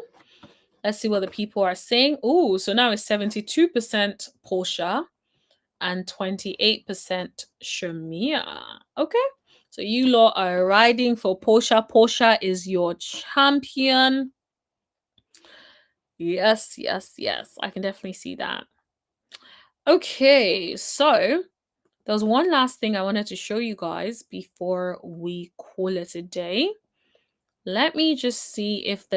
Let's see what the people are saying. Oh, so now it's 72% Porsha and 28% Shamea. Okay. So you lot are riding for Porsha. Porsha is your champion. Yes, yes, yes. I can definitely see that. Okay, so there's one last thing I wanted to show you guys before we call it a day. Let me just see if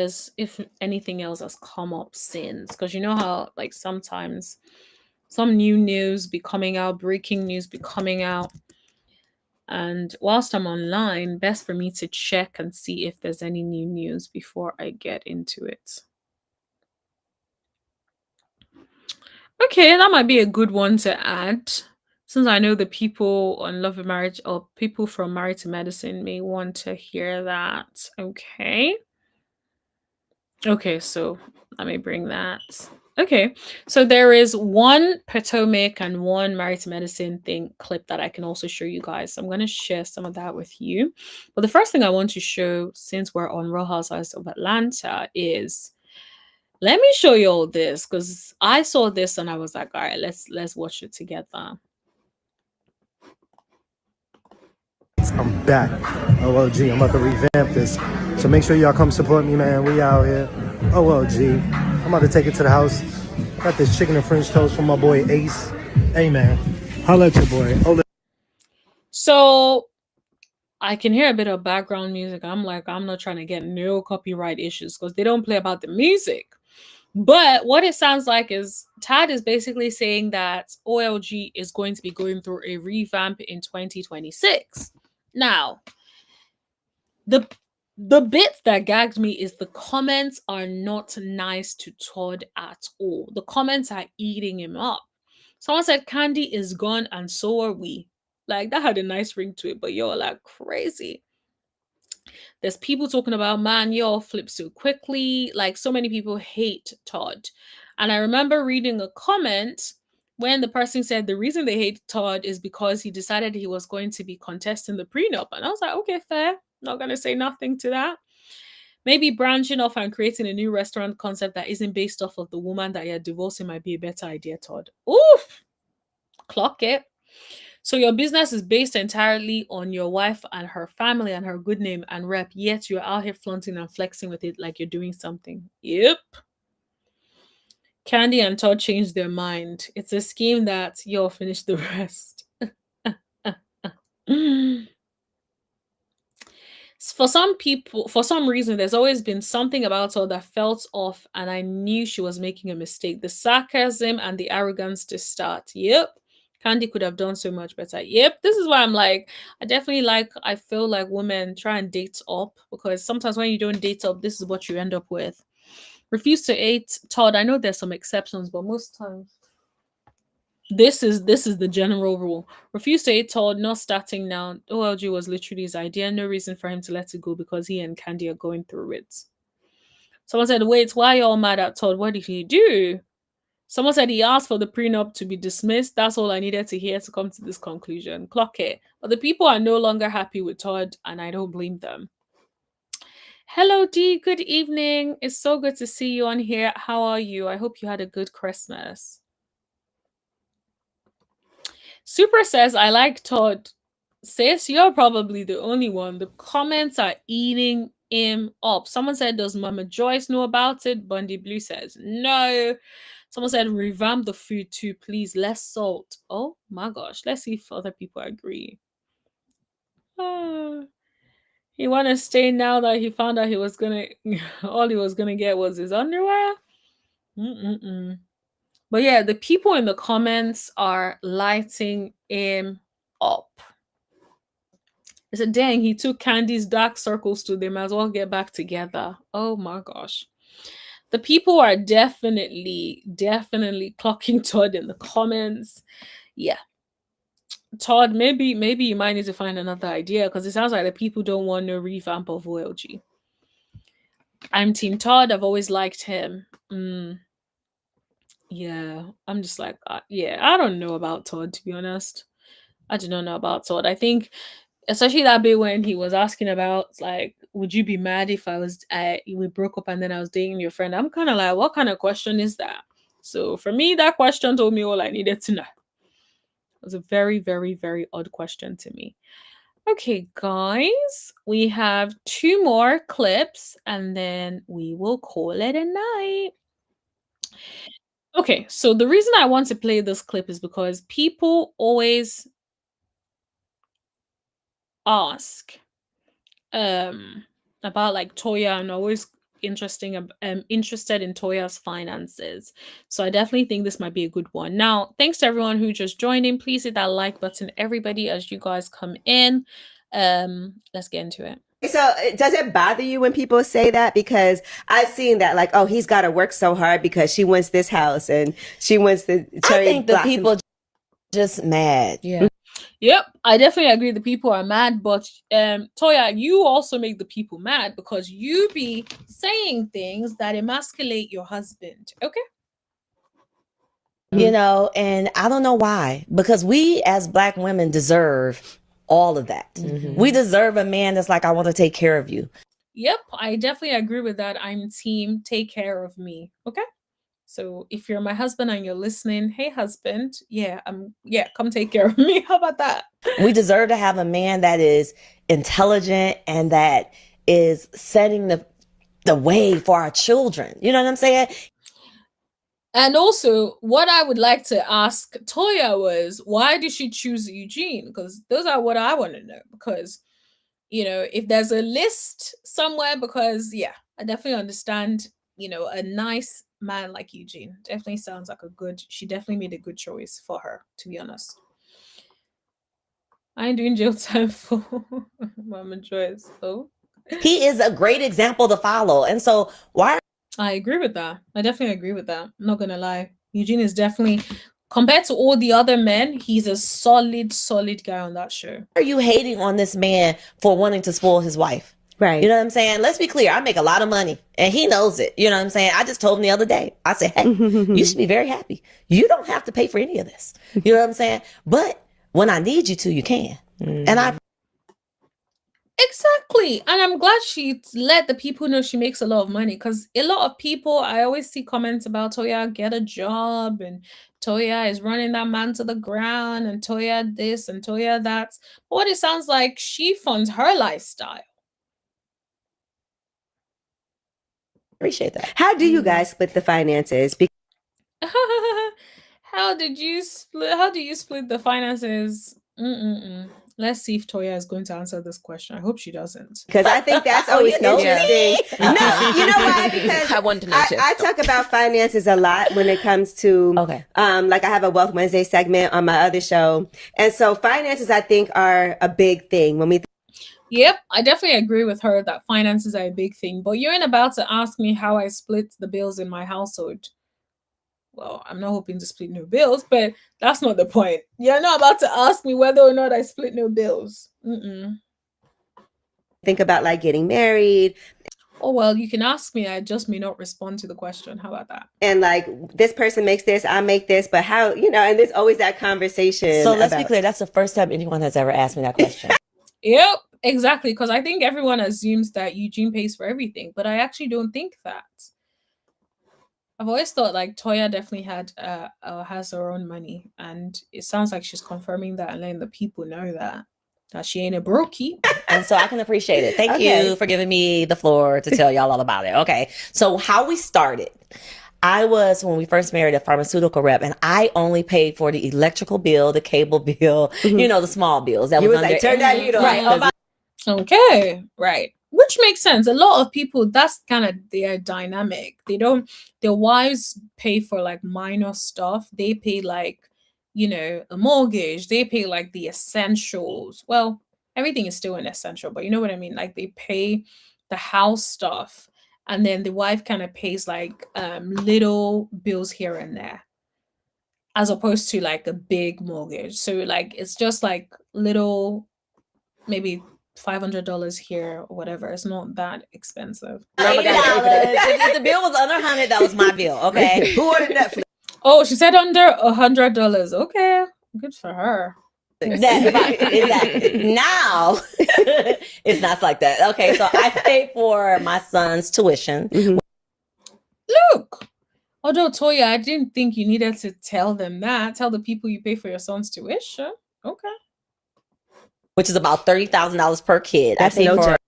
anything else has come up since, because you know how like sometimes some new news be coming out, breaking news be coming out. And whilst I'm online, best for me to check and see if there's any new news before I get into it. Okay, that might be a good one to add, since I know the people on Love and Marriage or people from Married to Medicine may want to hear that. Okay. Okay, so let me bring that. Okay, so there is one Potomac and one Married to Medicine thing clip that I can also show you guys. So I'm going to share some of that with you. But the first thing I want to show, since we're on Real Housewives of Atlanta, is let me show you all this because I saw this and I was like, all right, let's watch it together.
I'm back. OLG, I'm about to revamp this. So make sure y'all come support me, man. We out here. OLG. I'm about to take it to the house. Got this chicken and French toast from my boy Ace. Hey, man. Holla at your boy.
So I can hear a bit of background music. I'm like, I'm not trying to get no copyright issues because they don't play about the music. But what it sounds like is Tad is basically saying that OLG is going to be going through a revamp in 2026. Now, the bit that gagged me is the comments are not nice to Todd at all. The comments are eating him up. Someone said Candy is gone and so are we. Like, that had a nice ring to it, but you're like crazy. There's people talking about, man, y'all flip so quickly. Like, so many people hate Todd. And I remember reading a comment when the person said the reason they hate Todd is because he decided he was going to be contesting the prenup. And I was like, okay, fair. Not going to say nothing to that. Maybe branching off and creating a new restaurant concept that isn't based off of the woman that you're divorcing might be a better idea, Todd. Oof! Clock it. So your business is based entirely on your wife and her family and her good name and rep, yet you're out here flaunting and flexing with it like you're doing something. Yep. Candy and Todd changed their mind. It's a scheme that you'll finish the rest. For some people, for some reason, there's always been something about her that felt off, and I knew she was making a mistake. The sarcasm and the arrogance to start. Yep. Candy could have done so much better. Yep. This is why I'm like, I feel like women try and date up because sometimes when you don't date up, this is what you end up with. Refuse to date Todd. I know there's some exceptions, but most times this is the general rule. Refuse to date Todd, not starting now. OLG was literally his idea. No reason for him to let it go because he and Candy are going through it. Someone said, wait, why are you all mad at Todd? What did he do? Someone said he asked for the prenup to be dismissed. That's all I needed to hear to come to this conclusion. Clock it. But the people are no longer happy with Todd, and I don't blame them. Hello, Dee. Good evening. It's so good to see you on here. How are you? I hope you had a good Christmas. Super says, I like Todd. Sis, you're probably the only one. The comments are eating him up. Someone said, does Mama Joyce know about it? Bundy Blue says, no. Someone said, revamp the food too, please. Less salt. Oh my gosh. Let's see if other people agree. He want to stay now that he found out he was gonna all he was gonna get was his underwear. But yeah, the people in the comments are lighting him up. I said, dang, he took Candy's dark circles to them as well get back together. Oh my gosh. The people are definitely clocking Todd in the comments. Yeah. Todd, maybe you might need to find another idea because it sounds like the people don't want no revamp of OLG. I'm Team Todd. I've always liked him. Yeah, I'm just like, yeah, I don't know about Todd, to be honest. I do not know about Todd. I think, especially that bit when he was asking about, like, would you be mad if we broke up and then I was dating your friend? I'm kind of like, what kind of question is that? So for me, that question told me all I needed to know. It was a very, very, very odd question to me. Okay, guys, we have 2 more clips and then we will call it a night. Okay, so the reason I want to play this clip is because people always ask about like Toya and always interested in Toya's finances. So I definitely think this might be a good one. Now, thanks to everyone who just joined in. Please hit that like button, everybody, as you guys come in. Let's get into it.
So does it bother you when people say that? Because I've seen that, like, oh, he's got to work so hard because she wants this house and she wants the cherry. I think the people just mad.
Yeah. Yep, I definitely agree. The people are mad, but Toya, you also make the people mad because you be saying things that emasculate your husband. Okay.
You know, and I don't know why, because we as Black women deserve all of that. We deserve a man that's like, I want to take care of you.
Yep, I definitely agree with that. I'm team take care of me. Okay. So if you're my husband and you're listening, hey husband, come take care of me. How about that?
We deserve to have a man that is intelligent and that is setting the way for our children. You know what I'm saying?
And also, what I would like to ask Toya was, why did she choose Eugene? Because those are what I want to know. Because, you know, if there's a list somewhere, because, I definitely understand, you know, a nice man like Eugene definitely sounds like she definitely made a good choice for her, to be honest. I ain't doing jail time for Mama Joyce, though.
He is a great example to follow. And so why?
I agree with that. I definitely agree with that. I'm not going to lie. Eugene is definitely, compared to all the other men, he's a solid guy on that show.
Are you hating on this man for wanting to spoil his wife?
Right.
You know what I'm saying? Let's be clear. I make a lot of money and he knows it. You know what I'm saying? I just told him the other day. I said, hey, you should be very happy. You don't have to pay for any of this. You know what I'm saying? But when I need you to, you can. And I
Exactly. And I'm glad she let the people know she makes a lot of money, because a lot of people, I always see comments about Toya, get a job, and Toya is running that man to the ground, and Toya this and Toya that. But what it sounds like, she funds her lifestyle.
appreciate that.
How do you guys split the finances?
How do you split the finances? Let's see if Toya is going to answer this question. I hope she doesn't.
Because I think that's always interesting. No, you know why? Because
I wanted to know too.
I talk about finances a lot when it comes to, like I have a Wealth Wednesday segment on my other show. And so finances, I think, are a big thing when we
Yep, I definitely agree with her that finances are a big thing. But you ain't about to ask me how I split the bills in my household. Well, I'm not hoping to split no bills, but that's not the point. You're not about to ask me whether or not I split no bills.
think about like getting married.
Oh, well, you can ask me. I just may not respond to the question. How about that?
And like, this person makes this, I make this, but how, you know, and there's always that conversation.
So let's be clear. That's the first time anyone has ever asked me that question.
Yep, exactly. Because I think everyone assumes that Eugene pays for everything, but I actually don't think that. I've always thought like Toya definitely has her own money, and it sounds like she's confirming that and letting the people know that she ain't a brokey.
And so I can appreciate it. Thank you for giving me the floor to tell y'all all about it. Okay. So how we started. I was, when we first married, a pharmaceutical rep, and I only paid for the electrical bill, the cable bill, you know, the small bills. That
you
was
was like, turn that heat on.
Right.
Okay, right. Which makes sense. A lot of people, that's kind of their dynamic. Their wives pay for like minor stuff. They pay like, you know, a mortgage. They pay like the essentials. Well, everything is still an essential, but you know what I mean? Like they pay the house stuff. And then the wife kind of pays like little bills here and there, as opposed to like a big mortgage. So like it's just like little, maybe $500 here or whatever. It's not that expensive.
If the bill was under $100, that was my bill. Okay.
Who ordered Netflix?
Oh, she said under $100. Okay, good for her.
Exactly. Now it's not like that. Okay, so I paid for my son's tuition.
Look, although Toya, I didn't think you needed to tell them that. Tell the people you pay for your son's tuition. Okay.
Which is about $30,000 per kid.
That's no joke.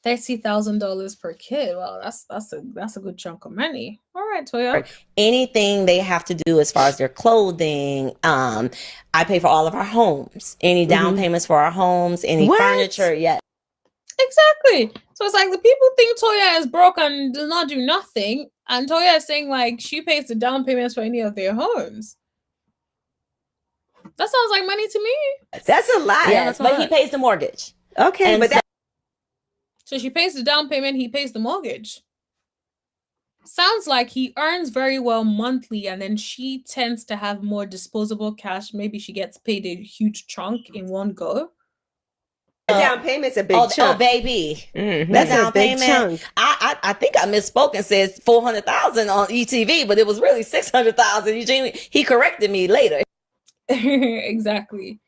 $30,000 per kid. Well, that's a good chunk of money. All right, Toya.
Anything they have to do as far as their clothing, I pay for all of our homes. Any down payments for our homes, any furniture. Yes.
Exactly. So it's like the people think Toya is broke and does not do nothing, and Toya is saying like she pays the down payments for any of their homes. That sounds like money to me.
That's a lot.
Yes, but he pays the mortgage.
Okay,
and
but
so she pays the down payment, he pays the mortgage. Sounds like he earns very well monthly, and then she tends to have more disposable cash. Maybe she gets paid a huge chunk in one go.
down payment's a big
Oh,
chunk.
baby.
That's a big chunk.
I think I misspoke and said 400,000 on ETV, but it was really 600,000. Eugene, he corrected me later.
Exactly.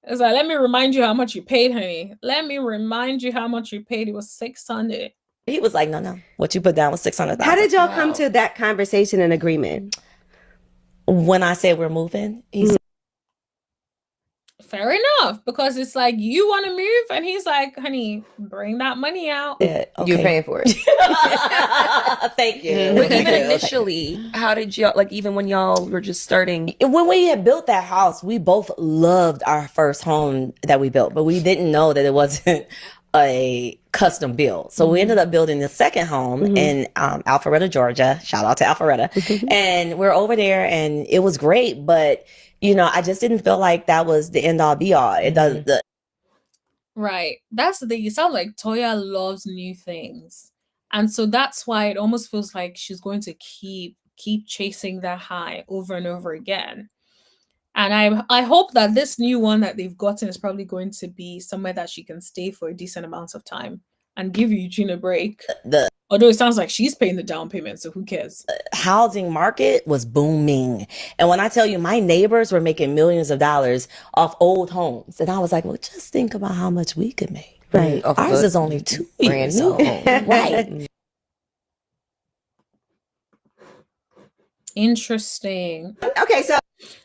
It's like, let me remind you how much you paid, honey. Let me remind you how much you paid. It was 600.
He was like, no. What you put down was 600,000.
How did y'all come to that conversation and agreement?
When I said we're moving, he said,
fair enough, because it's like, you want to move, and he's like, honey, bring that money out.
okay.
You're paying for it.
Thank you.
But even initially, how did y'all, like, even when y'all were just starting?
When we had built that house, we both loved our first home that we built, but we didn't know that it wasn't a custom build. So we ended up building the second home in Alpharetta, Georgia. Shout out to Alpharetta. And we're over there, and it was great, but you know, I just didn't feel like that was the end all be all. It does
Right. That's the thing. It sounds like Toya loves new things. And so that's why it almost feels like she's going to keep chasing that high over and over again. And I hope that this new one that they've gotten is probably going to be somewhere that she can stay for a decent amount of time and give Eugene a break. Although it sounds like she's paying the down payment, so who cares?
Housing market was booming. And when I tell you, my neighbors were making millions of dollars off old homes. And I was like, well, just think about how much we could make.
Right.
Ours is only 2 years old. Right.
Interesting.
Okay,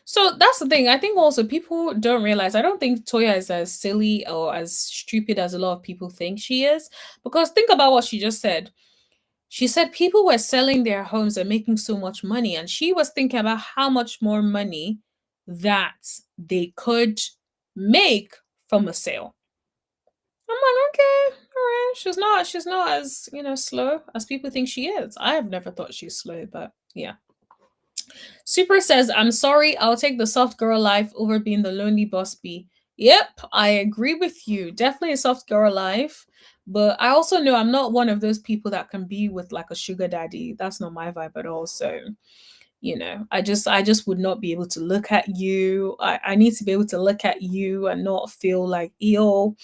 so that's the thing. I think also people don't realize, I don't think Toya is as silly or as stupid as a lot of people think she is. Because think about what she just said. She said people were selling their homes and making so much money. And she was thinking about how much more money that they could make from a sale. I'm like, okay, all right. She's not as, slow as people think she is. I have never thought she's slow, but yeah. Super says, I'm sorry, I'll take the soft girl life over being the lonely boss bee. Yep, I agree with you. Definitely a soft girl life. But I also know I'm not one of those people that can be with like a sugar daddy. That's not my vibe at all. So, I just would not be able to look at you. I need to be able to look at you and not feel like, ew.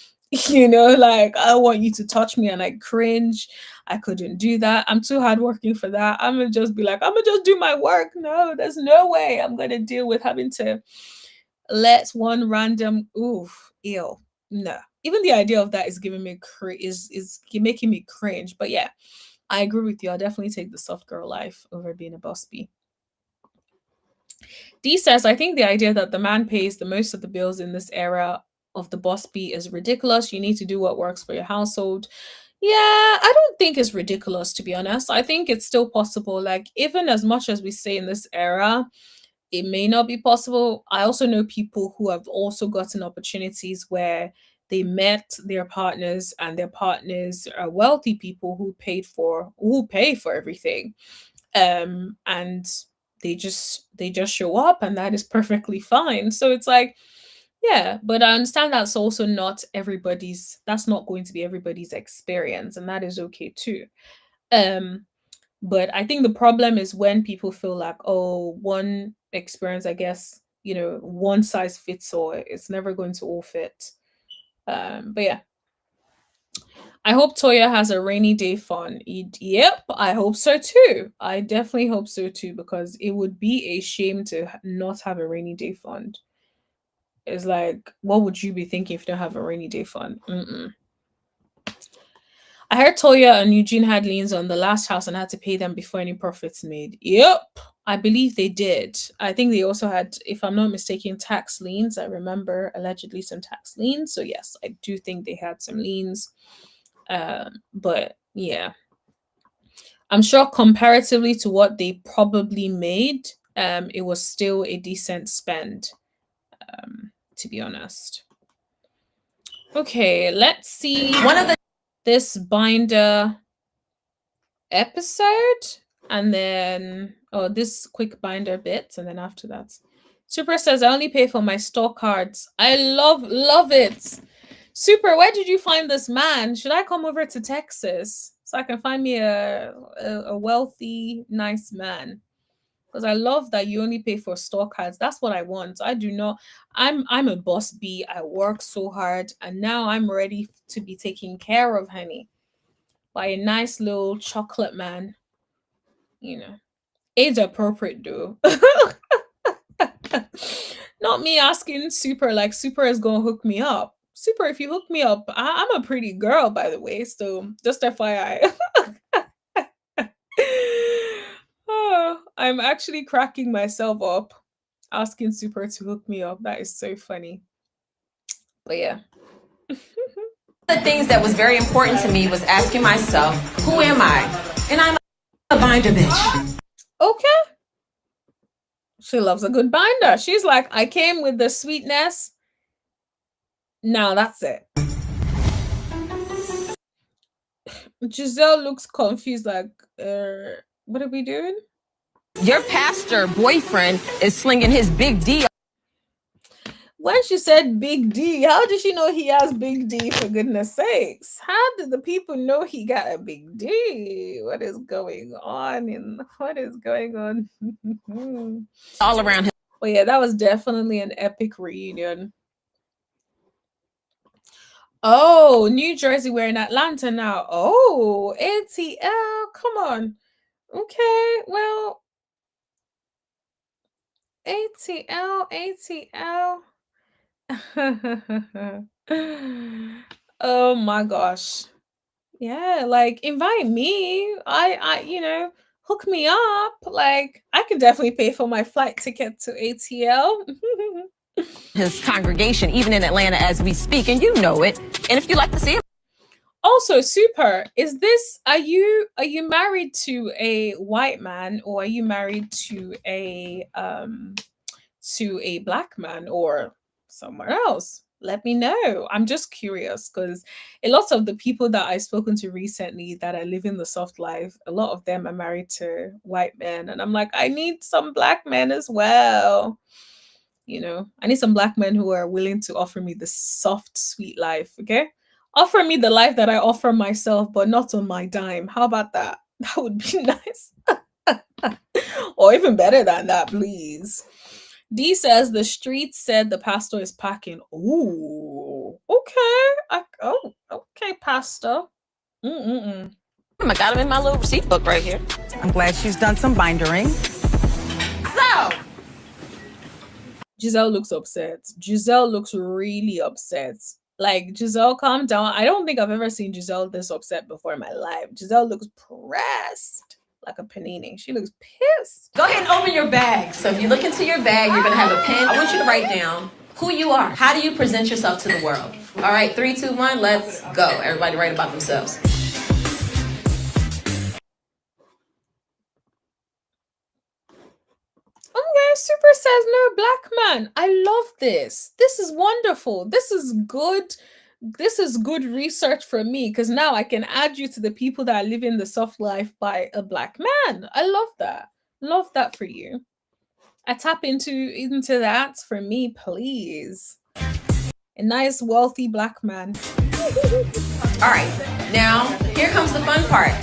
Like I want you to touch me and I cringe. I couldn't do that. I'm too hardworking for that. I'm gonna just be like, I'm gonna just do my work. No, there's no way I'm gonna deal with having to let one random ew. No. Even the idea of that is giving me is making me cringe. But yeah, I agree with you. I'll definitely take the soft girl life over being a boss bee. D says, I think the idea that the man pays the most of the bills in this era of the boss bee is ridiculous. You need to do what works for your household. Yeah, I don't think it's ridiculous, to be honest. I think it's still possible. Like, even as much as we say in this era, it may not be possible. I also know people who have also gotten opportunities where they met their partners and their partners are wealthy people who pay for everything. And they just show up, and that is perfectly fine. So it's like, yeah, but I understand that's also not that's not going to be everybody's experience, and that is okay too. But I think the problem is when people feel like, oh, one experience, I guess, one size fits all. It's never going to all fit. But yeah. I hope Toya has a rainy day fund. Yep, I hope so too. I definitely hope so too, because it would be a shame to not have a rainy day fund. It's like, what would you be thinking if you don't have a rainy day fund? I heard Toya and Eugene had liens on the last house and had to pay them before any profits made. Yep, I believe they did. I think they also had, if I'm not mistaken, tax liens. I remember allegedly some tax liens. So yes, I do think they had some liens. But yeah, I'm sure comparatively to what they probably made, it was still a decent spend. To be honest. Okay, let's see this binder episode, and then this quick binder bit, and then after that, Super says, I only pay for my store cards. I love it. Super, where did you find this man? Should I come over to Texas so I can find me a wealthy, nice man? Because I love that you only pay for store cards. That's what I want. I do not. I'm a boss bee. I work so hard, and now I'm ready to be taken care of, honey, by a nice little chocolate man. You know, age appropriate though. Not me asking Super, like Super is gonna hook me up. Super, if you hook me up, I'm a pretty girl, by the way. So just FYI. Oh, I'm actually cracking myself up asking Super to hook me up. That is so funny. But yeah.
The things that was very important to me was asking myself, who am I? And I'm a binder bitch.
Okay. She loves a good binder. She's like, I came with the sweetness. Now that's it. Giselle looks confused, like, what are we doing?
Your pastor boyfriend is slinging his big D.
When she said Big D, how did she know he has Big D, for goodness sakes? How did the people know he got a Big D? What is going on? What is going on?
All around him.
Well, yeah, that was definitely an epic reunion. Oh, New Jersey, we're in Atlanta now. Oh, ATL, come on. Okay, well, ATL. Oh my gosh. Yeah, like invite me. Hook me up. Like I can definitely pay for my flight ticket to ATL.
His congregation, even in Atlanta as we speak, and you know it. And if you like to see it.
Also, Super, are you married to a white man, or are you married to a black man or somewhere else? Let me know. I'm just curious, because a lot of the people that I've spoken to recently that are living the soft life, a lot of them are married to white men, and I'm like, I need some black men as well. I need some black men who are willing to offer me the soft, sweet life. Okay, offer me the life that I offer myself, but not on my dime. How about that? That would be nice. Or even better than that, please. D says the street said the pastor is packing. Ooh, okay. Okay, pastor.
I got him in my little receipt book right here.
I'm glad she's done some bindering.
So,
Giselle looks upset. Giselle looks really upset. Like, Giselle, calm down. I don't think I've ever seen Giselle this upset before in my life. Giselle looks pressed. Like a panini. She looks pissed.
Go ahead and open your bag. So if you look into your bag, you're going to have a pen. I want you to write down who you are. How do you present yourself to the world? All right, 3, 2, 1, let's go. Everybody write about themselves.
Okay, Super says no black man. I love this. This is wonderful. This is good. This is good research for me, because now I can add you to the people that are living the soft life by a black man. I love that. Love that for you. I tap into that for me, please. A nice, wealthy black man.
All right, now here comes the fun part.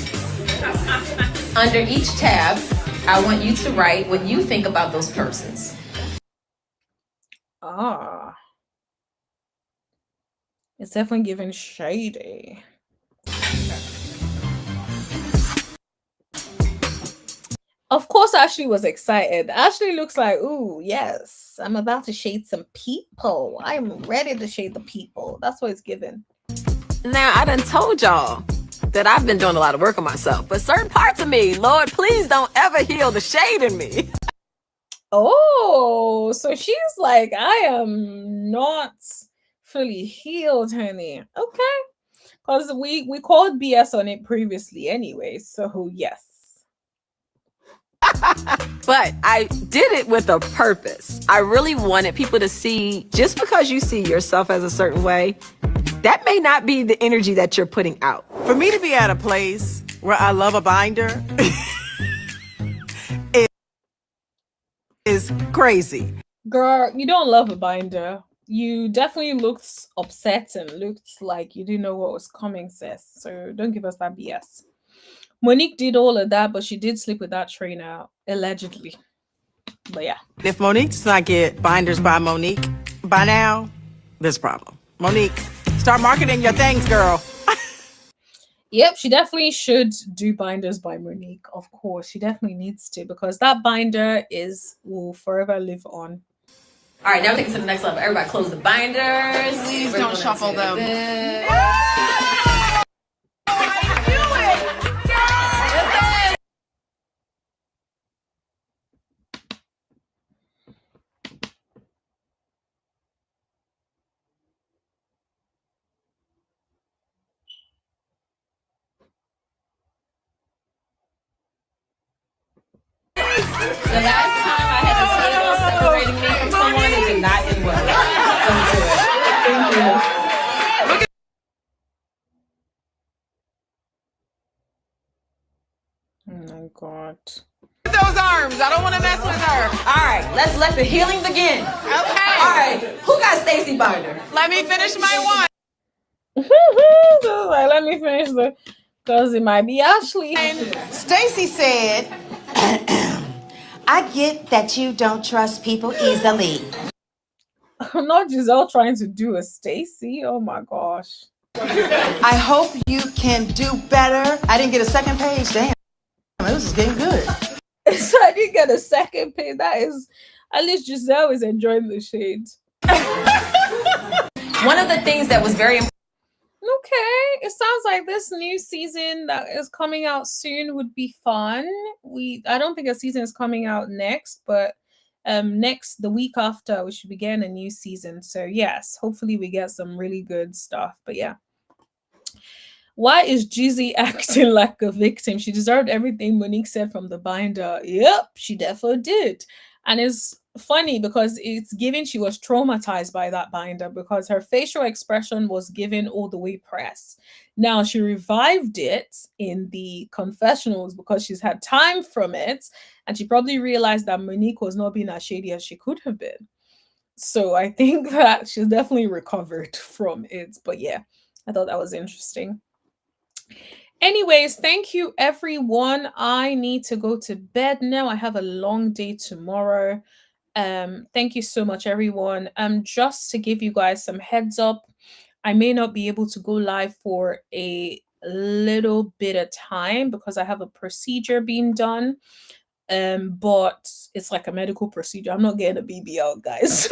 Under each tab, I want you to write what you think about those persons.
Ah. It's definitely giving shady. Of course, Ashley was excited. Ashley looks like, ooh, yes, I'm about to shade some people. I'm ready to shade the people. That's what it's giving.
Now, I done told y'all that I've been doing a lot of work on myself, but certain parts of me, Lord, please don't ever heal the shade in me.
Oh, so she's like, I am not fully healed, honey. Okay. Because we called BS on it previously anyway. So yes.
But I did it with a purpose. I really wanted people to see, just because you see yourself as a certain way, that may not be the energy that you're putting out.
For me to be at a place where I love a binder is crazy.
Girl, you don't love a binder. You definitely looked upset and looked like you didn't know what was coming, sis. So don't give us that BS. Monique did all of that, but she did sleep with that trainer, allegedly. But yeah.
If Monique does not get binders by Monique by now, there's a problem. Monique, start marketing your things, girl.
Yep, she definitely should do binders by Monique. Of course, she definitely needs to, because that binder will forever live on.
All right, now we're taking it to the next level. Everybody close the binders.
Please don't shuffle them.
The last time I had a table separating me from someone, it did not end well.
Thank you. Oh my God.
Those arms. I don't want to mess with her.
All right, let's let the healing begin.
Okay.
All right, who got Stacy binder?
Let me finish my one.
Like, let me finish because it might be Ashley.
Stacy said, I get that you don't trust people easily.
I'm not Giselle trying to do a Stacy. Oh my gosh.
I hope you can do better. I didn't get a second page. Damn, this is getting good.
So I didn't get a second page. That is, at least Giselle is enjoying the shades.
One of the things that was very important.
Okay, it sounds like this new season that is coming out soon would be fun. I don't think a season is coming out next, but the week after we should be getting a new season. So yes, hopefully we get some really good stuff. But yeah. Why is Jeezy acting like a victim? She deserved everything Monique said from the binder. Yep, she definitely did. And it's funny because it's given she was traumatized by that binder, because her facial expression was given all the way press. Now she revived it in the confessionals because she's had time from it, and she probably realized that Monique was not being as shady as she could have been. So I think that she's definitely recovered from it. But yeah, I thought that was interesting. Anyways, thank you everyone. I need to go to bed now. I have a long day tomorrow. Thank you so much everyone. Just to give you guys some heads up, I may not be able to go live for a little bit of time because I have a procedure being done. But it's like a medical procedure. I'm not getting a BBL, guys.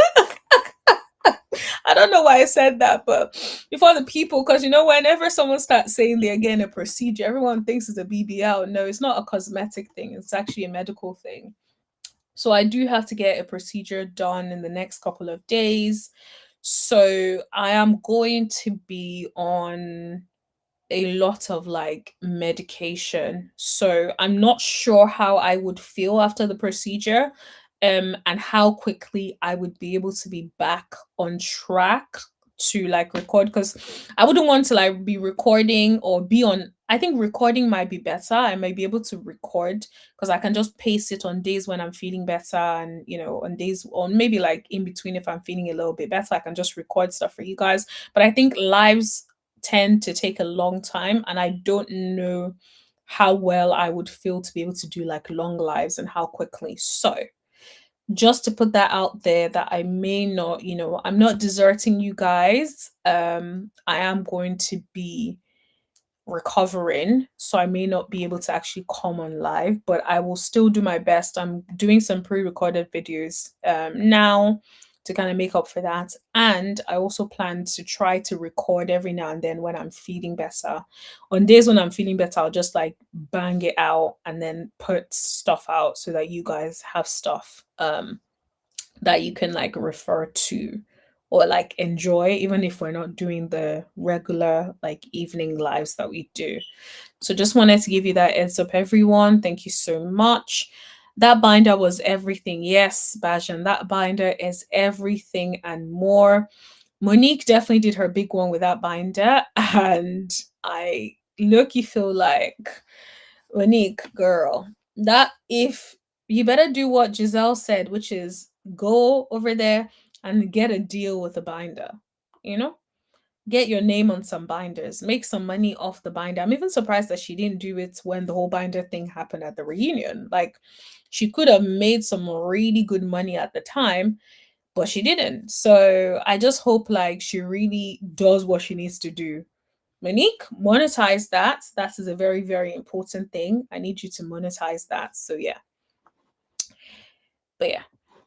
I don't know why I said that, but before the people, because whenever someone starts saying they're getting a procedure, everyone thinks it's a BBL. No, it's not a cosmetic thing. It's actually a medical thing. So I do have to get a procedure done in the next couple of days. So I am going to be on a lot of like medication. So I'm not sure how I would feel after the procedure. And how quickly I would be able to be back on track to like record, because I wouldn't want to like be recording or be on. I think recording might be better. I might be able to record because I can just pace it on days when I'm feeling better, and on days, or maybe like in between, if I'm feeling a little bit better, I can just record stuff for you guys. But I think lives tend to take a long time, and I don't know how well I would feel to be able to do like long lives and how quickly. So just to put that out there, that I may not, I'm not deserting you guys. I am going to be recovering, so I may not be able to actually come on live, but I will still do my best. I'm doing some pre-recorded videos now to kind of make up for that, and I also plan to try to record every now and then when I'm feeling better. On days when I'm feeling better, I'll just like bang it out and then put stuff out so that you guys have stuff that you can like refer to or like enjoy, even if we're not doing the regular like evening lives that we do. So just wanted to give you that heads up, everyone. Thank you so much. That binder was everything. Yes, Bajan, that binder is everything and more. Monique definitely did her big one with that binder, and I low-key feel like, Monique, girl, that if you better do what Giselle said, which is go over there and get a deal with a binder, get your name on some binders, make some money off the binder. I'm even surprised that she didn't do it when the whole binder thing happened at the reunion. Like, she could have made some really good money at the time, but she didn't. So I just hope like she really does what she needs to do. Monique, monetize that. That is a very, very important thing. I need you to monetize that. So yeah. But yeah.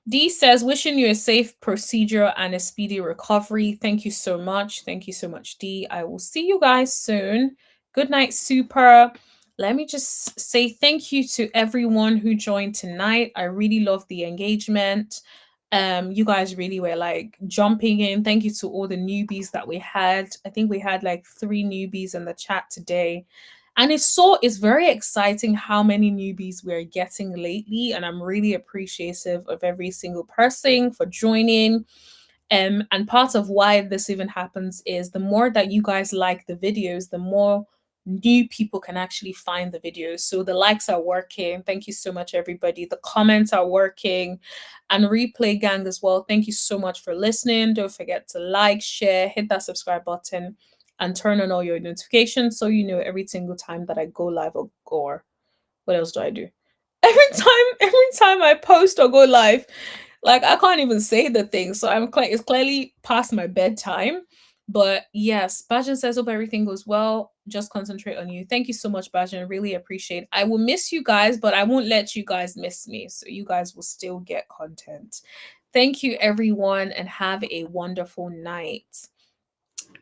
D says, wishing you a safe procedure and a speedy recovery. Thank you so much. Thank you so much, D. I will see you guys soon. Good night, super. Let me just say thank you to everyone who joined tonight. I really love the engagement. You guys really were like jumping in. Thank you to all the newbies that we had. I think we had like 3 newbies in the chat today. And it's very exciting how many newbies we're getting lately. And I'm really appreciative of every single person for joining. And part of why this even happens is the more that you guys like the videos, the more new people can actually find the videos. So the likes are working. Thank you so much, everybody. The comments are working. And replay gang as well. Thank you so much for listening. Don't forget to like, share, hit that subscribe button, and turn on all your notifications so you know every single time that I go live or what else do I do? Every time I post or go live, like I can't even say the thing. So it's clearly past my bedtime. But yes, Bajan says, hope everything goes well. Just concentrate on you. Thank you so much, Bajan. Really appreciate it. I will miss you guys, but I won't let you guys miss me. So you guys will still get content. Thank you, everyone, and have a wonderful night.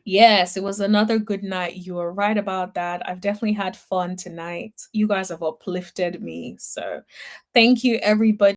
Yes, it was another good night. You were right about that. I've definitely had fun tonight. You guys have uplifted me. So thank you, everybody.